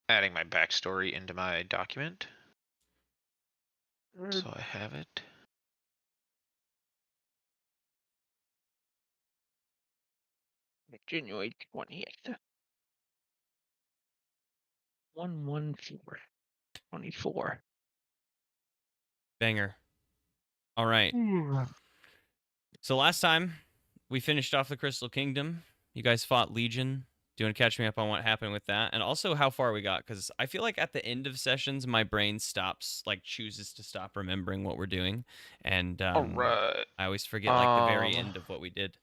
adding my backstory into my document. Uh, So I have it. January 20th. 1/1/4/24. Banger. All right. So last time we finished off the Crystal Kingdom. You guys fought Legion. Do you want to catch me up on what happened with that? And also how far we got? Because I feel like at the end of sessions, my brain stops, like chooses to stop remembering what we're doing. And All right. I always forget like the very end of what we did.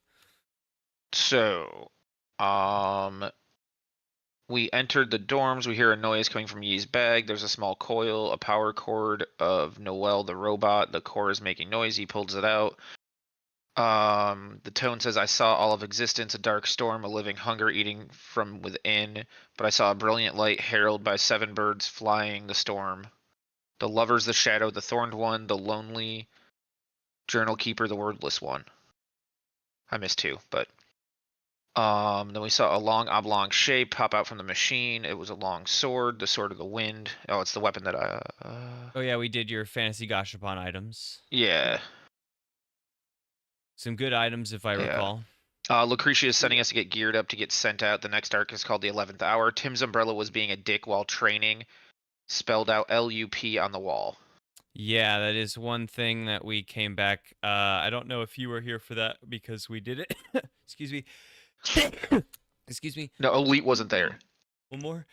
So, we entered the dorms. We hear a noise coming from Yi's bag. There's a small coil, a power cord of Noel the robot. The core is making noise. He pulls it out. The tone says, I saw all of existence, a dark storm, a living hunger eating from within, but I saw a brilliant light heralded by 7 birds flying the storm. The lovers, the shadow, the thorned one, the lonely journal keeper, the wordless one. I missed 2, but then we saw a long oblong shape pop out from the machine. It was a long sword, the sword of the wind. Oh, it's the weapon that I. Oh yeah, we did your fantasy gashapon items. Yeah. Some good items, if I recall. Lucretia is sending us to get geared up to get sent out. The next arc is called the 11th Hour. Tim's umbrella was being a dick while training. Spelled out LUP on the wall. Yeah, that is one thing that we came back. I don't know if you were here for that because we did it. Excuse me. Excuse me. No, Elite wasn't there. One more.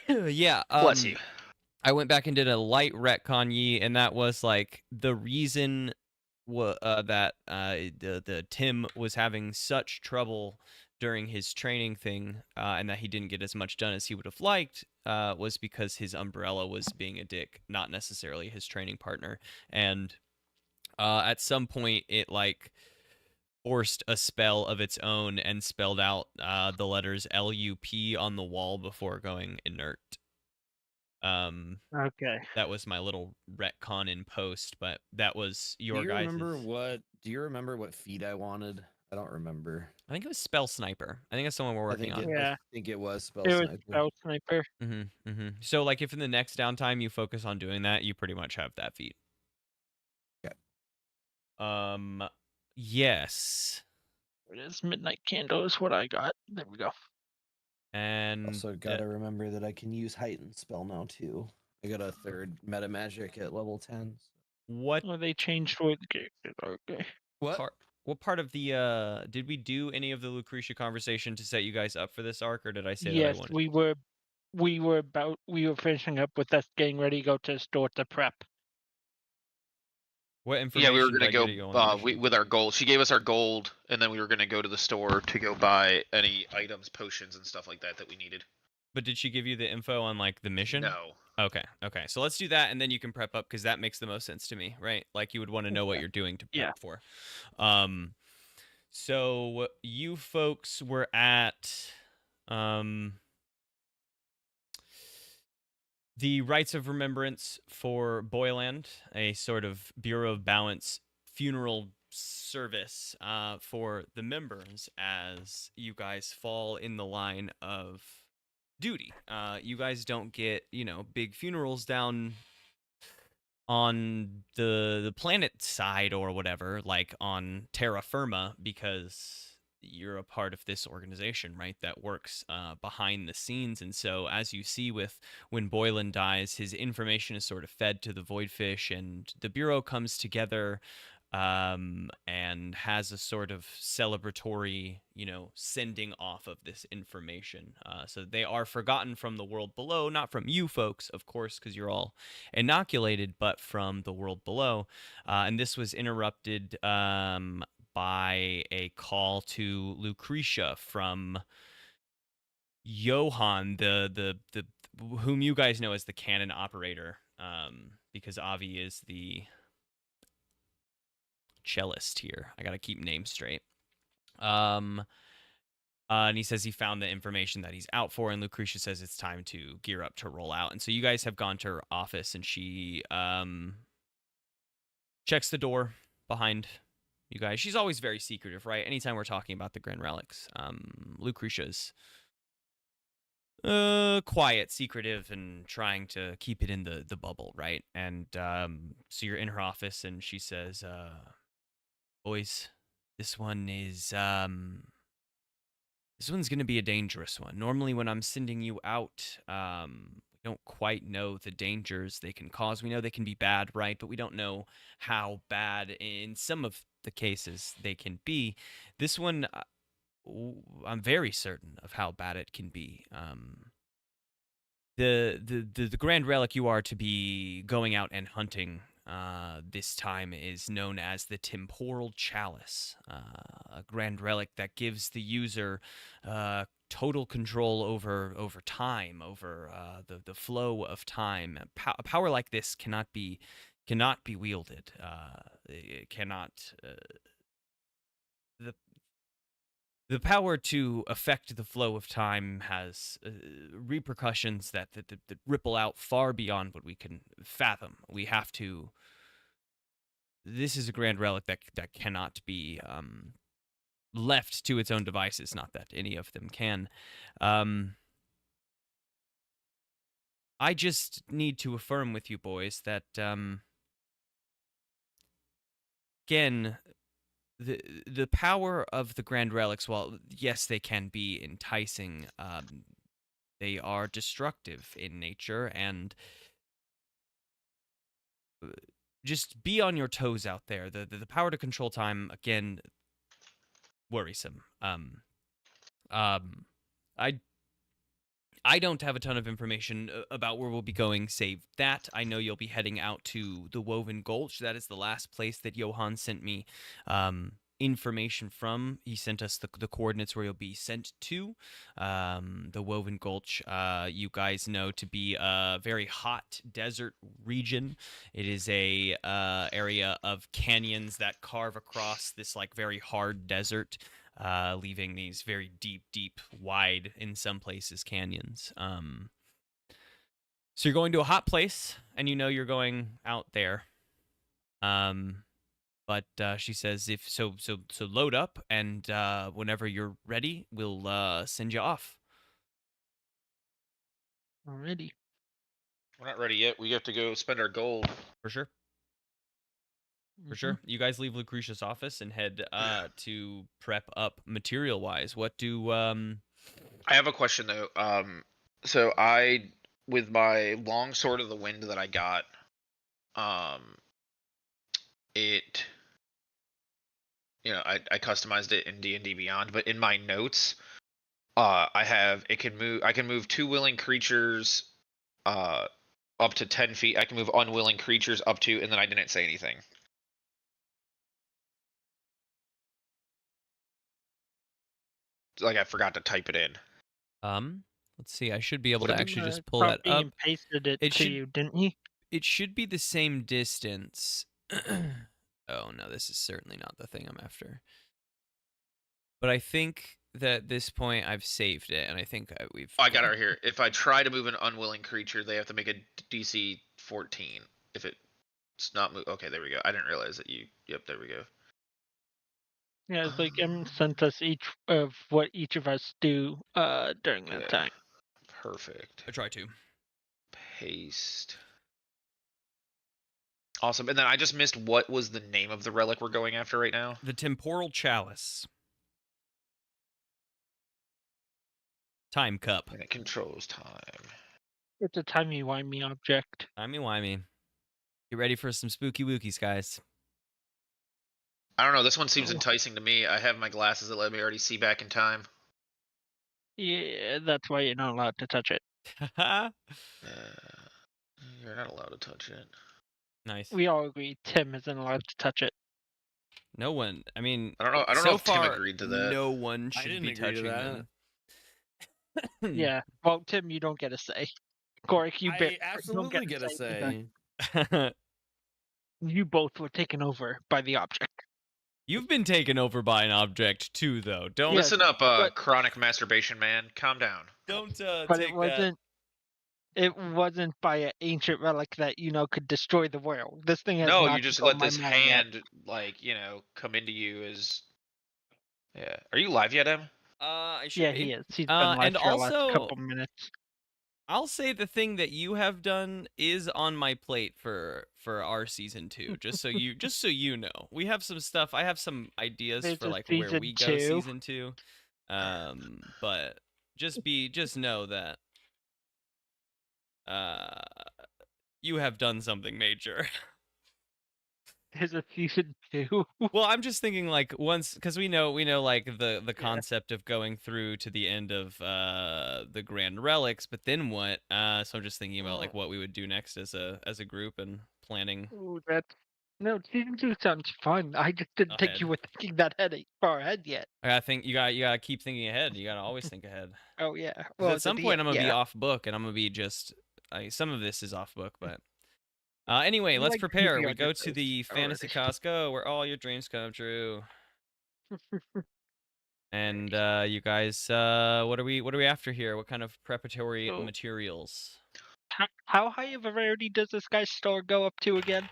Yeah. Bless you. I went back and did a light retcon Yi, and that was like the reason that the Tim was having such trouble during his training thing, and that he didn't get as much done as he would have liked, was because his umbrella was being a dick, not necessarily his training partner. And at some point, it like forced a spell of its own and spelled out the letters LUP on the wall before going inert. Okay. That was my little retcon in post, but that was your guys'. Do you remember what feat I wanted? I don't remember. I think it was Spell Sniper. I think that's the one we're working on. Yeah. I think it was Spell It was Sniper. Spell Sniper. So, like, if in the next downtime you focus on doing that, you pretty much have that feat. Okay. Yes. It is Midnight Candle is what I got. There we go. And Also gotta remember that I can use Heightened Spell now too. I got a 3rd meta magic at level 10. What? Well, they changed what the character. Okay. What part of the did we do any of the Lucretia conversation to set you guys up for this arc, or did I say that I Yes, wanted? we were finishing up with us getting ready to go to the store to prep. What information? Yeah, we were gonna go with our gold. She gave us our gold, and then we were gonna go to the store to go buy any items, potions, and stuff like that we needed. But did she give you the info on like the mission? No. Okay. So let's do that, and then you can prep up because that makes the most sense to me, right? Like you would want to know what you're doing to prep for. So you folks were at the Rites of Remembrance for Boyland, a sort of Bureau of Balance funeral service for the members as you guys fall in the line of duty. You guys don't get, big funerals down on the planet side or whatever, like on terra firma, because you're a part of this organization, right, that works behind the scenes. And so as you see with when Boylan dies, his information is sort of fed to the Voidfish, and the Bureau comes together and has a sort of celebratory, sending off of this information. So they are forgotten from the world below, not from you folks, of course, because you're all inoculated, but from the world below. And this was interrupted by a call to Lucretia from Johan, the whom you guys know as the cannon operator, because Avi is the cellist here. I gotta keep names straight. And he says he found the information that he's out for, and Lucretia says it's time to gear up to roll out. And so you guys have gone to her office, and she checks the door behind you guys. She's always very secretive, right? Anytime we're talking about the Grand Relics, Lucretia's quiet, secretive, and trying to keep it in the bubble, right? And so you're in her office, and she says, "Boys, this one is this one's gonna be a dangerous one. Normally, when I'm sending you out, we don't quite know the dangers they can cause. We know they can be bad, right? But we don't know how bad in some of the cases they can be. This one, I'm very certain of how bad it can be. The grand relic you are to be going out and hunting this time is known as the temporal chalice, a grand relic that gives the user total control over time, over the flow of time. A power like this cannot be wielded. It cannot. The power to affect the flow of time has repercussions that ripple out far beyond what we can fathom. We have to. This is a grand relic that cannot be left to its own devices. Not that any of them can. I just need to affirm with you boys that again. The power of the grand relics, while yes, they can be enticing, they are destructive in nature, and just be on your toes out there. The power to control time, again, worrisome. I don't have a ton of information about where we'll be going, save that I know you'll be heading out to the Woven Gulch. That is the last place that Johan sent me information from. He sent us the coordinates where you'll be sent to. The Woven Gulch, you guys know to be a very hot desert region. It is a area of canyons that carve across this like very hard desert. Leaving these very deep, wide, in some places, canyons. So you're going to a hot place, and you know you're going out there. But she says, if so load up, and whenever you're ready, we'll send you off. Already. We're not ready yet. We have to go spend our gold. For sure. For sure. You guys leave Lucretia's office and head to prep up material-wise. What do I have a question though. So I, with my long sword of the wind that I got, it, you know, I customized it in D&D Beyond, but in my notes, I have it can move. I can move 2 willing creatures, up to 10 feet. I can move unwilling creatures up to, and then I didn't say anything. Like I forgot to type it in. let's see. I should be able Would to it be- actually just pull that Copy up. and pasted it It to should- you, didn't he? It should be the same distance. Oh no, this is certainly not the thing I'm after. But I think that at this point I've saved it, and I think we've. Oh, I got it right here. If I try to move an unwilling creature, they have to make a DC 14. If it's not move, okay, there we go. I didn't realize that you. Yep, there we go. Yeah, it's like sent us each of what each of us do during that Yeah. time. Perfect. I try to. Paste. Awesome. And then I just missed what was the name of the relic we're going after right now? The temporal chalice. Time cup. And it controls time. It's a timey-wimey object. Timey-wimey. Get ready for some spooky wookies, guys. I don't know. This one seems enticing to me. I have my glasses that let me already see back in time. Yeah, that's why you're not allowed to touch it. You're not allowed to touch it. Nice. We all agree Tim isn't allowed to touch it. No one. I mean, I don't know. I don't so know if Tim far, agreed to that. no one I should didn't be agree to touching them. Yeah. Well, Tim, you don't get a say. Corey, you I absolutely don't get a either. say. You both were taken over by the object. You've been taken over by an object too, though. Don't Yeah, Listen up, but- chronic masturbation man. Calm down. don't But take it wasn't. It wasn't by an ancient relic that could destroy the world. This thing has No, not you just controlled let my this mind yet. hand, come into you as. Yeah. Are you live yet, Em? I should Yeah, be. he is. He's been live And for the last also, couple minutes. I'll say the thing that you have done is on my plate for our season 2. Just so you know, we have some stuff. I have some ideas There's for a like where season we go 2. season 2. But just know that you have done something major. There's a season 2. Well, I'm just thinking like once, because we know like the Yeah. concept of going through to the end of the Grand Relics, but then what? So I'm just thinking about like what we would do next as a group and planning Ooh, no, season 2 sounds fun. I just didn't think you ahead. were thinking that far ahead yet. I gotta think. You gotta keep thinking ahead. You gotta always think ahead. Oh yeah. 'Cause Well, at some point I'm gonna be yeah. off book, and I'm gonna be just. Some of this is off book, but. Anyway, You let's like to prepare. be We on your go to toes the Fantasy already. Costco where all your dreams come true. And you guys, what are we after here? What kind of preparatory So- materials? How high of a rarity does this guy's store go up to again?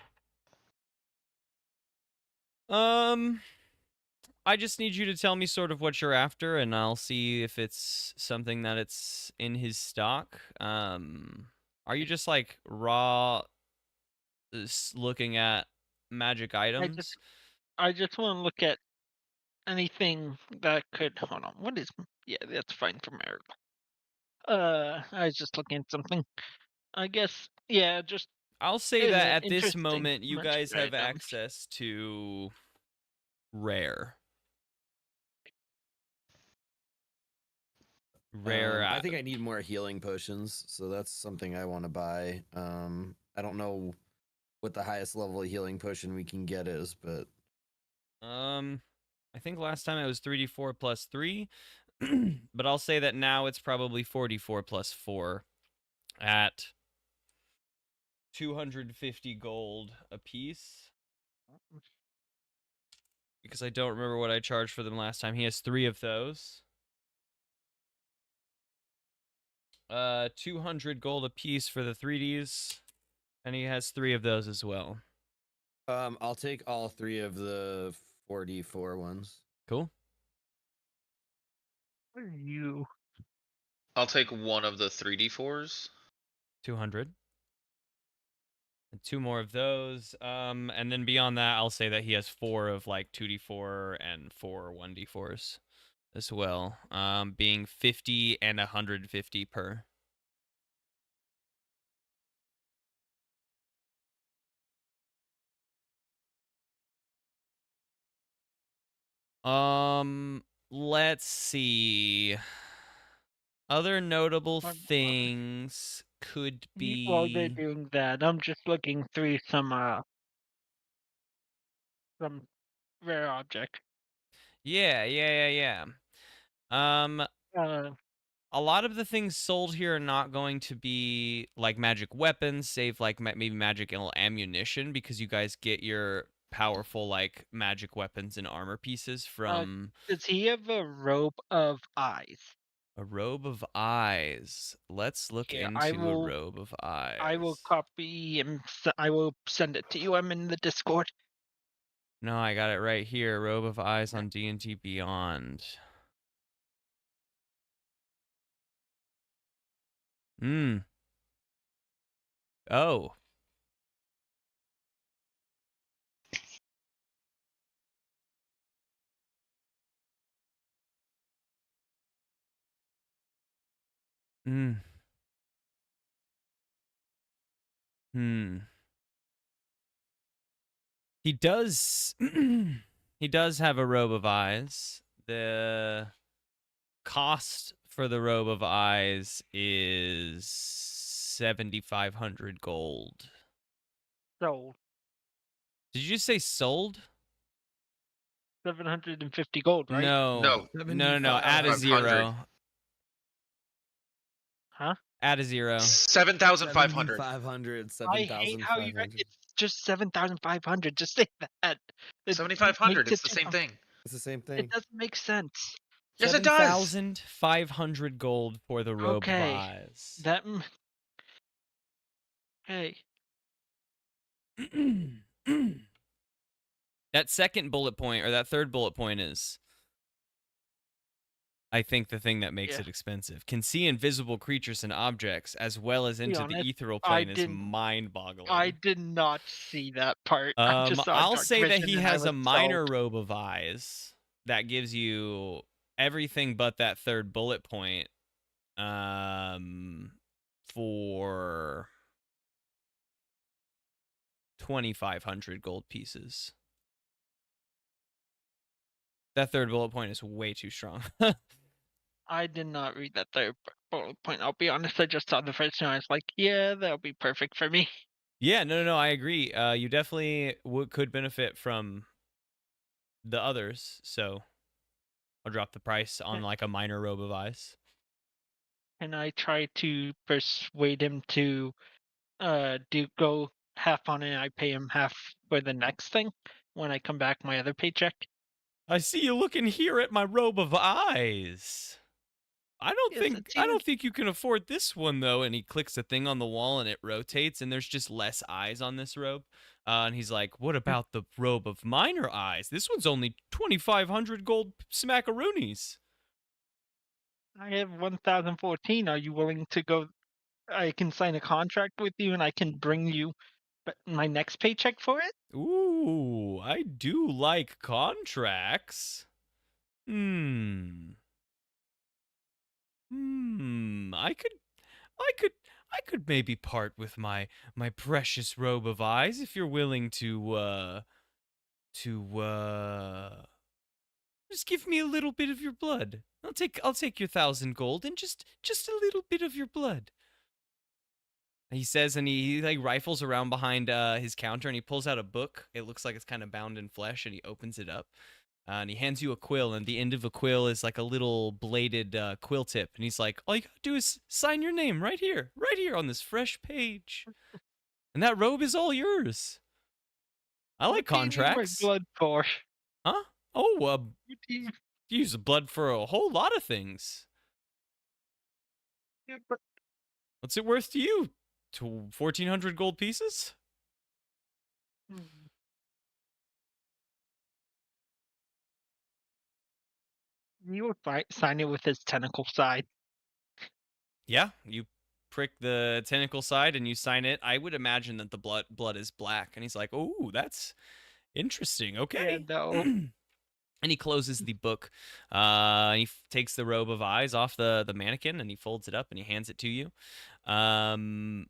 I just need you to tell me sort of what you're after, and I'll see if it's something that it's in his stock. Are you just like raw looking at magic items? I just want to look at anything that could. Hold on. What is? Yeah, that's fine for Merrick. I was just looking at something. I guess. Yeah, just. I'll say that at this interesting moment, you magic guys have items. access to rare. I think I need more healing potions, so that's something I want to buy. I don't know what the highest level of healing potion we can get is, but I think last time it was 3d4 plus 3, but I'll say that now it's probably 44 plus 4 at 250 gold a piece. Because I don't remember what I charged for them last time. He has 3 of those. 200 gold a piece for the 3Ds, and he has 3 of those as well. I'll take all 3 of the 4d4 ones. Cool. What are you? I'll take one of the 3d4s. 200. And 2 more of those. And then beyond that, I'll say that he has 4 of like 2d4 and 4 1d4s as well. Being 50 and 150 per. Let's see. Other notable things could be. While they're doing that, I'm just looking through some rare object. Yeah. A lot of the things sold here are not going to be like magic weapons, save like maybe magical ammunition, because you guys get your powerful like magic weapons and armor pieces from Does he have a robe of eyes? a robe of eyes. Let's look Here, into I a will- robe of eyes. I will copy and I will send it to you. I'm in the Discord. No, I got it right here. Robe of eyes on D&D Beyond. Oh. He does he does have a robe of eyes. The cost for the robe of eyes is 7,500 gold. Sold. Did you say sold? 750 gold, right? No. Add a 7,500. 0. Huh? Add a 0. 7,500. 7,500, I hate how you 7,500. it's just 7,500. Just say that. It 7,500. makes It's the same thing. It's the same thing. It doesn't make sense. Yes, it does. 7,500 gold for the robe Okay. of eyes. That. Hey. That second bullet point, or that third bullet point, is I think the thing that makes Yeah. it expensive. Can see invisible creatures and objects as well as Be into the honest, ethereal I plane is didn't. mind-boggling. I did not see that part. I just saw I'll dark say that vision he and I has was a minor sold. robe of eyes that gives you everything but that third bullet point. For 2,500 gold pieces. That third bullet point is way too strong. I did not read that third bullet point. I'll be honest. I just saw the first one. I was like, yeah, that'll be perfect for me. Yeah, no, I agree. You definitely could benefit from the others, so I'll drop the price on like a minor robe of eyes. And I try to persuade him to go half on it and I pay him half for the next thing when I come back my other paycheck. I see you looking here at my robe of eyes. I Yes, it don't seems think you can afford this one though. And he clicks a thing on the wall and it rotates and there's just less eyes on this robe. And he's like, "What about the robe of minor eyes? This one's only 2,500 gold smackaroonies." I have 1,014. Are you willing to go? I can sign a contract with you and I can bring you my next paycheck for it. Ooh, I do like contracts. I could maybe part with my precious robe of eyes if you're willing to just give me a little bit of your blood. I'll take your 1,000 gold and just a little bit of your blood. He says, and he like rifles around behind his counter and he pulls out a book. It looks like it's kind of bound in flesh, and he opens it up. And he hands you a quill, and the end of a quill is like a little bladed quill tip. And he's like, "All you gotta do is sign your name right here on this fresh page. And that robe is all yours." I like What do you need my contracts. blood for? Huh? Oh, What do you? use the blood for a whole lot of things. Yeah, but What's it worth to you? 1,400 gold pieces? you would sign it with his tentacle side. Yeah, you prick the tentacle side and you sign it. I would imagine that the blood is black. And he's like, "Oh, that's interesting. Yeah, Okay." no. And he closes the book. And he takes the robe of eyes off the mannequin and he folds it up and he hands it to you. And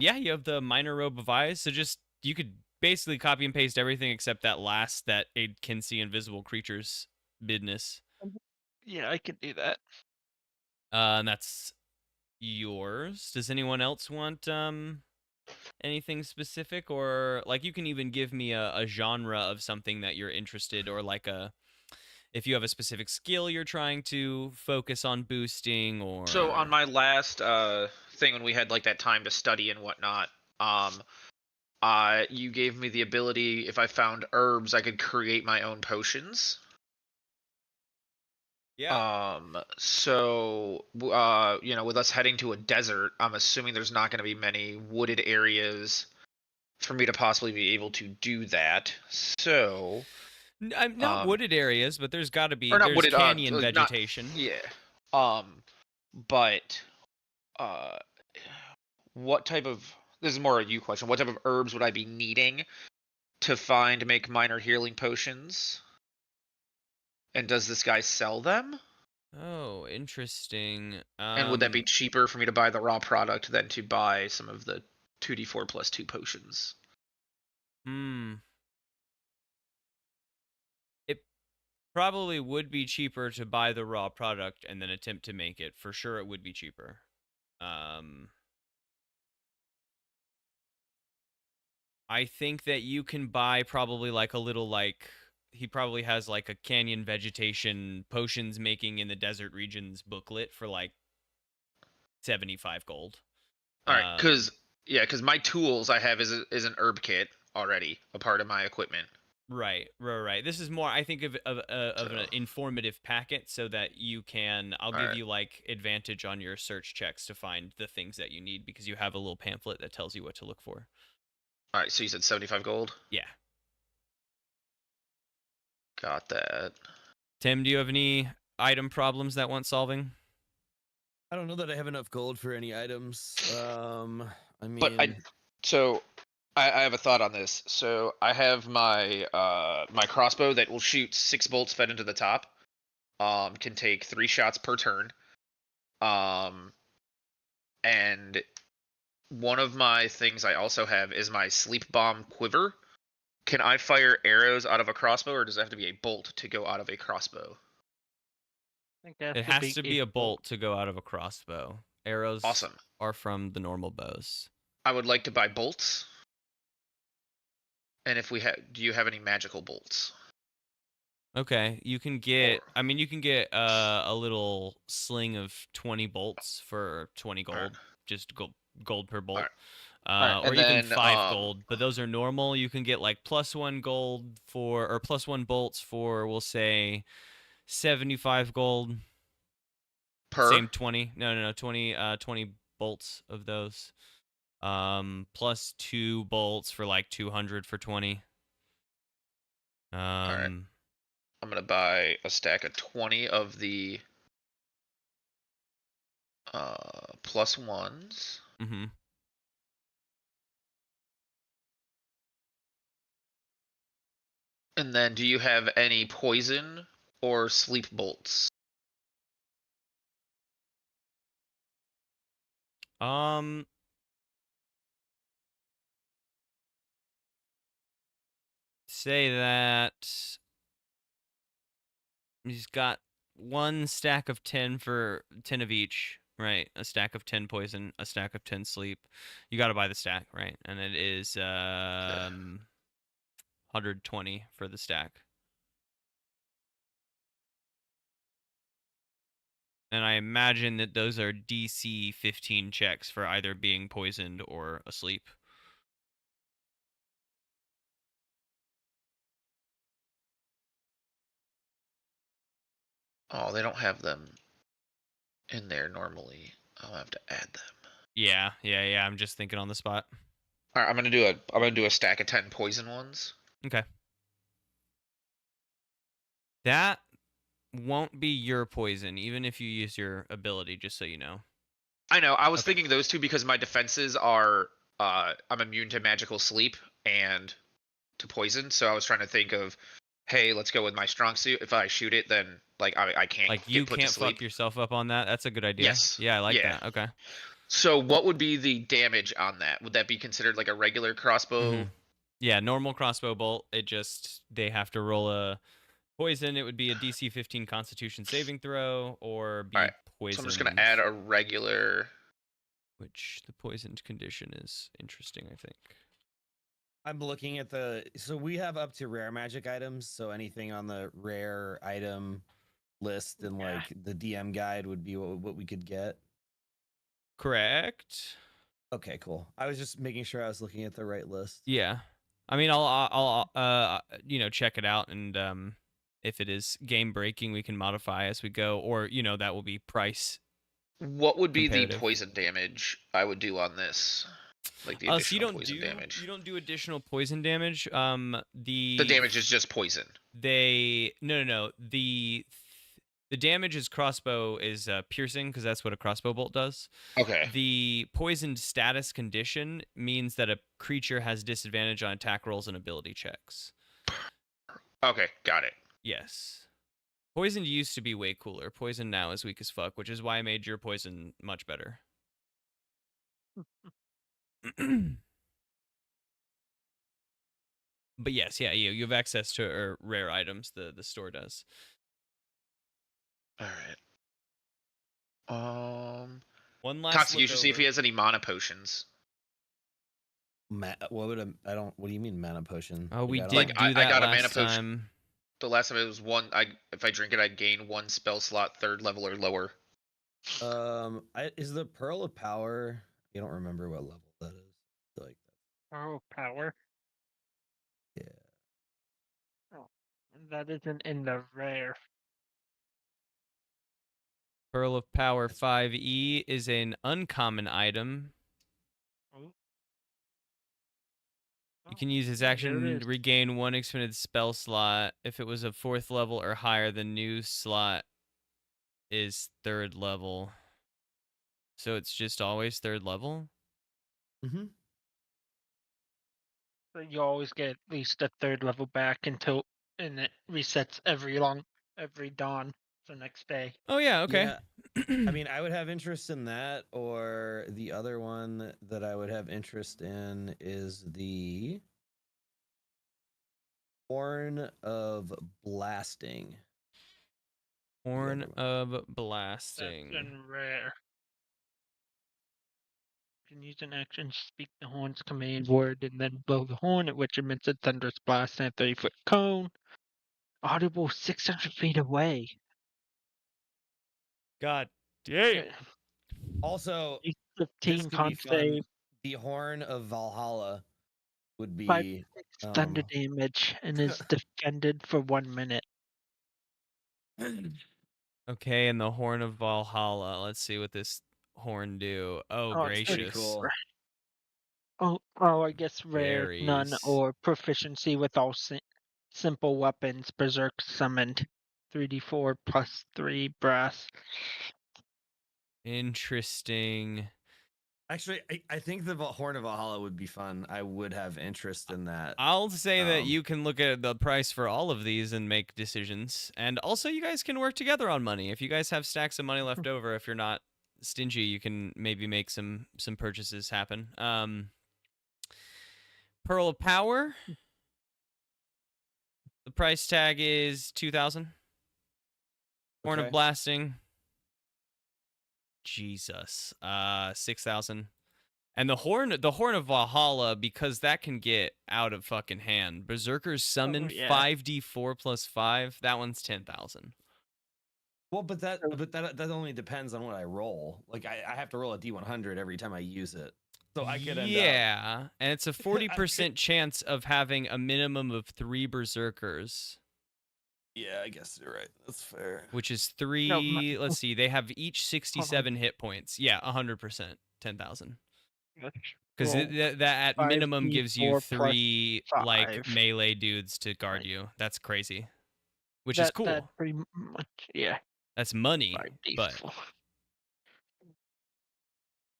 yeah, you have the minor robe of eyes. So just you could basically copy and paste everything except that last that it can see invisible creatures business. Yeah, I can do that. And that's yours. Does anyone else want anything specific, or like you can even give me a genre of something that you're interested, or like if you have a specific skill you're trying to focus on boosting, or So on my last thing when we had like that time to study and whatnot, you gave me the ability, if I found herbs, I could create my own potions. yeah. So with us heading to a desert, I'm assuming there's not going to be many wooded areas for me to possibly be able to do that. So Not wooded areas, but there's got to be, or not there's wooded, canyon not- vegetation. yeah. But what type of, this is more a you question, what type of herbs would I be needing to make minor healing potions? And does this guy sell them? Oh, interesting. And would that be cheaper for me to buy the raw product than to buy some of the 2d4 plus 2 potions? It probably would be cheaper to buy the raw product and then attempt to make it. For sure, it would be cheaper. I think that you can buy probably like a little, like, he probably has like a canyon vegetation potions making in the desert regions booklet for like 75 gold. All right, because my tools I have is an herb kit already, a part of my equipment. Right. This is more, I think, of an informative packet so that you can, I'll give you like advantage on your search checks to find the things that you need because you have a little pamphlet that tells you what to look for. All right, so you said 75 gold? Yeah. Got that. Tim, do you have any item problems that want solving? I don't know that I have enough gold for any items. I mean, But I have a thought on this. So I have my my crossbow that will shoot 6 bolts fed into the top. Can take 3 shots per turn. And one of my things I also have is my sleep bomb quiver. Can I fire arrows out of a crossbow, or does it have to be a bolt to go out of a crossbow? I think that It has to be a bolt to go out of a crossbow. Arrows Awesome. are from the normal bows. I would like to buy bolts. And if we have, do you have any magical bolts? Okay, you can get. Or- I mean, you can get a little sling of 20 bolts for 20 gold, Alright. just gold per bolt. Alright. Alright, Or and even then, 5 gold, but those are normal. You can get like +1 gold for, or +1 bolts for, we'll say 75 gold. per? Same 20. No, 20 bolts of those. +2 bolts for like 200 for 20. Alright. I'm gonna buy a stack of 20 of the +1s. Mm-hmm. And then do you have any poison or sleep bolts? Say that he's got 1 stack of 10 for 10 of each, right? A stack of 10 poison, a stack of 10 sleep. You got to buy the stack, right? And it is 120 for the stack. And I imagine that those are DC 15 checks for either being poisoned or asleep. Oh, they don't have them in there normally. I'll have to add them. Yeah. I'm just thinking on the spot. All right, I'm gonna do a stack of 10 poison ones. Okay. That won't be your poison, even if you use your ability, just so you know. I know. I was thinking those two because my defenses are I'm immune to magical sleep and to poison, so I was trying to think of, hey, let's go with my strong suit. If I shoot it, then like I can't Like, get you put can't to sleep. fuck yourself up on that. That's a good idea. Yes. Yeah, I like Yeah. that. Okay. So what would be the damage on that? Would that be considered like a regular crossbow? Mhm. Yeah, normal crossbow bolt. It just, they have to roll a poison. It would be a DC 15 Constitution saving throw, or be Alright, poisoned. So I'm just gonna add a regular. Which the poisoned condition is interesting, I think. I'm looking at so we have up to rare magic items. So anything on the rare item list and like the DM guide would be what we could get. Correct. Okay, cool. I was just making sure I was looking at the right list. Yeah. I mean, I'll check it out, and if it is game breaking, we can modify as we go, or that will be price. What would be comparative. the poison damage I would do on this? Like the additional poison damage. You don't do additional poison damage. The damage is just poison. No. The damage is crossbow is piercing, because that's what a crossbow bolt does. Okay. The poisoned status condition means that a creature has disadvantage on attack rolls and ability checks. Okay, got it. Yes. Poisoned used to be way cooler. Poison now is weak as fuck, which is why I made your poison much better. But yes, yeah, you have access to rare items. The store does. All right. One last Constitution. look See if over. he has any mana potions. What do you mean mana potion? Oh, we I did don't- do I that got a last mana potion. time. The last time it was one. If I drink it, I gain 1 spell slot, 3rd level or lower. Is the Pearl of Power? I don't remember what level that is. Like Oh, power. Yeah. Oh, that isn't in the rare. Pearl of Power 5e is an uncommon item. Oh. You can use his There it action is. to regain 1 expended spell slot. If it was a 4th level or higher, the new slot is 3rd level. So it's just always 3rd level? Mm-hmm. So you always get at least a 3rd level back and it resets every dawn the next day. Oh, yeah, okay. Yeah. I mean, I would have interest in that, or the other one that I would have interest in is the Horn of Blasting. Horn other one. of Blasting. That's in rare. You can use an action to speak the horn's command word and then blow the horn, at which emits a thunderous blast in a 30-foot cone. Audible 600 feet away. God damn. Also, Each this 15 could be con fun. save, The Horn of Valhalla would 5 be 6 thunder damage, and is defended for 1 minute. Okay, and the Horn of Valhalla. Let's see what this horn do. Oh, Oh, it's gracious. cool. I guess rare, none, Berries. or proficiency with all simple weapons. Berserk summoned. 3d4 plus 3 brass. Interesting. Actually, I think the Horn of Valhalla would be fun. I would have interest in that. I'll say that you can look at the price for all of these and make decisions. And also, you guys can work together on money. If you guys have stacks of money left over, if you're not stingy, you can maybe make some purchases happen. Pearl of Power. The price tag is 2,000. Horn of Blasting. Jesus. 6,000. And the horn of Valhalla, because that can get out of fucking hand. Berserkers summon 5d4 plus 5. That one's 10,000. Well, but that only depends on what I roll. Like I have to roll a d100 every time I use it. So I could end up. Yeah, and it's a 40% chance of having a minimum of 3 berserkers. Yeah, I guess you're right. That's fair. Which is 3. Let's see. They have each 67 hit points. Yeah, 100%. 10,000. Because that at minimum gives you 3 like melee dudes to guard you. That's crazy. Which is cool. That pretty much, yeah. That's money, but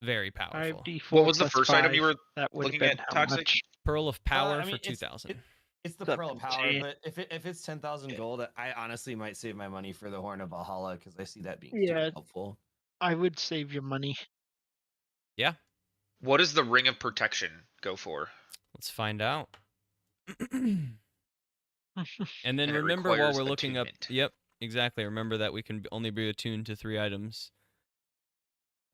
very powerful. 5d4 What was the plus first 5, item you were that would looking have been at, how Toxic? much? Pearl of Power I mean, for 2,000. It's the Pearl of Power, 17. but if it's 10,000 gold, I honestly might save my money for the Horn of Valhalla because I see that being super helpful. I would save your money. Yeah. What does the Ring of Protection go for? Let's find out. And then And remember while requires we're looking up. attunement. Yep, exactly. Remember that we can only be attuned to 3 items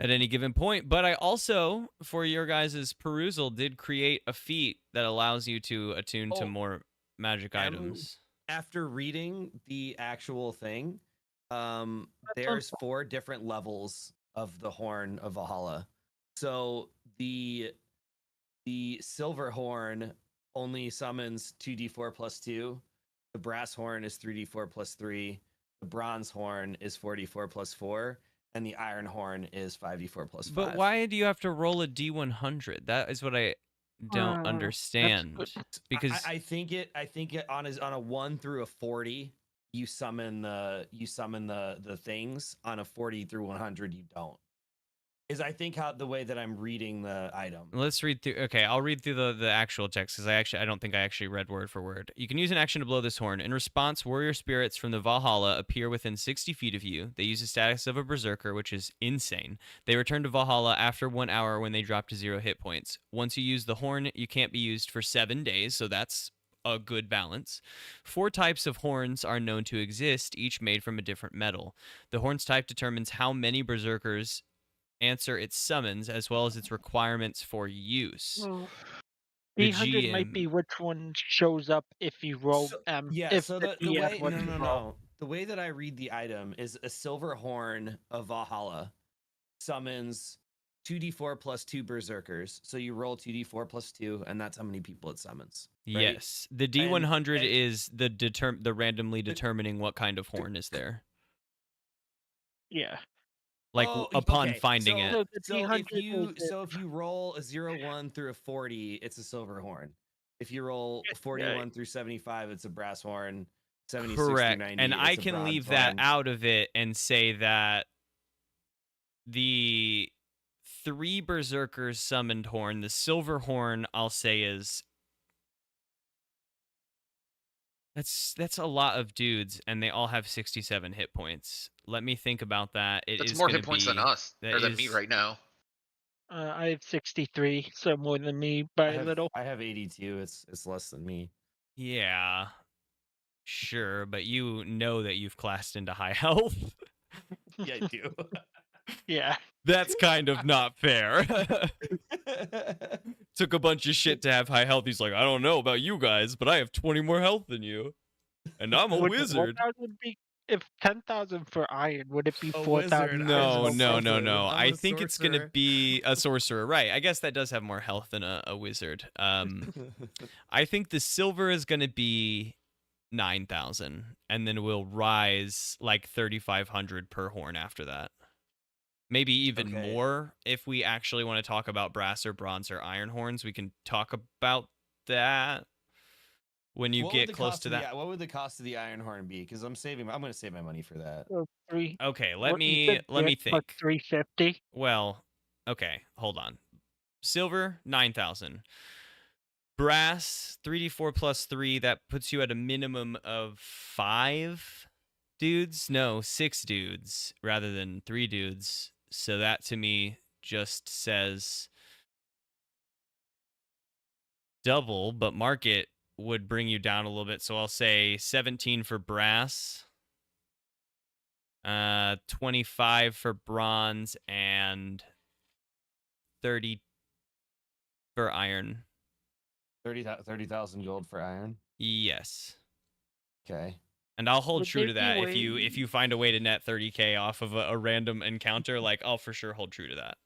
at any given point. But I also, for your guys' perusal, did create a feat that allows you to attune to more magic items. After reading the actual thing, there's 4 different levels of the Horn of Valhalla. So the silver horn only summons 2d4 plus 2. The brass horn is 3d4 plus 3. The bronze horn is 4d4 plus 4. And the iron horn is 5d4 plus 5. But why do you have to roll a d100? That is what I don't understand. Because I think it on a 1 through a 40, you summon the things. On a 40 through 100, you don't. Is I think how the way that I'm reading the item. Let's read through. Okay, I'll read through the actual text because I don't think I actually read word for word. You can use an action to blow this horn. In response, warrior spirits from the Valhalla appear within 60 feet of you. They use the status of a berserker, which is insane. They return to Valhalla after 1 hour when they drop to 0 hit points. Once you use the horn, you can't be used for 7 days, so that's a good balance. 4 types of horns are known to exist, each made from a different metal. The horn's type determines how many berserkers answer its summons as well as its requirements for use. The 300 might be which one shows up if you roll. The way that I read the item is a silver horn of Valhalla summons 2d4 plus 2 berserkers. So you roll 2d4 plus 2, and that's how many people it summons. Right? Yes, the d100 is the randomly determining what kind of horn is there. Yeah. Like upon finding it. So if you roll a 0, 1 through a 40, it's a silver horn. If you roll 41 through 75, it's a brass horn. 76 Correct. through 90, And I it's a can bronze leave that horn. out of it and say that the 3 berserkers summoned horn, the silver horn, I'll say is that's a lot of dudes, and they all have 67 hit points. Let me think about that. It That's is more gonna hit points than be us, that or than me is right now. I have 63, so more than me by a little. I have 82. It's less than me. yeah, sure, but you know that you've classed into high health. Yeah, I do. Yeah. That's kind of not fair. Took a bunch of shit to have high health. He's like, I don't know about you guys, but I have 20 more health than you. And I'm a Would wizard. 4,000 be if 10,000 for iron? Would it be A 4,000? wizard. No. I'm a I think it's gonna sorcerer. be a sorcerer, right? I guess that does have more health than a wizard. I think the silver is gonna be 9,000, and then we'll rise like 3,500 per horn after that. Maybe even Okay. more if we actually want to talk about brass or bronze or iron horns. We can talk about that when you get close to that. What would the cost of the iron horn be? Because I'm going to save my money for that. So Okay, what let you me said, plus think. 350. Well, okay, hold on. Silver 9,000. Brass 3d4 plus 3, that puts you at a minimum of 5 dudes. No, 6 dudes rather than 3 dudes. So that to me just says double, but market would bring you down a little bit. So I'll say 17 for brass, 25 for bronze, and 30 for iron. 30,000 gold for iron. Yes. Okay. And I'll hold Would true there to be that. a If you find a way to net 30k off of a random encounter, like I'll for sure hold true to that.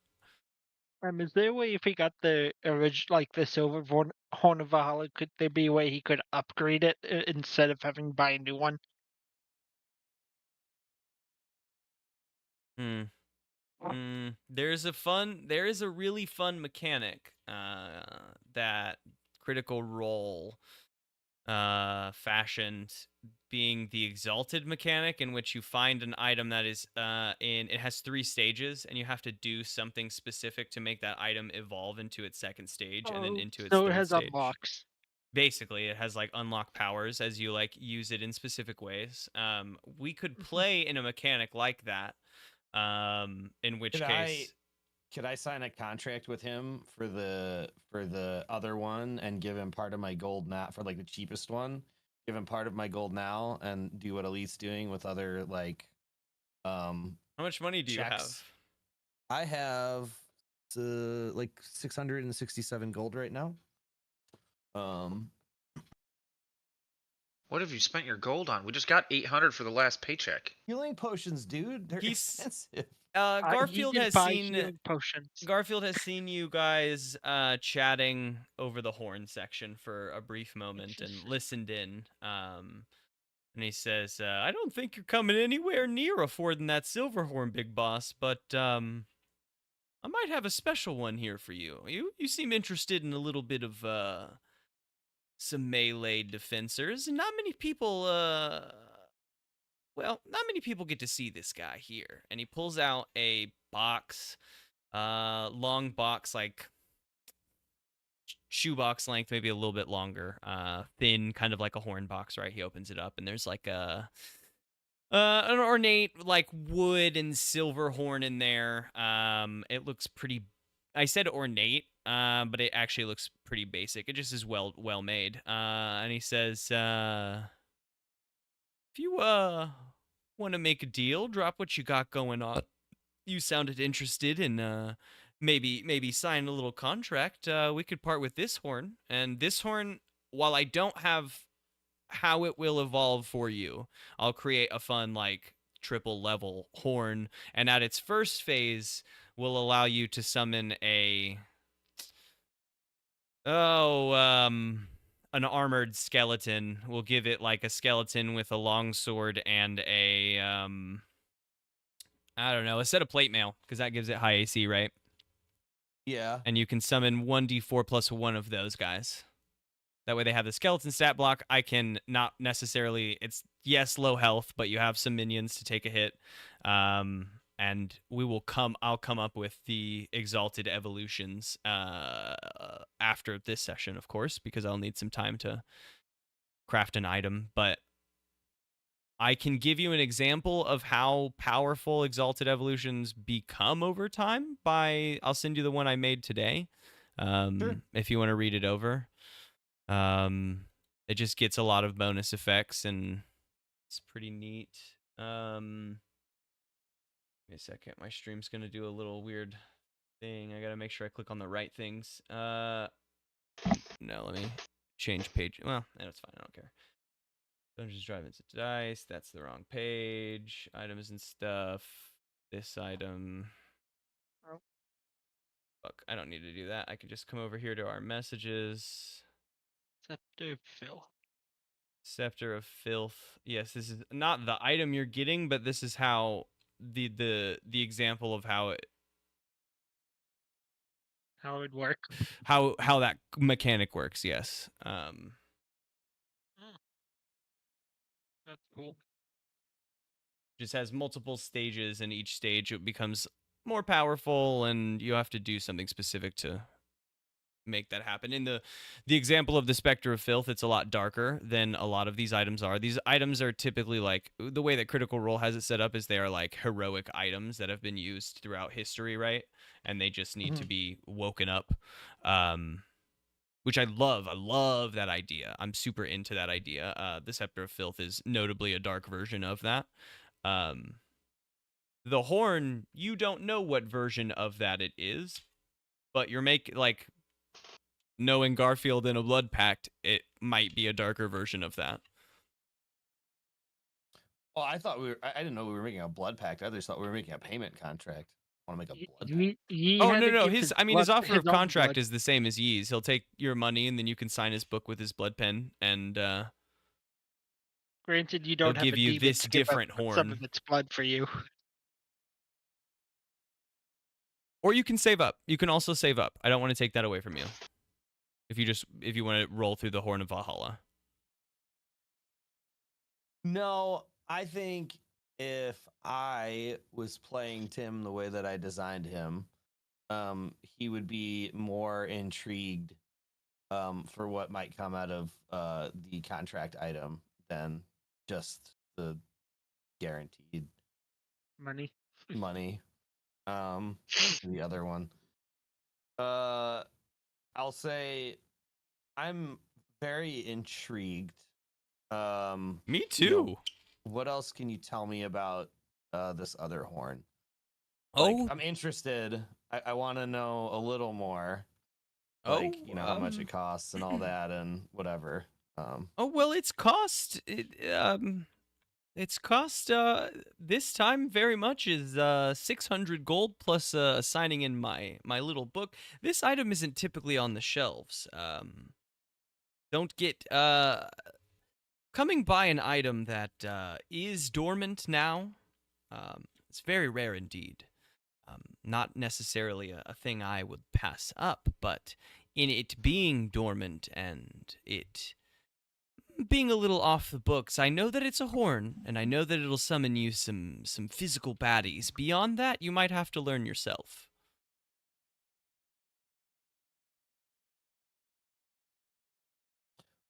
Is there a way if he got the original, like the silver horn of Valhalla, could there be a way he could upgrade it instead of having to buy a new one? There is a really fun mechanic that Critical Role fashioned, being the exalted mechanic, in which you find an item that is it has 3 stages, and you have to do something specific to make that item evolve into its second stage and then into its So it third has stage. unlocks. Basically, it has like unlock powers as you like use it in specific ways. We could play in a mechanic like that. In which case, could I sign a contract with him for the other one and give him part of my gold now for like the cheapest one? Give him part of my gold now and do what Elite's doing with other like how much money do you have? I have like 667 gold right now. What have you spent your gold on? We just got 800 for the last paycheck. Healing potions, dude. They're expensive. Garfield has seen potions. Garfield has seen you guys chatting over the horn section for a brief moment and listened in. And he says, "I don't think you're coming anywhere near affording that silver horn, big boss, but I might have a special one here for you. You seem interested in a little bit of some melee defensors, and not many people get to see this guy here." And he pulls out a box, long box, like shoebox length, maybe a little bit longer, thin, kind of like a horn box, right? He opens it up, and there's like an ornate like wood and silver horn in there. It looks pretty, I said ornate, but it actually looks pretty basic. It just is well made. And he says, if you want to make a deal, drop what you got going on. You sounded interested in maybe sign a little contract. We could part with this horn. And this horn, while I don't have how it will evolve for you, I'll create a fun like triple level horn, and at its first phase will allow you to summon an armored skeleton. We'll give it like a skeleton with a long sword and a I don't know, a set of plate mail, because that gives it high AC, right? Yeah. And you can summon 1d4 plus 1 of those guys. That way they have the skeleton stat block. I can not necessarily, it's yes, low health, but you have some minions to take a hit. And I'll come up with the exalted evolutions after this session, of course, because I'll need some time to craft an item. But I can give you an example of how powerful exalted evolutions become over time I'll send you the one I made today. Sure. If you want to read it over. It just gets a lot of bonus effects and it's pretty neat. Give me a second. My stream's gonna do a little weird thing. I gotta make sure I click on the right things. No, let me change page. Well, that's fine. I don't care. Dungeons, Drive-ins, and Dice. That's the wrong page. Items and stuff. This item. Oh. Fuck, I don't need to do that. I can just come over here to our messages. Scepter Phil. Scepter of Filth. Yes, this is not the item you're getting, but this is how the example of how it would work. how that mechanic works. Yes. That's cool. Just has multiple stages, and each stage it becomes more powerful, and you have to do something specific to make that happen. In the example of the Spectre of Filth, it's a lot darker than a lot of these items are. These items are typically like, the way that Critical Role has it set up is they are like heroic items that have been used throughout history, right? And they just need to be woken up. Which I love. I love that idea. I'm super into that idea. The Scepter of Filth is notably a dark version of that. The Horn, you don't know what version of that it is, but you're knowing Garfield in a Blood Pact, it might be a darker version of that. Well, I didn't know we were making a blood pact. I just thought we were making a payment contract. I want to make a blood pact. Oh, no. His offer of contract is the same as Yee's. He'll take your money, and then you can sign his book with his blood pen, and granted, you don't he'll have give you this different horn. Some of its blood for you. Or you can save up. You can also save up. I don't want to take that away from you. If you want to roll through the Horn of Valhalla. No, I think if I was playing Tim the way that I designed him, he would be more intrigued for what might come out of the contract item than just the guaranteed money. The other one. I'll say I'm very intrigued. Me too. What else can you tell me about this other horn? I'm interested. I want to know a little more. How much it costs and all that and whatever. Its cost this time very much is 600 gold plus signing in my little book. This item isn't typically on the shelves. Don't get coming by an item that is dormant now. It's very rare indeed. Not necessarily a thing I would pass up, but in it being dormant and it being a little off the books, I know that it's a horn, and I know that it'll summon you some physical baddies. Beyond that, you might have to learn yourself.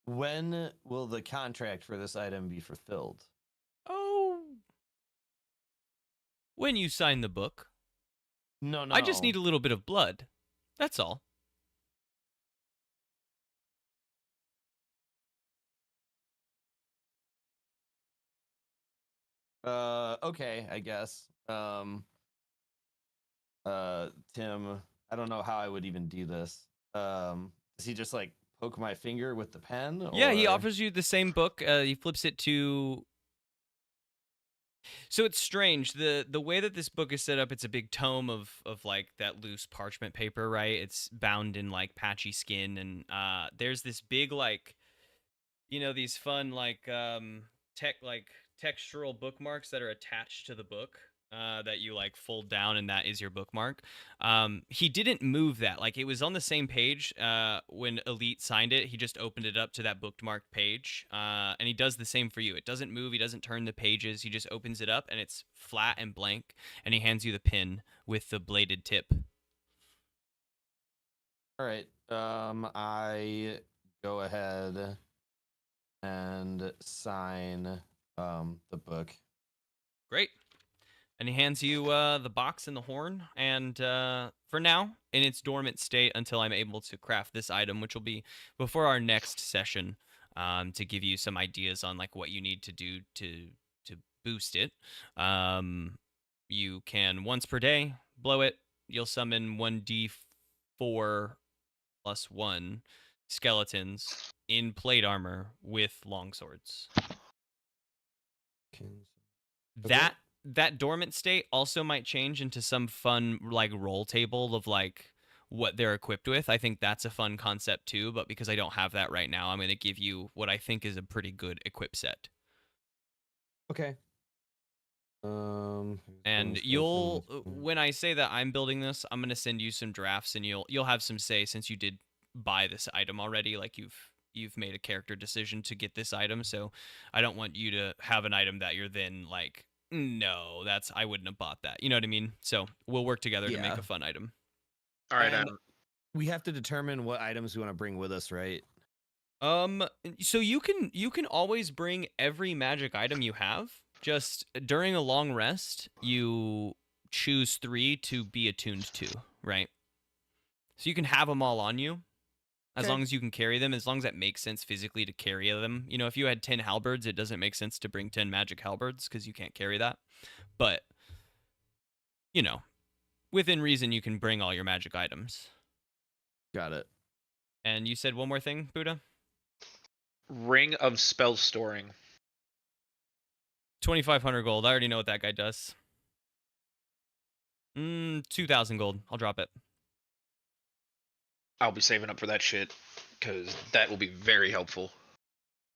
When will the contract for this item be fulfilled? When you sign the book. No. I just need a little bit of blood. That's all. Okay, I guess. Tim, I don't know how I would even do this. Does he just poke my finger with the pen? Yeah, he offers you the same book. He flips it to. So it's strange. The way that this book is set up, it's a big tome of that loose parchment paper, right? It's bound in patchy skin, and there's this big these fun textural bookmarks that are attached to the book. that you like fold down, and that is your bookmark. He didn't move that. Like, it was on the same page when Elite signed it. He just opened it up to that bookmark page, and he does the same for you. It doesn't move. He doesn't turn the pages. He just opens it up, and it's flat and blank, and he hands you the pin with the bladed tip. All right. I go ahead and sign the book. Great. And he hands you the box and the horn, and for now, in its dormant state until I'm able to craft this item, which will be before our next session, to give you some ideas on like what you need to do to boost it. You can once per day blow it. You'll summon 1d4 plus 1 skeletons in plate armor with longswords. That dormant state also might change into some fun like roll table of like what they're equipped with. I think that's a fun concept too, but because I don't have that right now, I'm going to give you what I think is a pretty good equip set. Okay. And you'll when I say that I'm building this, I'm going to send you some drafts, and you'll have some say since you did buy this item already. Like you've made a character decision to get this item, so I don't want you to have an item that you're then like, no, I wouldn't have bought that. You know what I mean? So we'll work together to make a fun item. All right. And we have to determine what items we want to bring with us, right? So you can always bring every magic item you have. Just during a long rest, you choose 3 to be attuned to, right? So you can have them all on you. As long as you can carry them, as long as that makes sense physically to carry them. You know, if you had 10 halberds, it doesn't make sense to bring 10 magic halberds because you can't carry that. But, you know, within reason, you can bring all your magic items. Got it. And you said one more thing, Buddha? Ring of spell storing. 2,500 gold. I already know what that guy does. 2,000 gold. I'll drop it. I'll be saving up for that shit because that will be very helpful.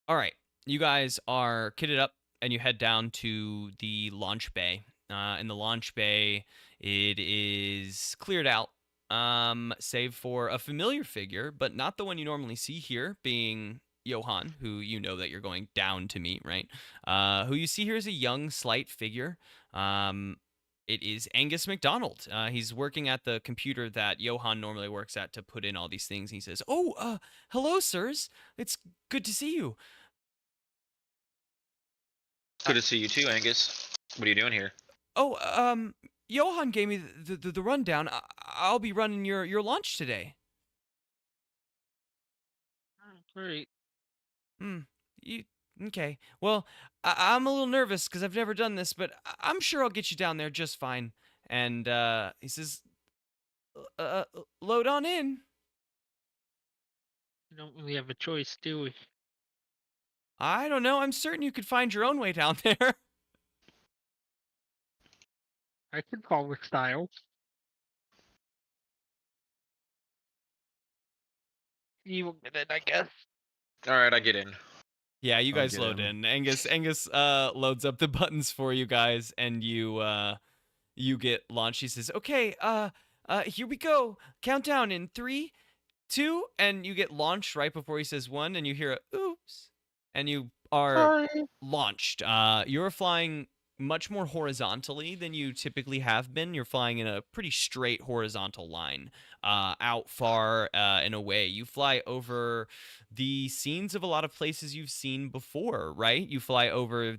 All right. You guys are kitted up and you head down to the launch bay. In the launch bay, it is cleared out, save for a familiar figure, but not the one you normally see here, being Johan, who you know that you're going down to meet, right? Who you see here is a young, slight figure. It is Angus McDonald. He's working at the computer that Johan normally works at to put in all these things. He says, "Oh, hello, sirs. It's good to see you." Good to see you too, Angus. What are you doing here? Oh, Johan gave me the rundown. I'll be running your launch today. Great. Okay. Well, I'm a little nervous because I've never done this, but I'm sure I'll get you down there just fine. And he says, load on in. We don't really have a choice, do we? I don't know. I'm certain you could find your own way down there. I could follow style. You get it, I guess. All right, I get in. Yeah, you guys load in. Angus loads up the buttons for you guys, and you get launched. He says, "Okay, here we go. Countdown in 3, 2," and you get launched right before he says 1, and you hear a oops, and you are launched. You're flying much more horizontally than you typically have been. You're flying in a pretty straight horizontal line, out far and away. You fly over the scenes of a lot of places you've seen before, right? You fly over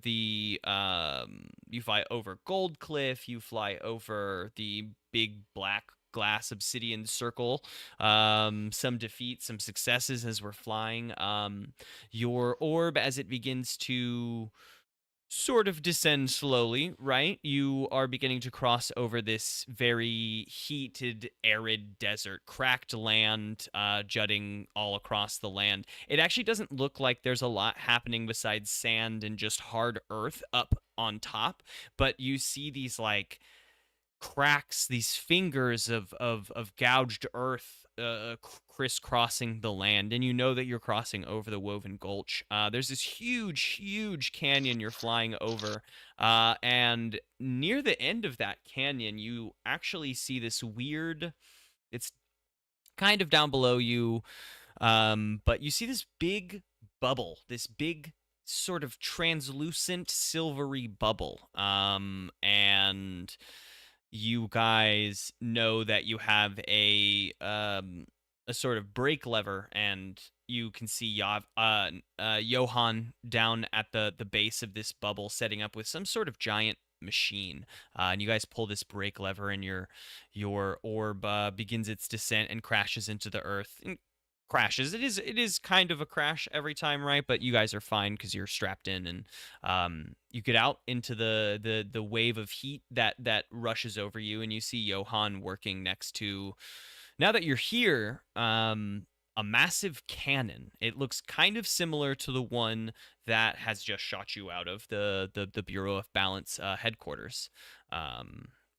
Gold Cliff. You fly over the big black glass obsidian circle. Some defeats, some successes as we're flying. Your orb, as it begins to sort of descend slowly, right? You are beginning to cross over this very heated, arid desert, cracked land, jutting all across the land. It actually doesn't look like there's a lot happening besides sand and just hard earth up on top, but you see these like cracks, these fingers of gouged earth crisscrossing the land, and you know that you're crossing over the Woven Gulch. There's this huge canyon you're flying over, and near the end of that canyon, you actually see this weird. It's kind of down below you, but you see this big bubble, this big sort of translucent silvery bubble, and you guys know that you have a sort of brake lever, and you can see Johann down at the base of this bubble setting up with some sort of giant machine, and you guys pull this brake lever, and your orb begins its descent and crashes into the earth. Crashes. It is kind of a crash every time, right? But you guys are fine because you're strapped in, and you get out into the wave of heat that rushes over you, and you see Johann working next to. Now that you're here, a massive cannon. It looks kind of similar to the one that has just shot you out of the Bureau of Balance headquarters.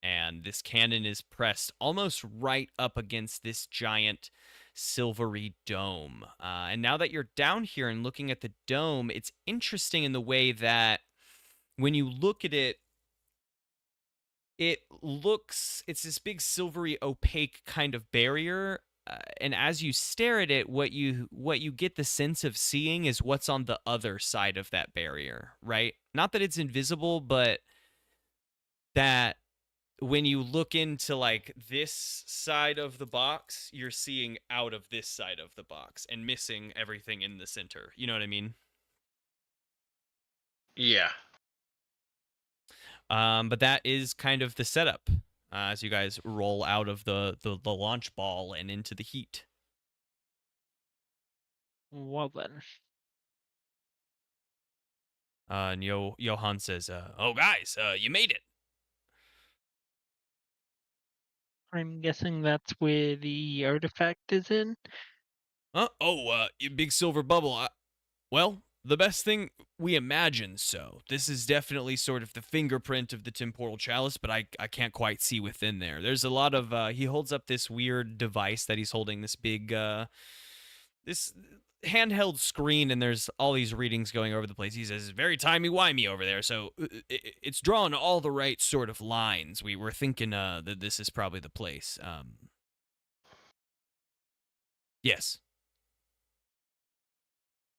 And this cannon is pressed almost right up against this giant silvery dome. And now that you're down here and looking at the dome, it's interesting in the way that when you look at it, it's this big silvery opaque kind of barrier, and as you stare at it, what you get the sense of seeing is what's on the other side of that barrier, right? Not that it's invisible, but that when you look into like this side of the box, you're seeing out of this side of the box and missing everything in the center. You know what I mean? Yeah. But that is kind of the setup as you guys roll out of the launch ball and into the heat. Well then. And Johann says, "Oh guys, you made it." I'm guessing that's where the artifact is in. Huh? Oh, big silver bubble. Well, the best thing we imagine so. This is definitely sort of the fingerprint of the temporal chalice, but I can't quite see within there. There's a lot of he holds up this weird device that he's holding, this big this handheld screen, and there's all these readings going over the place. He says, very timey-wimey over there, so it's drawing all the right sort of lines. We were thinking that this is probably the place. Yes.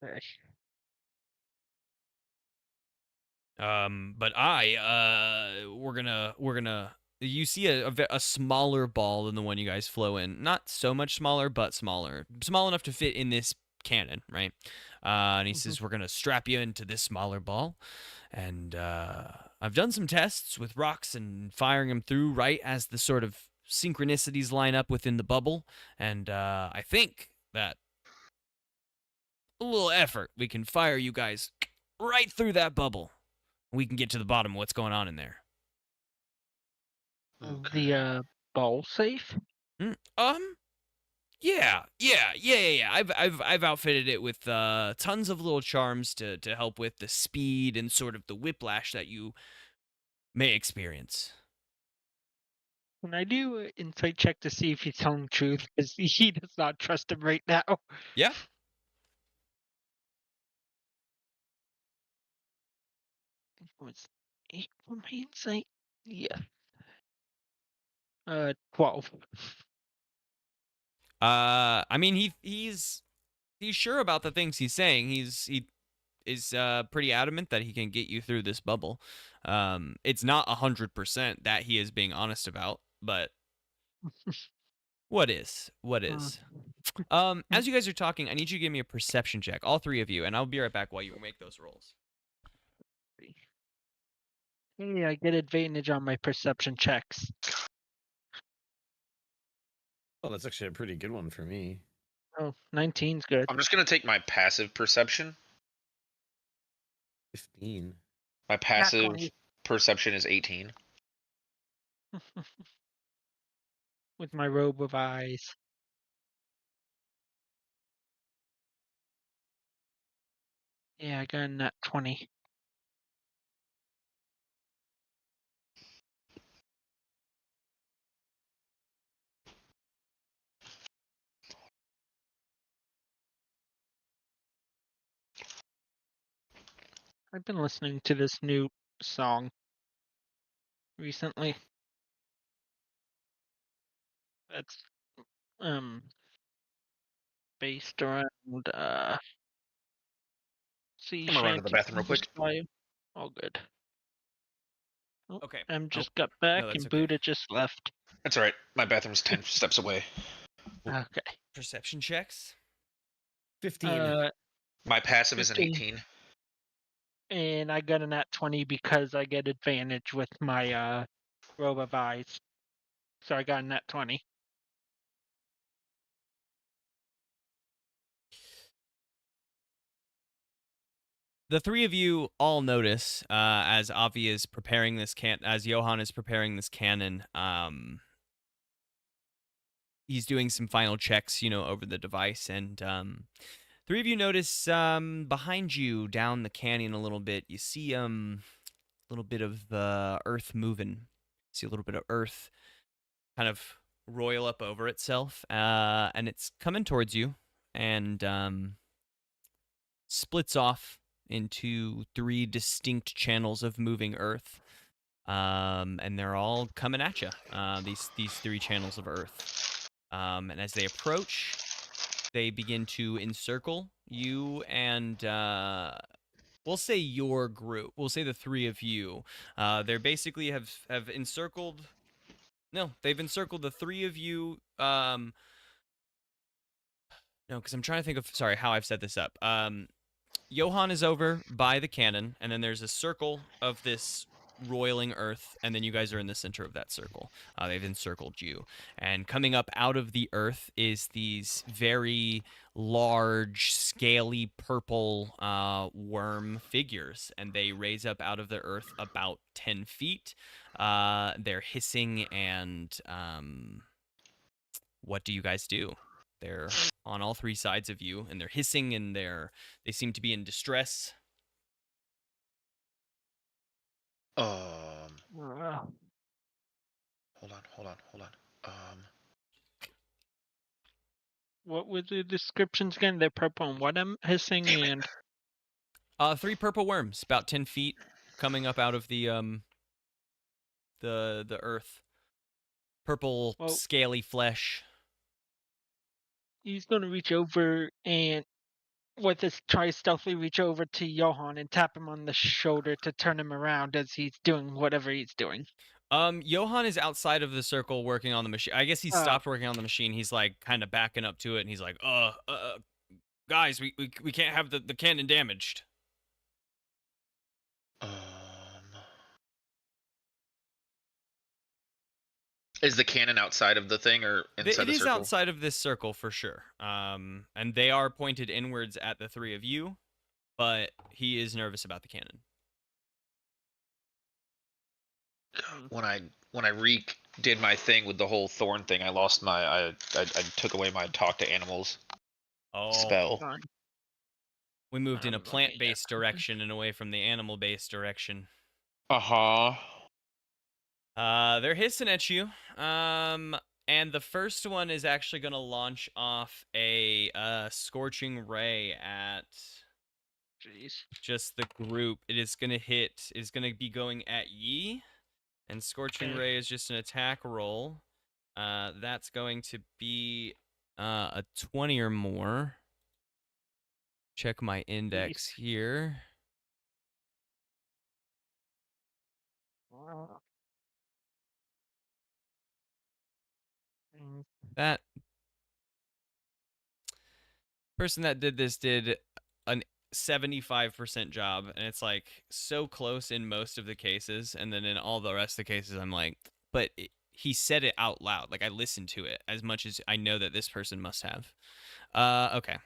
Okay. But we're gonna. You see a smaller ball than the one you guys flow in. Not so much smaller, but smaller. Small enough to fit in this cannon, right? And he says, we're gonna strap you into this smaller ball. And I've done some tests with rocks and firing them through right as the sort of synchronicities line up within the bubble. And I think that a little effort, we can fire you guys right through that bubble. We can get to the bottom of what's going on in there. The ball safe? Yeah. I've outfitted it with tons of little charms to help with the speed and sort of the whiplash that you may experience. Can I do an insight check to see if he's telling the truth? Because he does not trust him right now. Yeah. Was 8 for my insight? Yeah. 12. I mean he's sure about the things he's saying. He is pretty adamant that he can get you through this bubble. It's not 100% that he is being honest about, but what is? As you guys are talking, I need you to give me a perception check, all three of you, and I'll be right back while you make those rolls. Hey, I get advantage on my perception checks. Oh, that's actually a pretty good one for me. Oh, 19's good. I'm just gonna take my passive perception. 15. My passive perception is 18. With my robe of eyes. Yeah, I got a nat 20. I've been listening to this new song recently. That's based around sea I'm gonna run to the shanty bathroom real kind of quick. style. All good. Oh, Okay. Em Oh, just got back no, that's and okay. Buddha just left. That's all right. My bathroom's 10 steps away. Okay. Perception checks. 15. My passive is an 15. 18. And I got a nat 20 because I get advantage with my Boiis. So I got a nat 20. The three of you all notice as Avi is preparing this as Johann is preparing this cannon. He's doing some final checks, over the device, and three of you notice behind you down the canyon a little bit. You see a little bit of earth moving. See a little bit of earth kind of roil up over itself, and it's coming towards you, and splits off into three distinct channels of moving earth, and they're all coming at you. These three channels of earth, and as they approach, they begin to encircle you and we'll say your group. We'll say the three of you. They basically have encircled. No, they've encircled the three of you. No, because I'm trying to think of how I've set this up. Johann is over by the cannon, and then there's a circle of this roiling earth, and then you guys are in the center of that circle. They've encircled you. And coming up out of the earth is these very large, scaly, purple worm figures, and they raise up out of the earth about 10 feet. They're hissing, and what do you guys do? They're on all three sides of you, and they're hissing, and they seem to be in distress. Wow. Hold on. What were the descriptions again? They're purple and what I'm hissing and Three purple worms, about 10 feet, coming up out of the earth. Purple, well, scaly flesh. he's gonna reach over and with his try stealthily reach over to Johann and tap him on the shoulder to turn him around as he's doing whatever he's doing. Johann is outside of the circle working on the machine. I guess he Oh. stopped working on the machine. He's like kind of backing up to it, and he's like, guys, we can't have the cannon damaged. Is the cannon outside of the thing or inside the circle? It is outside of this circle for sure. And they are pointed inwards at the three of you, but he is nervous about the cannon. When I redid my thing with the whole thorn thing, I lost my I took away my talk to animals spell. We moved in a plant-based direction and away from the animal-based direction. They're hissing at you. And the first one is actually going to launch off a scorching ray at just the group. It is going to hit. It's going to be going at Yi. And scorching ray is just an attack roll. That's going to be a 20 or more. Check my index here. That person that did this did an 75% job, and it's like so close in most of the cases, and then in all the rest of the cases I'm like, but he said it out loud. Like I listened to it as much as I know that this person must have. Okay.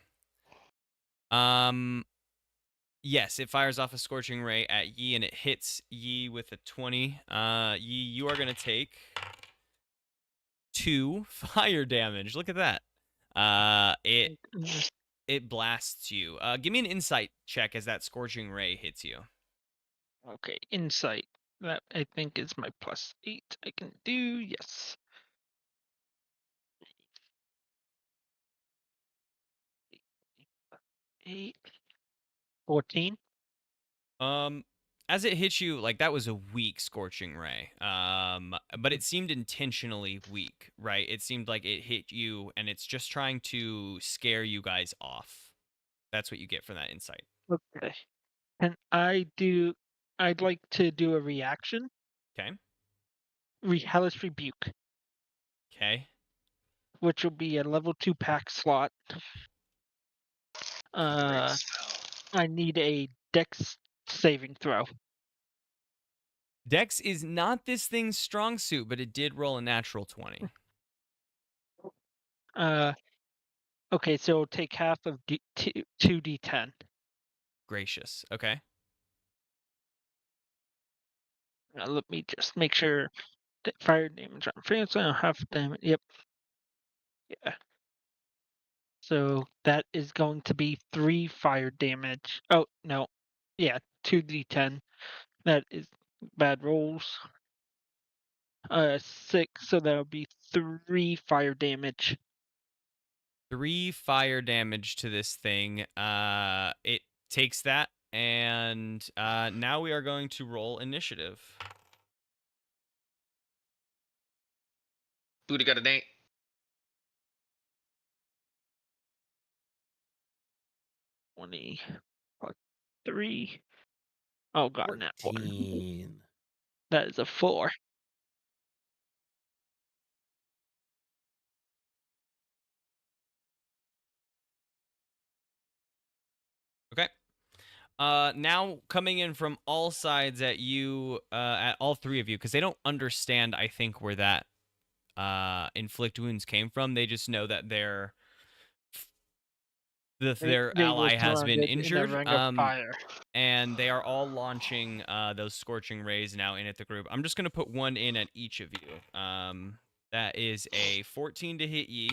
Yes, it fires off a scorching ray at Yi, and it hits Yi with a 20. Yi, you are gonna take 2 fire damage. Look at that. It blasts you. Give me an insight check as that scorching ray hits you. Okay, insight. That I think is my +8. I can do, yes. 8. 14. As it hit you, like that was a weak scorching ray. But it seemed intentionally weak, right? It seemed like it hit you and it's just trying to scare you guys off. That's what you get from that insight. Okay. And I'd like to do a reaction. Okay. Hellish Rebuke, Okay. which will be a level 2 pack slot. Great spell. I need a dex saving throw. Dex is not this thing's strong suit, but it did roll a natural 20. Okay, so it'll take half of 2d10. Gracious. Okay. Let me just make sure that fire damage on France. I don't have damage. Yep. Yeah. So that is going to be 3 fire damage. Oh, no. Yeah, 2d10. That is bad rolls. 6, so that'll be 3 fire damage. 3 fire damage to this thing. It takes that, and now we are going to roll initiative. Booty got a date. 20 plus 3. Oh god, not 1. 14. That is a 4. Okay. Now coming in from all sides at you, at all three of you, because they don't understand, I think, where that inflict wounds came from. They just know that their They ally were has been surrounded in a injured. ring of fire. And they are all launching those scorching rays now in at the group. I'm just gonna put one in at each of you. That is a 14 to hit ye.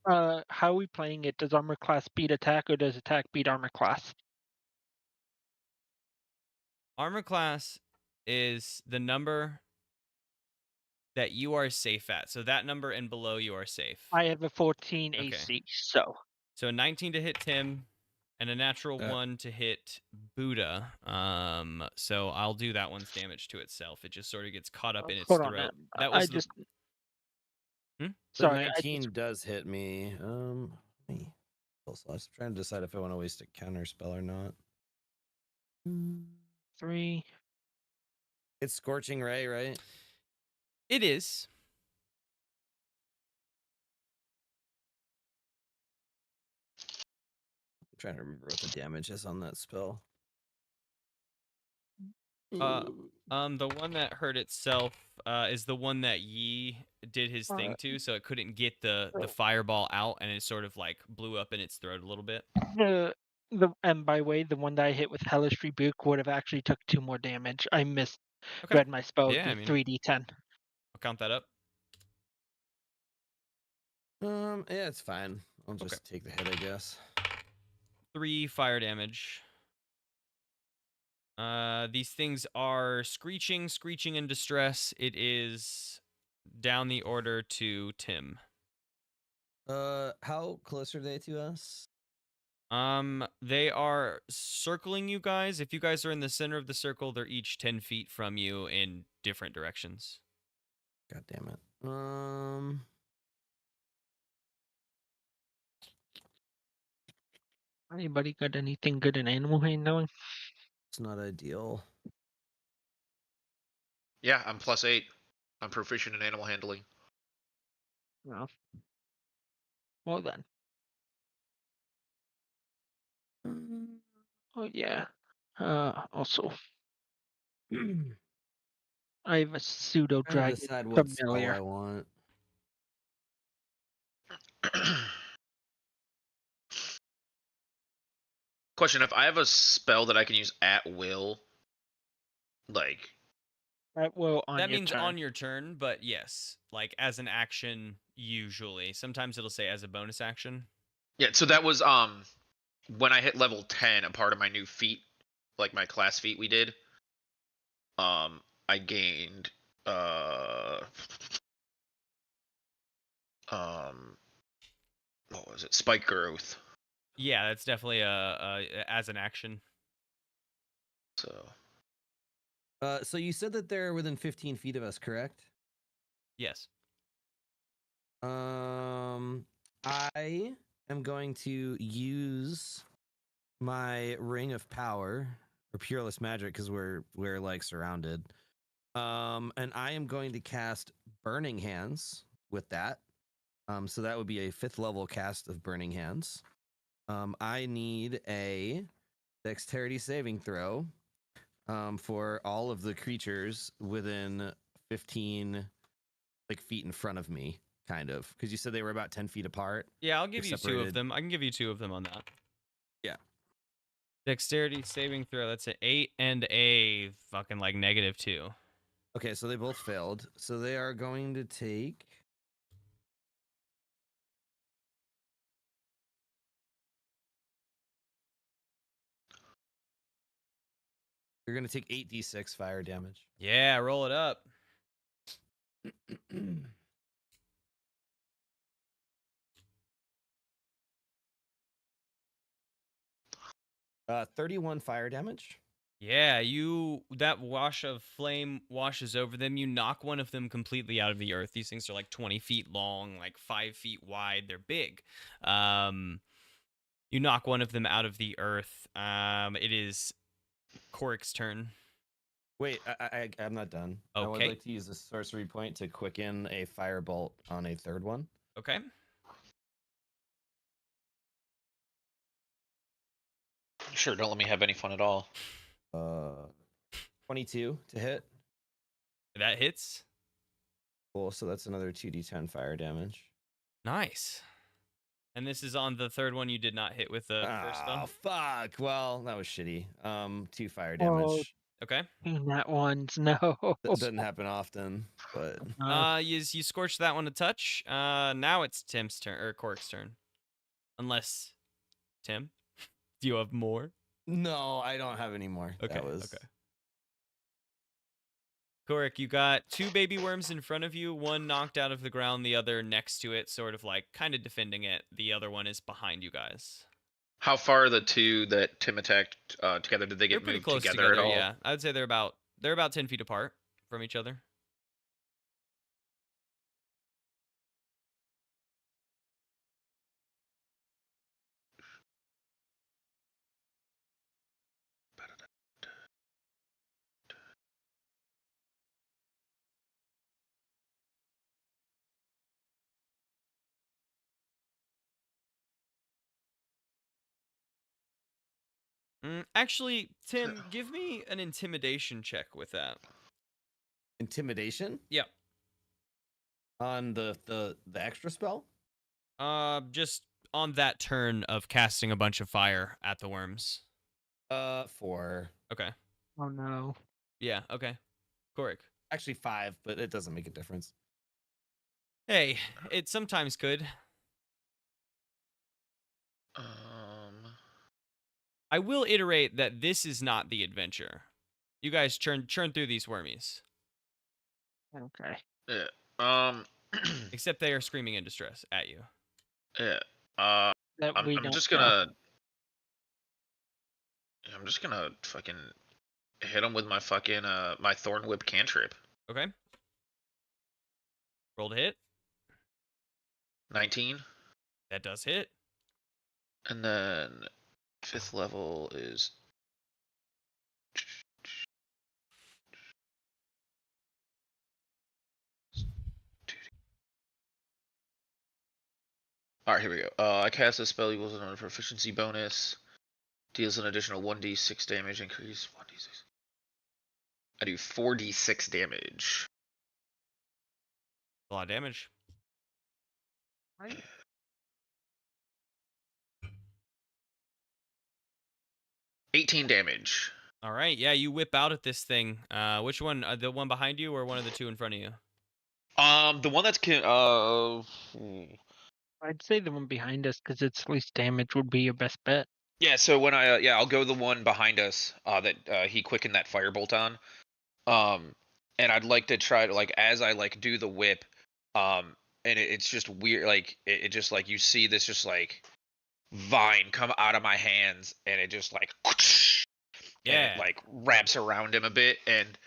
How are we playing it? Does armor class beat attack, or does attack beat armor class? Armor class is the number that you are safe at. So that number and below you are safe. I have a 14 Okay. AC, so. So 19 to hit Tim, and a natural 1 to hit Buddha. So I'll do that one's damage to itself. It just sort of gets caught up in its Hold throat. on. That was I just. The Sorry, 19 does hit me. Also, I was trying to decide if I want to waste a counter spell or not. 3. It's Scorching Ray, right? It is. I'm trying to remember what the damage is on that spell. The one that hurt itself is the one that Yi did his thing to, so it couldn't get the fireball out, and it sort of like blew up in its throat a little bit. And by the way, the one that I hit with Hellish Rebuke would have actually took 2 more damage. I misread my spell. Yeah, Do 3d10. I'll count that up. Yeah, it's fine. I'll just take the hit, I guess. 3 fire damage. These things are screeching in distress. It is down the order to Tim. How close are they to us? They are circling you guys. If you guys are in the center of the circle, they're each 10 feet from you in different directions. God damn it. Anybody got anything good in animal handling? It's not ideal. Yeah, I'm +8. I'm proficient in animal handling. No. Well then. Oh yeah. Also, I have a pseudo Trying to dragon decide what spell familiar. I want. Question: if I have a spell that I can use at will, like That will on that your means turn. on your turn, but yes, like as an action usually. Sometimes it'll say as a bonus action. yeah. So that was when I hit level 10, a part of my new feat, like my class feat we did. I gained what was it? Spike growth. Yeah, that's definitely a as an action. So you said that they're within 15 feet of us, correct? Yes. I am going to use my ring of power or pureless magic because we're like surrounded. And I am going to cast Burning Hands with that. So that would be a 5th level cast of Burning Hands. I need a dexterity saving throw for all of the creatures within 15 feet in front of me, kind of, because you said they were about 10 feet apart. Yeah, I'll give They're you 2 of separated. them. I can give you 2 of them on that. Yeah. Dexterity saving throw. That's an 8 and a fucking like -2. Okay, so they both failed. So they are going to take. You're going to take 8d6 fire damage. Yeah, roll it up. 31 fire damage. Yeah, that wash of flame washes over them. You knock one of them completely out of the earth. These things are like 20 feet long, like 5 feet wide. They're big. You knock one of them out of the earth. It is Korik's turn. Wait, I'm not done. Okay. I would like to use a sorcery point to quicken a firebolt on a 3rd one. Okay. Sure, don't let me have any fun at all. 22 to hit. That hits. Cool, so that's another 2d10 fire damage. Nice. And this is on the 3rd one you did not hit with the first spell? Oh, fuck. Well, that was shitty. 2 fire damage. Okay. That one's no. That doesn't happen often, but You scorched that one a touch. Now it's Tim's turn or Korik's turn. Unless Tim, do you have more? no, I don't have any more. Okay. That was... Okay. Korik, you got 2 baby worms in front of you, one knocked out of the ground, the other next to it, sort of like kind of defending it. The other one is behind you guys. How far are the 2 that Tim attacked together? Did they They're get pretty moved close together at all? Yeah, I would say they're about 10 feet apart from each other. Actually, Tim, give me an intimidation check with that. Intimidation? Yep. On the extra spell? Just on that turn of casting a bunch of fire at the worms. 4. Okay. Oh no. Yeah, okay. Korik. Actually 5, but it doesn't make a difference. Hey, it sometimes could. I will iterate that this is not the adventure. You guys churn through these wormies. Okay. Yeah. Except they are screaming in distress at you. Yeah. That we I'm don't just know. gonna fucking hit him with my fucking my Thorn Whip cantrip. Okay. Roll to hit. 19. That does hit. And then 5th level is all right, here we go. I cast a spell equals an proficiency bonus. Deals an additional 1d6 damage increase. 1d6. I do 4d6 damage. A lot of damage. Right. 18 damage. All right, yeah, you whip out at this thing. Which one? The one behind you, or one of the 2 in front of you? The one that's I'd say the one behind us because its least damage would be your best bet. yeah. So when I'll go the one behind us that he quickened that firebolt on. And I'd like to try to as I do the whip, and it's just weird. It just you see this just vine come out of my hands, and it just And Yeah. it like wraps around him a bit, and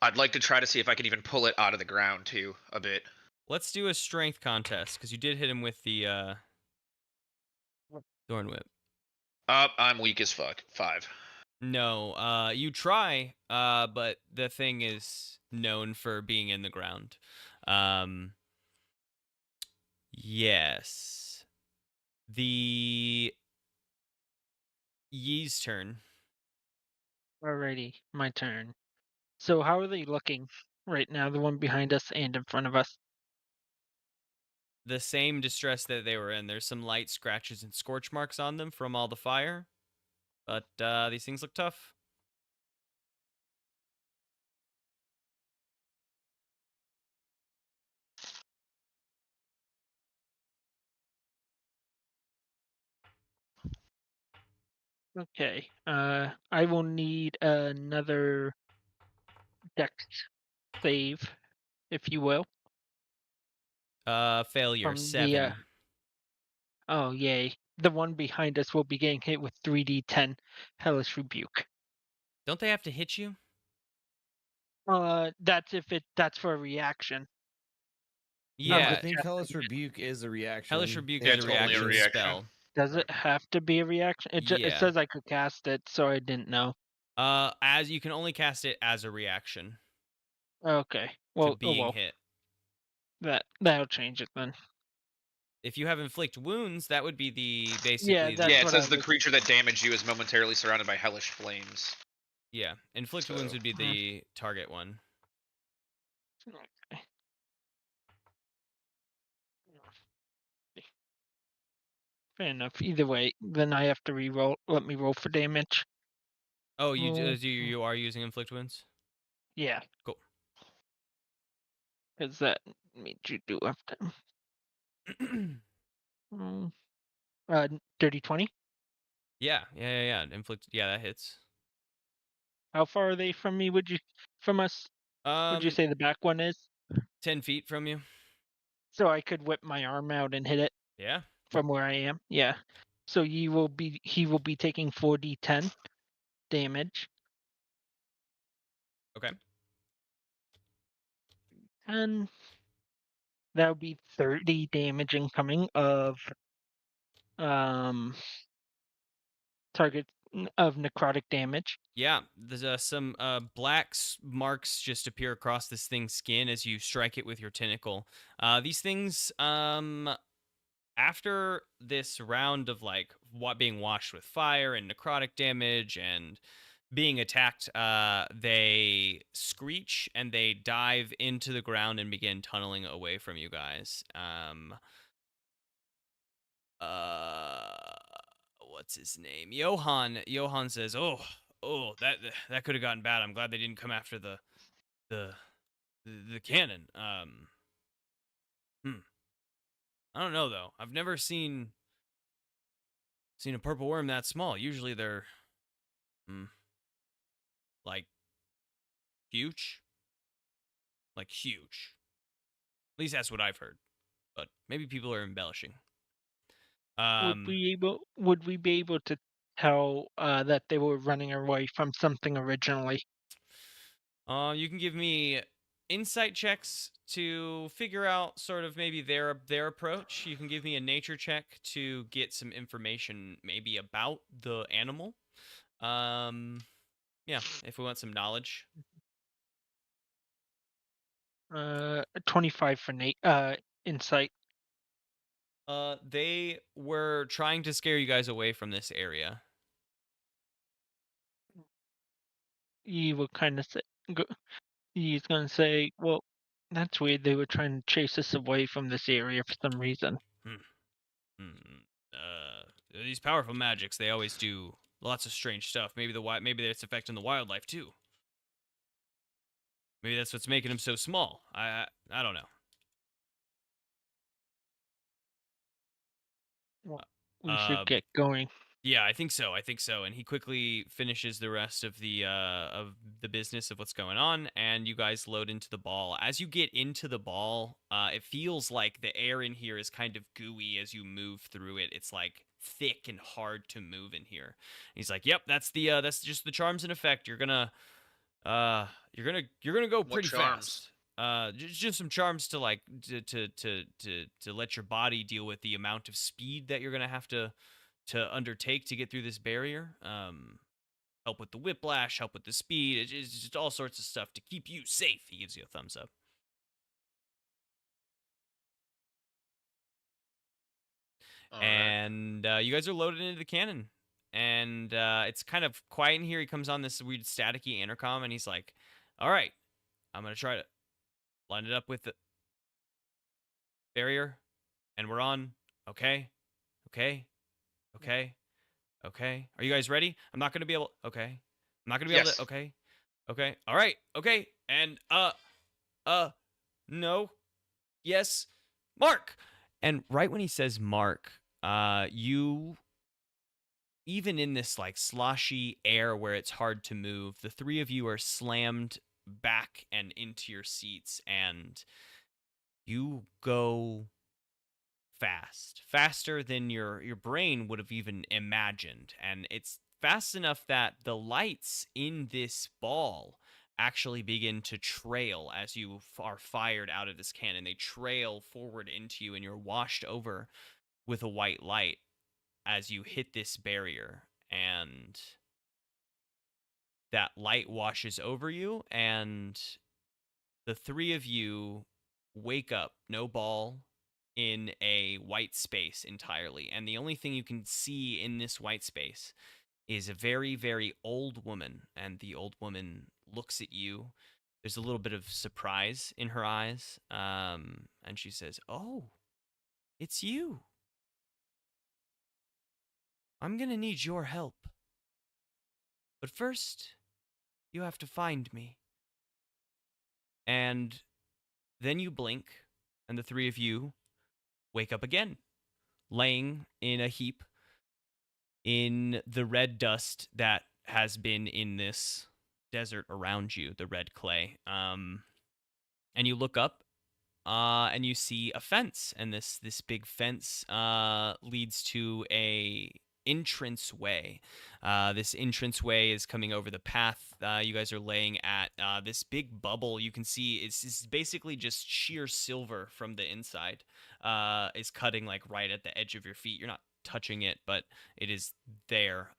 I'd like to try to see if I can even pull it out of the ground too a bit. Let's do a strength contest because you did hit him with the thorn whip. I'm weak as fuck. 5. No, you try, but the thing is known for being in the ground. Yes. The Yee's turn. Alrighty, my turn. So how are they looking right now? The one behind us and in front of us. The same distress that they were in. There's some light scratches and scorch marks on them from all the fire, but these things look tough. Okay. I will need another dex save, if you will, Failure, from the 7. oh yay. The one behind us will be getting hit with 3d10 hellish rebuke. Don't they have to hit you? That's for a reaction. Yeah, I think Hellish Rebuke is a reaction. Hellish Rebuke Yeah, is a it's only a reaction reaction. spell. Does it have to be a reaction? It Yeah. says I could cast it, so I didn't know. As you can only cast it as a reaction Okay. to Well, being hit. that'll change it then. If you have inflict wounds, that would be the Yeah, basically that's Yeah, it what says I the was- creature that damaged you is momentarily surrounded by hellish flames. yeah. Inflict wounds So- would be the target one. Okay. Fair enough. Either way, then I have to re-roll. Let me roll for damage. Oh, you Roll. you are using inflict wounds? Yeah. Cool. Because that means you do have to. Dirty 20. Yeah. Inflict. Yeah, that hits. How far are they from me? From us? Would you say the back one is? 10 feet from you. So I could whip my arm out and hit it Yeah. from where I am. Yeah. So he will be taking 4d10 damage. Okay. And that would be 30 damage incoming of target of necrotic damage. Yeah, there's some black marks just appear across this thing's skin as you strike it with your tentacle. These things, after this round of like what being washed with fire and necrotic damage and being attacked, they screech and they dive into the ground and begin tunneling away from you guys. What's his name? Johan says, "Oh, that could have gotten bad. I'm glad they didn't come after the cannon." I don't know though. I've never seen a purple worm that small. Usually they're like huge. Like huge. At least that's what I've heard. But maybe people are embellishing. Would we be able to tell that they were running away from something originally? You can give me insight checks to figure out sort of maybe their approach. You can give me a nature check to get some information maybe about the animal. Yeah, if we want some knowledge. 25 for insight. They were trying to scare you guys away from this area. He will kind of say, he's going to say, well, that's weird. They were trying to chase us away from this area for some reason. These powerful magics, they always do lots of strange stuff. Maybe maybe it's affecting the wildlife too. Maybe that's what's making them so small. I don't know. Well, we should get going. Yeah, I think so. I think so. And he quickly finishes the rest of the business of what's going on, and you guys load into the ball. As you get into the ball, it feels like the air in here is kind of gooey as you move through it. It's like thick and hard to move in here. He's like, "Yep, that's just the charms in effect. You're gonna go What pretty charms? fast. Just some charms to like to let your body deal with the amount of speed that you're gonna have to undertake to get through this barrier. Help with the whiplash, help with the speed. It's just all sorts of stuff to keep you safe. He gives you a thumbs up. All right. And you guys are loaded into the cannon. And it's kind of quiet in here. He comes on this weird staticky intercom, and he's like, "All right, I'm gonna try to line it up with the barrier, and we're on. Okay, okay, okay, okay. Are you guys ready? I'm not gonna be able. Okay, I'm not gonna be able Yes. to. Okay, okay. All right. Okay. And no, yes, Mark." And right when he says Mark, you, even in this like sloshy air where it's hard to move, the three of you are slammed back and into your seats, and you go fast, faster than your brain would have even imagined. And it's fast enough that the lights in this ball actually begin to trail as you are fired out of this cannon. They trail forward into you, and you're washed over with a white light as you hit this barrier. And that light washes over you, and the three of you wake up, no ball, in a white space entirely. And the only thing you can see in this white space is a very, very old woman. And the old woman looks at you. There's a little bit of surprise in her eyes. And she says, "Oh, it's you. I'm going to need your help. But first, you have to find me." And then you blink, and the three of you wake up again, laying in a heap in the red dust that has been in this desert around you, the red clay. And you look up, and you see a fence, and this big fence leads to a entrance way. This entrance way is coming over the path you guys are laying at. This big bubble you can see is basically just sheer silver from the inside. Is cutting like right at the edge of your feet. You're not touching it, but it is there,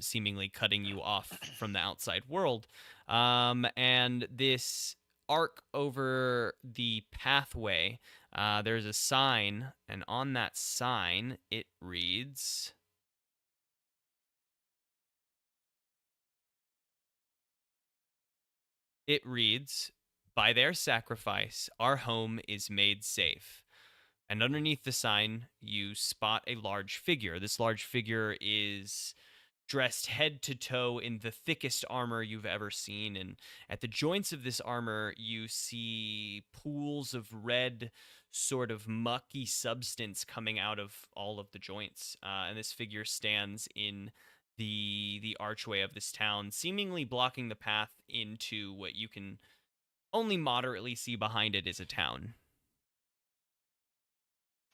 seemingly cutting you off from the outside world. And this arc over the pathway, there's a sign, and on that sign it reads, "By their sacrifice, our home is made safe." And underneath the sign, you spot a large figure. This large figure is dressed head to toe in the thickest armor you've ever seen. And at the joints of this armor, you see pools of red, sort of mucky substance coming out of all of the joints. And this figure stands in the archway of this town, seemingly blocking the path into what you can only moderately see behind it is a town.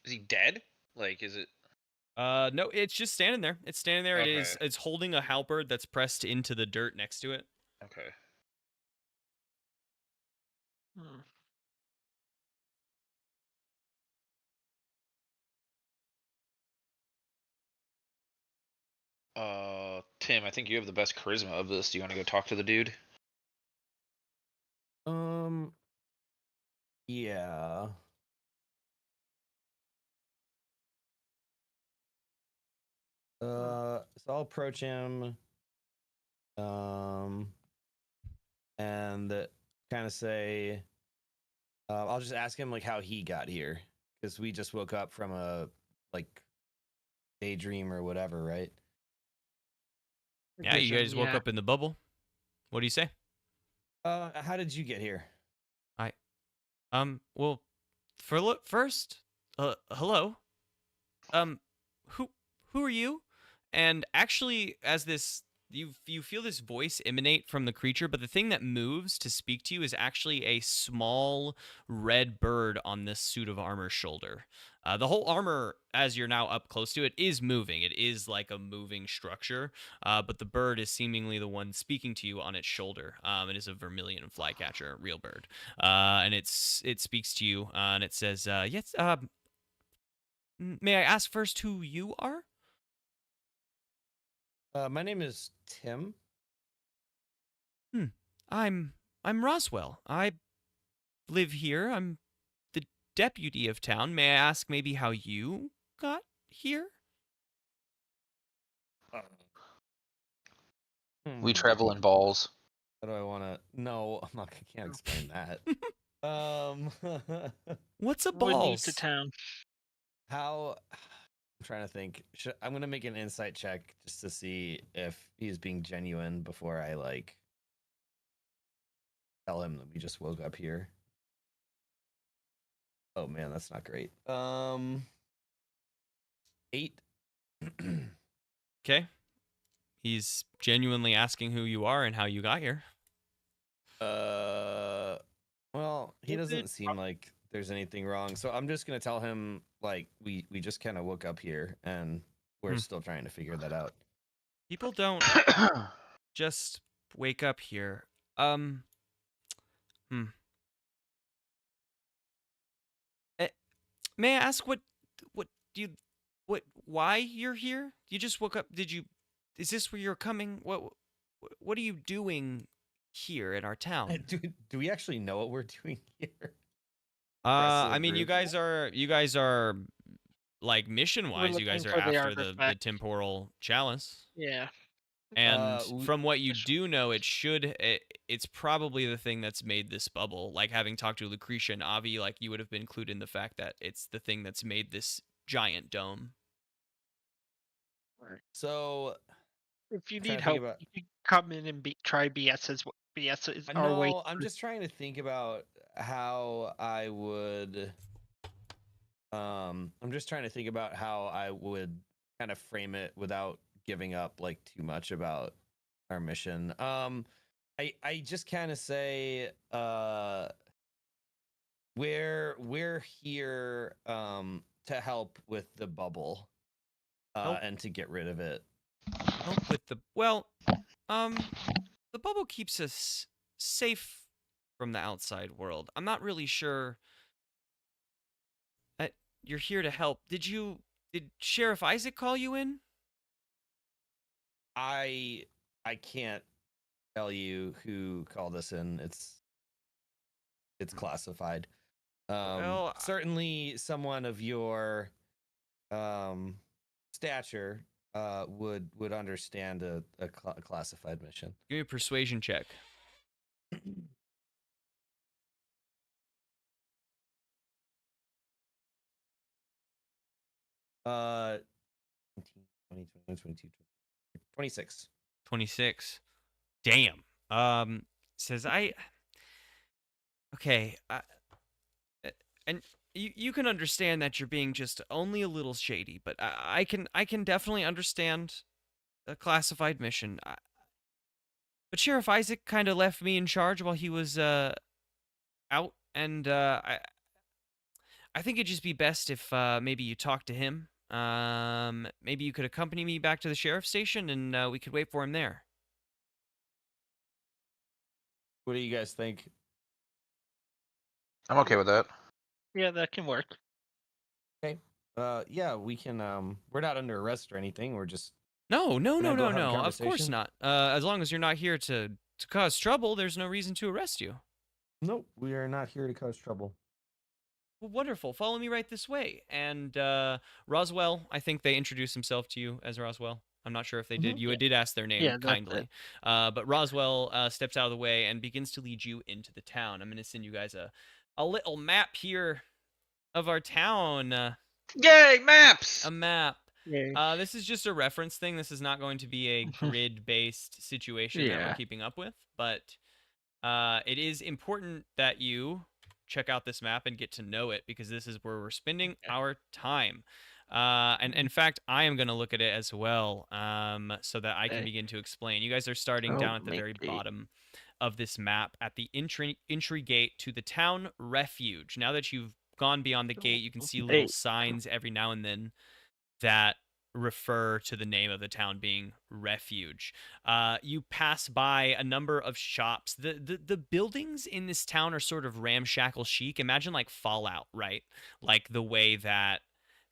Is he dead? Like, is it? No, it's just standing there. It's standing there. Okay. It's holding a halberd that's pressed into the dirt next to it. Okay. Hmm. Tim, I think you have the best charisma of this. Do you want to go talk to the dude? Yeah. So I'll approach him, and kind of say, I'll just ask him like how he got here, because we just woke up from a like daydream or whatever, right? Yeah, you guys woke up in the bubble. What do you say? How did you get here? Well, first, hello. Who are you? And actually, as this, you feel this voice emanate from the creature, but the thing that moves to speak to you is actually a small red bird on this suit of armor shoulder. The whole armor, as you're now up close to it, is moving. It is like a moving structure, but the bird is seemingly the one speaking to you on its shoulder. It is a vermilion flycatcher, real bird, and it speaks to you, and it says, "Yes, may I ask first who you are?" My name is Tim. I'm Roswell. I live here. I'm the deputy of town. May I ask maybe how you got here? We travel in balls. How do I want to? No, I'm not. I can't explain that. What's a We're new to balls? town. How? I'm trying to think. I'm gonna make an insight check just to see if he's being genuine before I like tell him that we just woke up here. Oh man, that's not great. 8. Okay. He's genuinely asking who you are and how you got here. Well, he Is doesn't it- seem like there's anything wrong, so I'm just gonna tell him like we just kind of woke up here and we're still trying to figure that out. People don't just wake up here. May I ask why you're here? You just woke up. Is this where you're coming? What are you doing here in our town? Do we actually know what we're doing here? I mean, group. you guys are like mission-wise, you guys looking are for the after the artifact. temporal chalice. Yeah. And from what you Mission. do know, it's probably the thing that's made this bubble. Like having talked to Lucretia and Avi, like you would have been clued in the fact that it's the thing that's made this giant dome. So If you trying need to think help, about- you can come in and try BS as BS is our way. no, I'm just trying to think about how I would. I'm just trying to think about how I would kind of frame it without giving up like too much about our mission. I just kind of say we're here to help with the bubble and to get rid of it. Help with the the bubble keeps us safe from the outside world. I'm not really sure. You're here to help. Did Sheriff Isaac call you in? I can't tell you who called us in. It's classified. Well, Certainly someone of your stature would understand a classified mission. Give me a persuasion check. Uh 20, 22, 26. 26. Damn. Says okay, and you can understand that you're being just only a little shady, but I can definitely understand a classified mission. But Sheriff Isaac kind of left me in charge while he was out, and I think it'd just be best if maybe you talk to him. Maybe you could accompany me back to the sheriff's station, and we could wait for him there. What do you guys think? I'm okay with that. Yeah, that can work. Okay. Yeah, we can. We're not under arrest or anything. We're just. No. Can I go have a Of course conversation? not. As long as you're not here to cause trouble, there's no reason to arrest you. Nope, we are not here to cause trouble. Well, wonderful. Follow me right this way. And Roswell, I think they introduced himself to you as Roswell. I'm not sure if they did. Mhm. You did ask their name Yeah, that's kindly. But Roswell steps out of the way and begins to lead you into the town. I'm going to send you guys a little map here of our town. Yay, maps! A map. Yeah. This is just a reference thing. This is not going to be a grid-based situation that we're Yeah. keeping up with. But it is important that you check out this map and get to know it, because this is where we're spending our time. And in fact, I am going to look at it as well, so that I can Okay. begin to explain. You guys are starting Oh, down at the make very a- bottom of this map at the entry gate to the town refuge. Now that you've gone beyond the gate, you can see little Hey. signs every now and then that refer to the name of the town being refuge. You pass by a number of shops. The buildings in this town are sort of ramshackle chic. Imagine like Fallout, right? Like the way that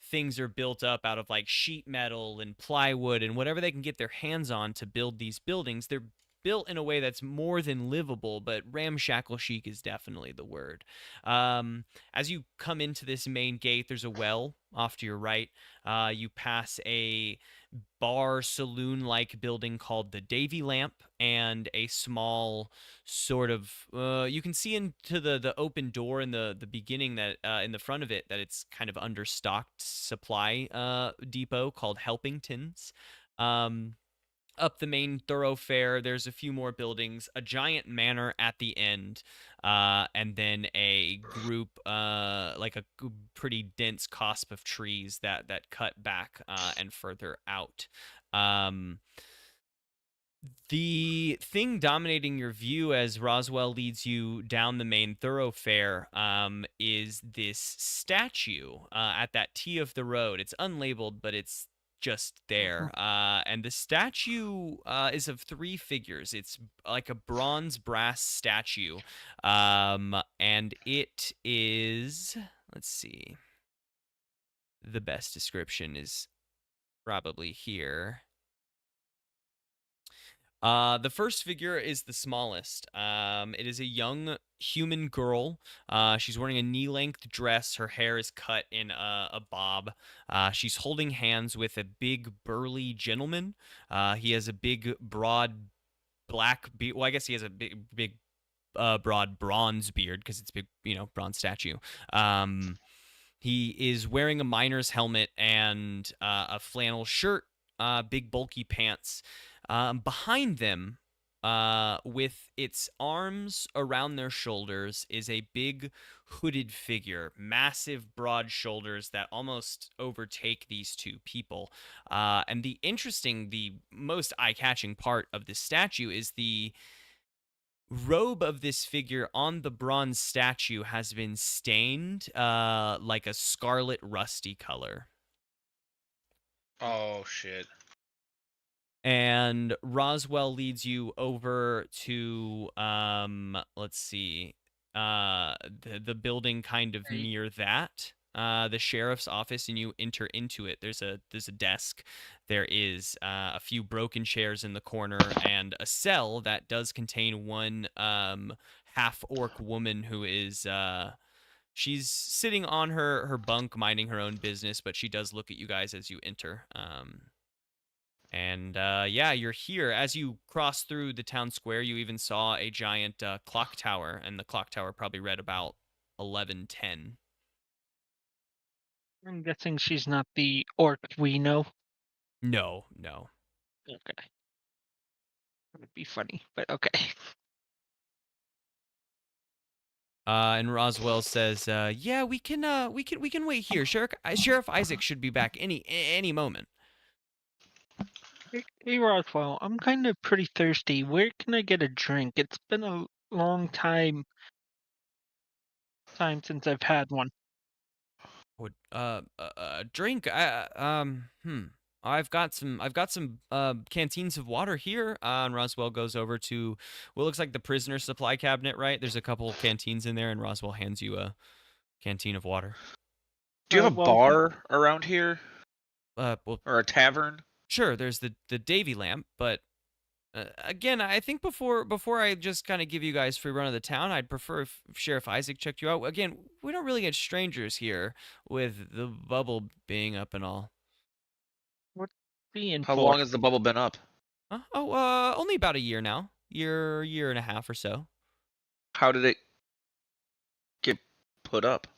things are built up out of like sheet metal and plywood and whatever they can get their hands on to build these buildings. They're built in a way that's more than livable, but ramshackle chic is definitely the word. As you come into this main gate, there's a well off to your right. You pass a bar saloon like building called the Davy Lamp and a small sort of you can see into the open door in the beginning that in the front of it that it's kind of understocked supply depot called Helpingtons. Up the main thoroughfare, there's a few more buildings, a giant manor at the end, and then a group, like a pretty dense cusp of trees that cut back and further out. Um, the thing dominating your view as Roswell leads you down the main thoroughfare is this statue at that T of the road. It's unlabeled, but it's just there. And the statue is of three figures. It's like a bronze brass statue. And it is, let's see, the best description is probably here. The first figure is the smallest. It is a young human girl. She's wearing a knee-length dress. Her hair is cut in a bob. She's holding hands with a big, burly gentleman. He has a big, broad, black beard. Well, I guess he has a big, broad bronze beard because it's big, bronze statue. He is wearing a miner's helmet and a flannel shirt, big, bulky pants. Behind them, with its arms around their shoulders, is a big hooded figure, massive broad shoulders that almost overtake these two people. And the most eye-catching part of this statue is the robe of this figure on the bronze statue has been stained like a scarlet rusty color. Oh shit. And Roswell leads you over to let's see, the building kind of Okay. near that, the sheriff's office, and you enter into it. There's a desk. There is a few broken chairs in the corner and a cell that does contain one half orc woman who is she's sitting on her bunk minding her own business, but she does look at you guys as you enter. And yeah, you're here. As you cross through the town square, you even saw a giant clock tower, and the clock tower probably read about 11:10. I'm guessing she's not the orc we know. No, no. Okay. That would be funny, but okay. And Roswell says, "Yeah, we can wait here. Sheriff Isaac should be back any moment." Hey Roswell, I'm kind of pretty thirsty. Where can I get a drink? It's been a long time since I've had one. Would drink? I've got some canteens of water here. And Roswell goes over to what looks like the prisoner supply cabinet. Right, there's a couple canteens in there, and Roswell hands you a canteen of water. Do you have a Well, bar around here Well, or a tavern? sure. There's the Davy Lamp, but again, I think before I just kind of give you guys free run of the town, I'd prefer if Sheriff Isaac checked you out. Again, we don't really get strangers here with the bubble being up and all. what's being How for? long has the bubble been up? Only about a year now. Year and a half or so. How did it get put up?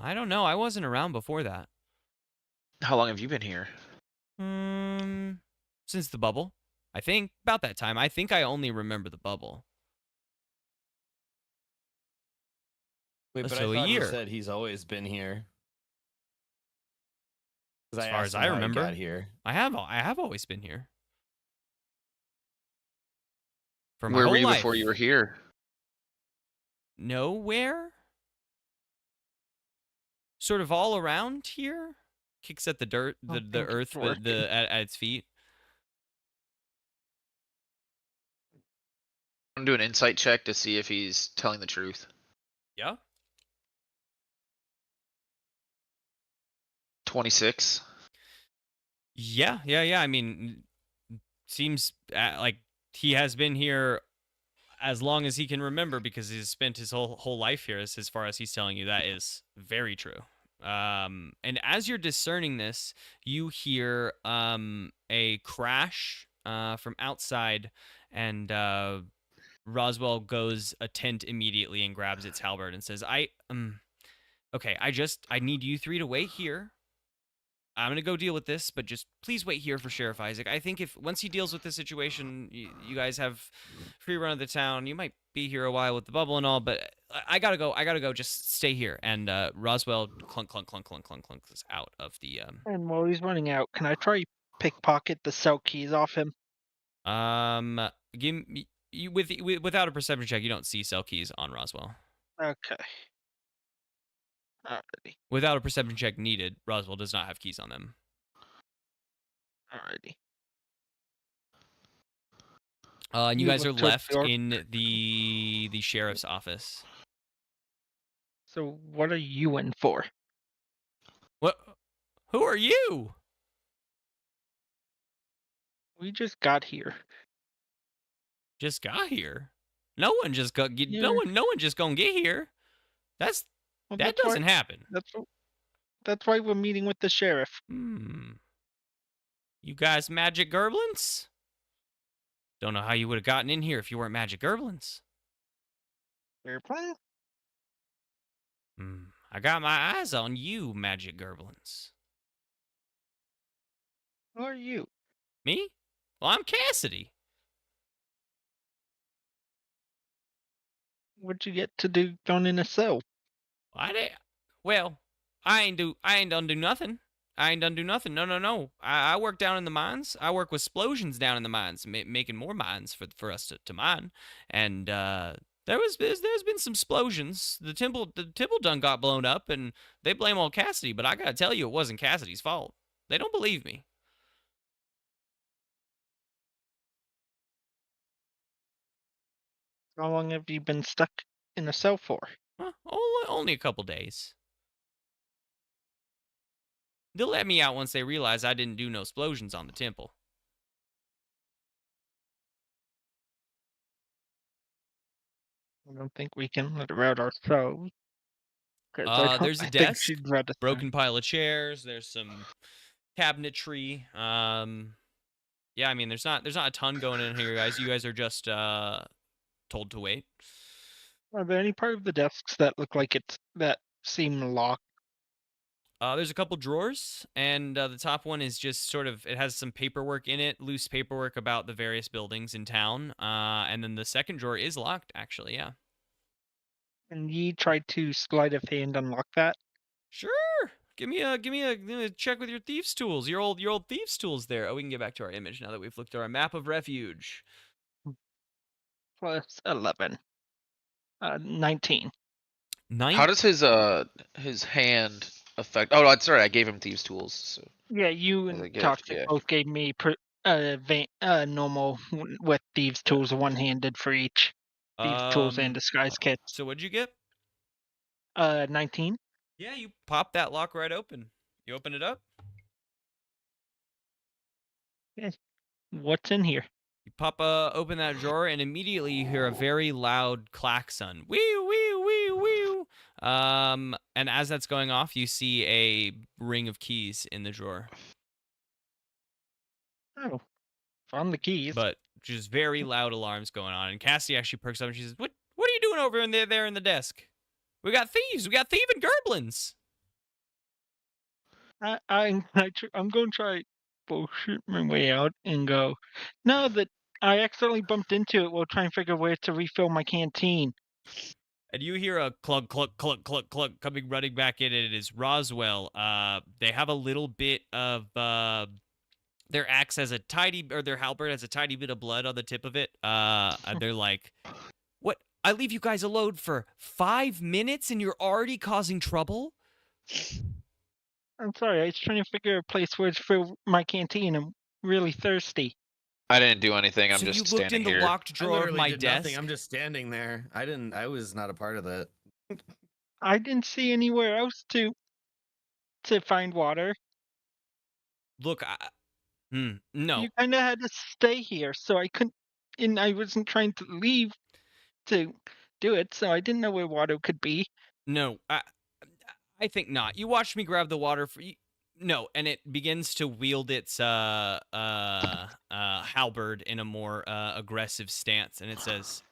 I don't know. I wasn't around before that. How long have you been here? Since the bubble. I think about that time. I think I only remember the bubble. Wait, but So I a thought year. he said he's always been here. As far as I remember, here. I have always been here. For my Where whole were you life. before you were here? Nowhere. Sort of all around here. Kicks at the dirt, the earth, at its feet. I'm doing an insight check to see if he's telling the truth. Yeah. 26. Yeah. I mean, seems like he has been here as long as he can remember because he's spent his whole life here. As far as he's telling you, that is very true. And as you're discerning this, you hear a crash from outside, and Roswell goes attent immediately and grabs its halberd and says, okay, I need you three to wait here. I'm going to go deal with this, but just please wait here for Sheriff Isaac. I think once he deals with this situation, you guys have free run of the town. You might be here a while with the bubble and all, but I got to go. Just stay here. And Roswell clunk is out of the... And while he's running out, can I try pickpocket the cell keys off him? Give me... without a perception check, you don't see cell keys on Roswell. Okay. Alrighty. Without a perception check needed, Roswell does not have keys on them. Alrighty. And you guys are look towards left the orc. in the sheriff's office. So what are you in for? What? Who are you? We just got here. Just got here. No one just got get. Yeah. No one just gonna get here. That doesn't happen. That's why we're meeting with the sheriff. You guys magic gerblins? Don't know how you would have gotten in here if you weren't magic gerblins. Fair plan. I got my eyes on you, magic gerblins. Who are you? Me? Well, I'm Cassidy. What'd you get to do down in a cell? Well, I ain't done do nothing. No. I work down in the mines. I work with explosions down in the mines, making more mines for us to mine. And there's been some explosions. The temple done got blown up, and they blame old Cassidy. But I gotta tell you, it wasn't Cassidy's fault. They don't believe me. How long have you been stuck in a cell for? Only a couple days. They'll let me out once they realize I didn't do no explosions on the temple. I don't think we can let her out ourselves. There's a desk, broken pile of chairs. There's some cabinetry. Yeah, I mean, there's not a ton going in here, guys. You guys are just told to wait. Are there any part of the desks that look like that seem locked? There's a couple drawers, and the top one is just sort of, it has some paperwork in it, loose paperwork about the various buildings in town. And then the second drawer is locked, actually, yeah. And ye tried to sleight of hand unlock that? Sure. Give me a check with your thieves' tools. Your old thieves' tools there. Oh, we can get back to our image now that we've looked at our map of refuge. Plus 11. 19. How does his hand affect? Oh, that's right. I gave him thieves' tools. So. Yeah, you As a and gift, Toxic yeah. both gave me normal with thieves' tools, one-handed for each. Thieves' tools and disguise kits. So what'd you get? 19. Yeah, you pop that lock right open. You open it up. Okay. What's in here? You pop open that drawer, and immediately you hear a very loud klaxon. Wee wee wee wee. And as that's going off, you see a ring of keys in the drawer. Oh, found the keys. But just very loud alarms going on. And Cassie actually perks up and she says, "What are you doing over there in the desk? We got thieves. We got thieving gerblins." I'm going to try bullshit my way out and go, no, that I accidentally bumped into it while trying to figure out where to refill my canteen. And you hear a clunk, clunk, clunk, clunk, clunk coming running back in, and it is Roswell. They have a little bit of their axe has a tiny, or their halberd has a tiny bit of blood on the tip of it. And they're like, "What? I leave you guys alone for 5 minutes, and you're already causing trouble?" I'm sorry, I was trying to figure a place where to fill my canteen. I'm really thirsty. I didn't do anything. I'm So just you looked in standing the here. locked I drawer of literally my did desk. nothing. I'm just standing there. I was not a part of that. I didn't see anywhere else to find water. Look, no, You kind of had to stay here, so I couldn't. And I wasn't trying to leave to do it, so I didn't know where water could be. no. I think not. You watched me grab the water for you. No, and it begins to wield its halberd in a more aggressive stance, and it says,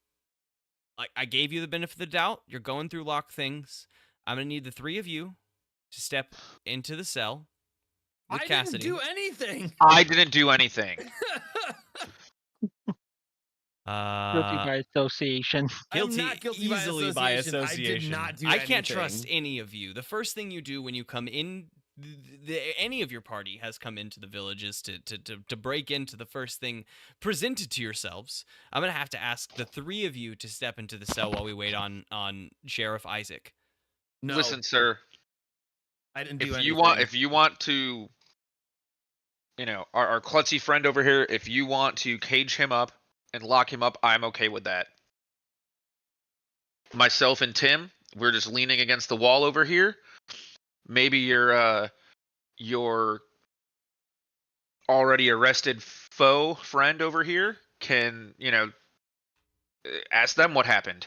I gave you the benefit of the doubt. You're going through locked things. I'm gonna need the three of you to step into the cell with I Cassidy. didn't do anything. I didn't do anything. Guilty by association. I'm not guilty easily by association. I did not do I anything. can't trust any of you. The first thing you do when you come in, any of your party has come into the villages to break into the first thing presented to yourselves. I'm gonna have to ask the three of you to step into the cell while we wait on Sheriff Isaac. No, Listen, sir. I didn't do If anything. you want to, our klutzy friend over here, if you want to cage him up and lock him up, I'm okay with that. Myself and Tim, we're just leaning against the wall over here. Maybe your already arrested foe friend over here can, ask them what happened.